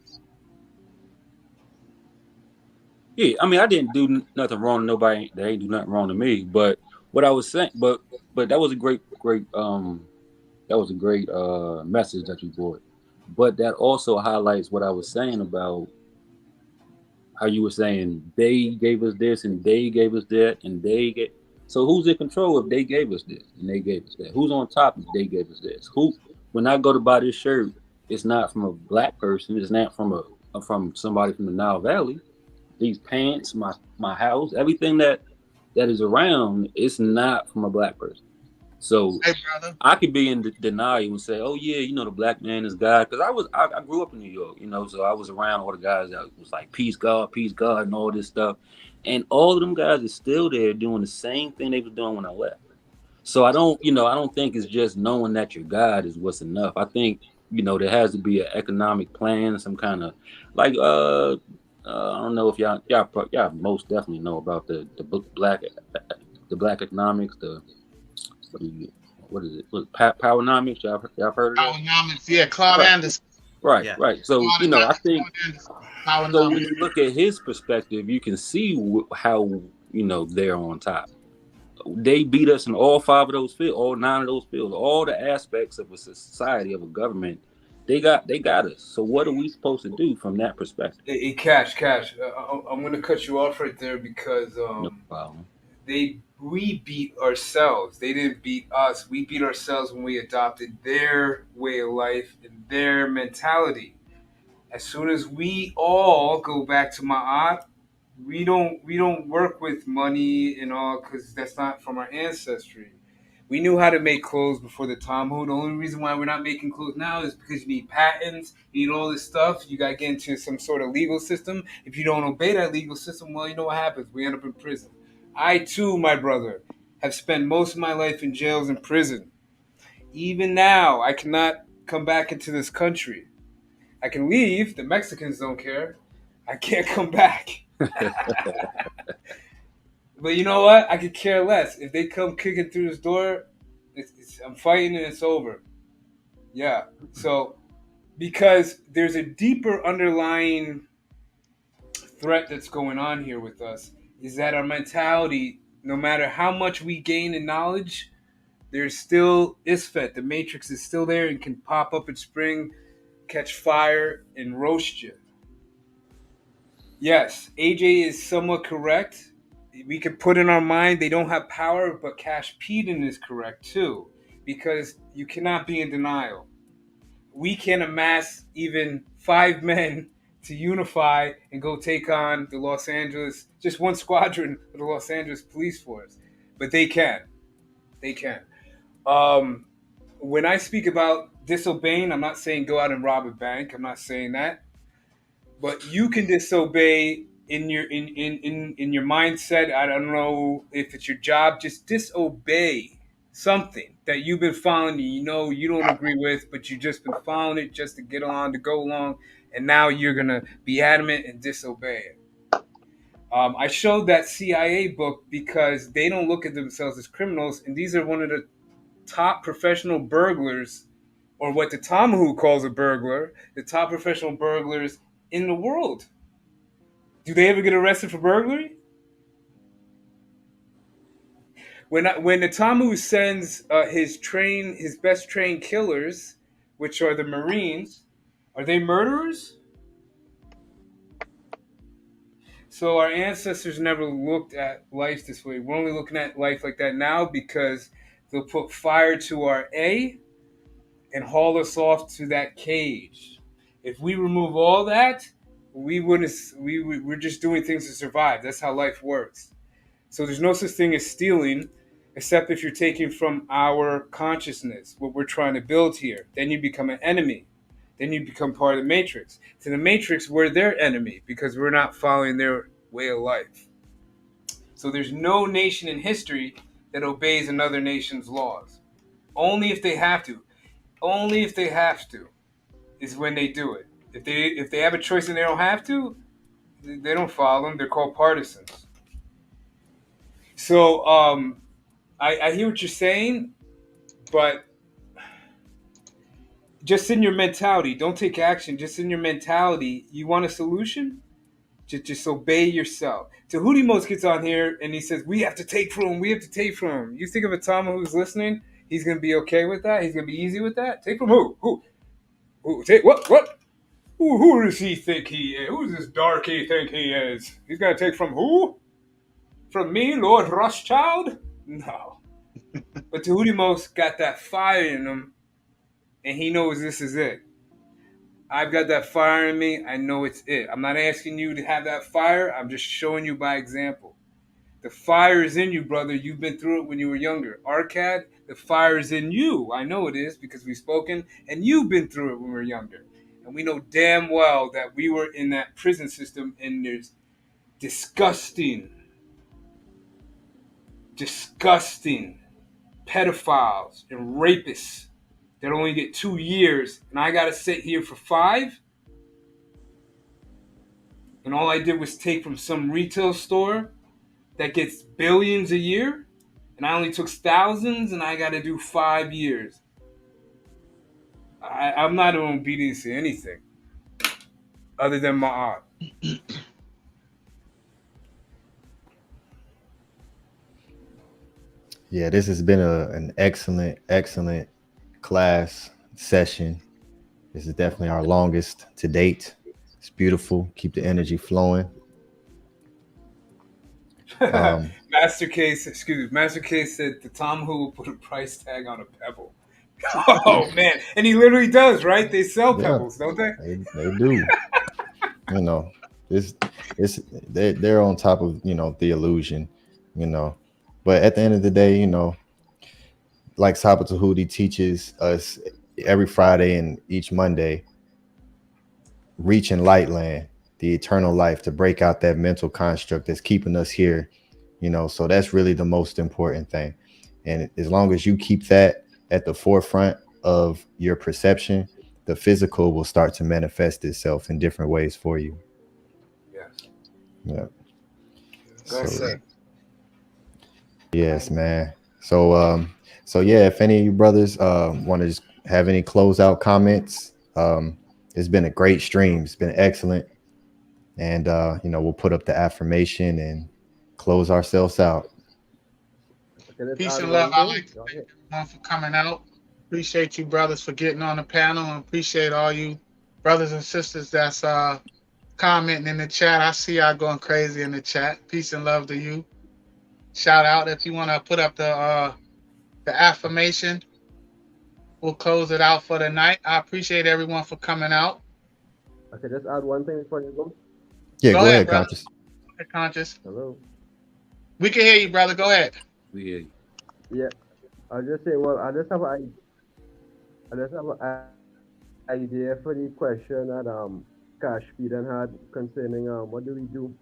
Yeah, I mean, I didn't do nothing wrong to nobody. They ain't do nothing wrong to me. But what I was saying, but that was a great message that you brought. But that also highlights what I was saying about how you were saying they gave us this and they gave us that and they get. So who's in control if they gave us this and they gave us that? Who's on top if they gave us this? Who? When I go to buy this shirt, it's not from a black person. It's not from somebody from the Nile Valley. These pants, my house, everything that is around, it's not from a black person. So Hey, brother. I could be in denial and say, "Oh yeah, the black man is God," because I grew up in New York, so I was around all the guys that was like peace God, and all this stuff, and all of them guys are still there doing the same thing they was doing when I left. So I don't think it's just knowing that you're God is what's enough. I think there has to be an economic plan, some kind of like I don't know if y'all most definitely know about the book Black economics, what, do you, what is it? Powernomics. Y'all heard of that? Powernomics, yeah, Claude Right, Anderson. right, Yeah. right. So I think Claude Anderson. so. When Powernomics. you look at his perspective, you can see how they're on top. They beat us in all five of those fields, all nine of those fields, all the aspects of a society, of a government. They got us. So what are we supposed to do from that perspective? Hey, Cash. I'm gonna cut you off right there because No problem. we beat ourselves. They didn't beat us. We beat ourselves when we adopted their way of life and their mentality. As soon as we all go back to Ma'at, we don't work with money and all because that's not from our ancestry. We knew how to make clothes before the Talmud. The only reason why we're not making clothes now is because you need patents, you need all this stuff. You got to get into some sort of legal system. If you don't obey that legal system, well, you know what happens. We end up in prison. I too, my brother, have spent most of my life in jails and prison. Even now, I cannot come back into this country. I can leave. The Mexicans don't care. I can't come back. But you know what? I could care less. If they come kicking through this door, I'm fighting and it's over. Yeah. So, because there's a deeper underlying threat that's going on here with us, is that our mentality, no matter how much we gain in knowledge, there's still Isfet. The matrix is still there and can pop up in spring, catch fire, and roast you. Yes, AJ is somewhat correct. We could put in our mind they don't have power, but Cash Peden is correct too, because you cannot be in denial. We can amass even 5 men to unify and go take on the Los Angeles, just one squadron of the Los Angeles Police Force, but they can. They can. Um, when I speak about disobeying, I'm not saying go out and rob a bank. I'm not saying that. But you can disobey in in your mindset. I don't know if it's your job. Just disobey something that you've been following. You don't agree with, but you just been following it just to get along, to go along, and now you're gonna be adamant and disobey it. I showed that CIA book because they don't look at themselves as criminals, and these are one of the top professional burglars, or what the Tamahu calls a burglar, the top professional burglars in the world. Do they ever get arrested for burglary? When the Tamu sends his best trained killers, which are the Marines, are they murderers? So our ancestors never looked at life this way. We're only looking at life like that now because they'll put fire to our A and haul us off to that cage. If we remove all that, we wouldn't. We're just doing things to survive. That's how life works. So there's no such thing as stealing, except if you're taking from our consciousness, what we're trying to build here. Then you become an enemy. Then you become part of the Matrix. To the Matrix, we're their enemy because we're not following their way of life. So there's no nation in history that obeys another nation's laws. Only if they have to. Only if they have to is when they do it. If they have a choice and they don't have to, they don't follow them. They're called partisans. So I hear what you're saying, but just in your mentality, don't take action. Just in your mentality, you want a solution? Just obey yourself. Tahuti Most gets on here and he says, we have to take from him. We have to take from him. You think of a Tama who's listening, he's going to be okay with that? He's going to be easy with that? Take from who? Who? Take what? What? Who does he think he is? Who's this dark he think he is? He's going to take from who? From me, Lord Rothschild? No. But Tahuti Most got that fire in him and he knows this is it. I've got that fire in me. I know it's it. I'm not asking you to have that fire. I'm just showing you by example. The fire is in you, brother. You've been through it when you were younger. Arcad, the fire is in you. I know it is because we've spoken, and you've been through it when we were younger. And we know damn well that we were in that prison system, and there's disgusting, disgusting pedophiles and rapists that only get 2 years, and I got to sit here for 5. And all I did was take from some retail store that gets billions a year, and I only took thousands, and I got to do 5 years. I'm not in obedience to anything other than my art. Yeah, this has been an excellent class session. This is definitely our longest to date. It's beautiful. Keep the energy flowing. Master Case said the Tom Who will put a price tag on a pebble. Oh man, and he literally does, right? They sell Yeah, pebbles, don't they? they do. You know, this they're on top of the illusion, you know. But at the end of the day, like Saba Tahuti teaches us every Friday and each Monday, reach in light land, the eternal life, to break out that mental construct that's keeping us here, so that's really the most important thing. And as long as you keep that at the forefront of your perception, the physical will start to manifest itself in different ways for you. Yes. Yeah. That's So it. yes, man. So yeah, if any of you brothers want to just have any closeout comments, it's been a great stream. It's been excellent. And we'll put up the affirmation and close ourselves out. Okay, let's Peace add and love. one I'd thing. like to Go thank ahead. everyone for coming out. Appreciate you brothers for getting on the panel, and appreciate all you brothers and sisters that's commenting in the chat. I see y'all going crazy in the chat. Peace and love to you. Shout out if you want to put up the affirmation. We'll close it out for the night. I appreciate everyone for coming out. Okay, just add one thing before you go. Yeah, Go go ahead, ahead, brother. Conscious. Go ahead, Conscious. Hello. We can hear you, brother. Go ahead. We hear you. Yeah, I'll just say, well, I just have an idea for the question that Cash Peden had concerning what do we do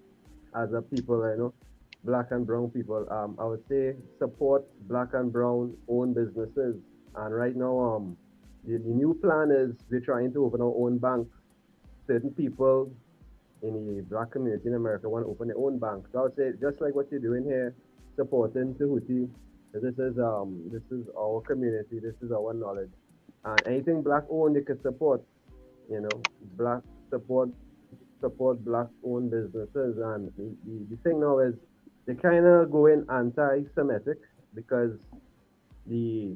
as a people, black and brown people. I would say support black and brown owned businesses. And right now, the new plan is we're trying to open our own bank. Certain people in the black community in America want to open their own bank. So I would say just like what you're doing here, supporting Tahuti. This is our community, this is our knowledge. And anything black owned you can support, you know, black support black owned businesses. And the thing now is they kinda going anti Semitic because the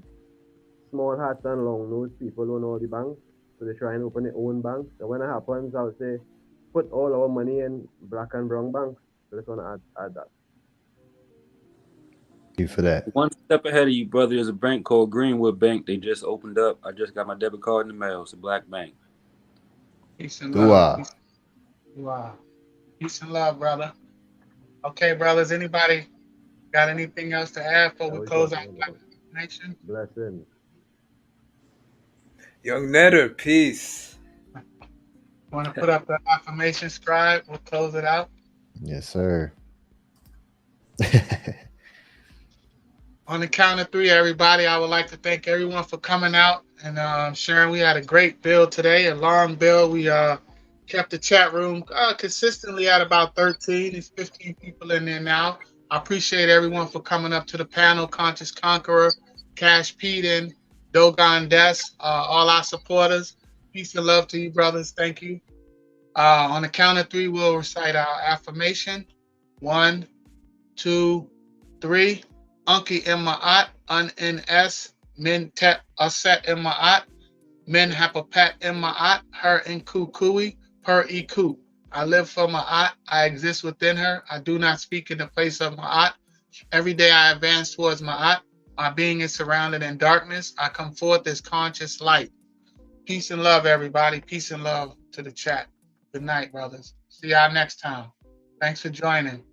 small hats and long nosed people own all the banks. So they try and open their own banks. So when it happens, I would say put all our money in black and brown banks. So I just want to add that. Thank you for that. One step ahead of you, brother, is a bank called Greenwood Bank. They just opened up. I just got my debit card in the mail. It's a black bank. Peace and love. Dua. Wow. Peace and love, brother. Okay, brothers. Anybody got anything else to add before That we we're close out talking Black about. Nation? Blessings. Young Netter, peace. Want to put up the affirmation scribe? We'll close it out. Yes, sir. On the count of three, everybody, I would like to thank everyone for coming out and sharing. We had a great build today, a long build. We kept the chat room consistently at about 13. There's 15 people in there now. I appreciate everyone for coming up to the panel. Conscious Conqueror, Cash Peden, Dogon Des, all our supporters. Peace and love to you, brothers. Thank you. On the count of three, we'll recite our affirmation. 1, 2, 3. Unki in ma'at, un ns, min tep aset in ma'at, min hapapat in ma'at, her in kukui, per iku. I live for ma'at, I exist within her, I do not speak in the place of ma'at. Every day I advance towards ma'at, my being is surrounded in darkness, I come forth as conscious light. Peace and love, everybody. Peace and love to the chat. Good night, brothers. See y'all next time. Thanks for joining.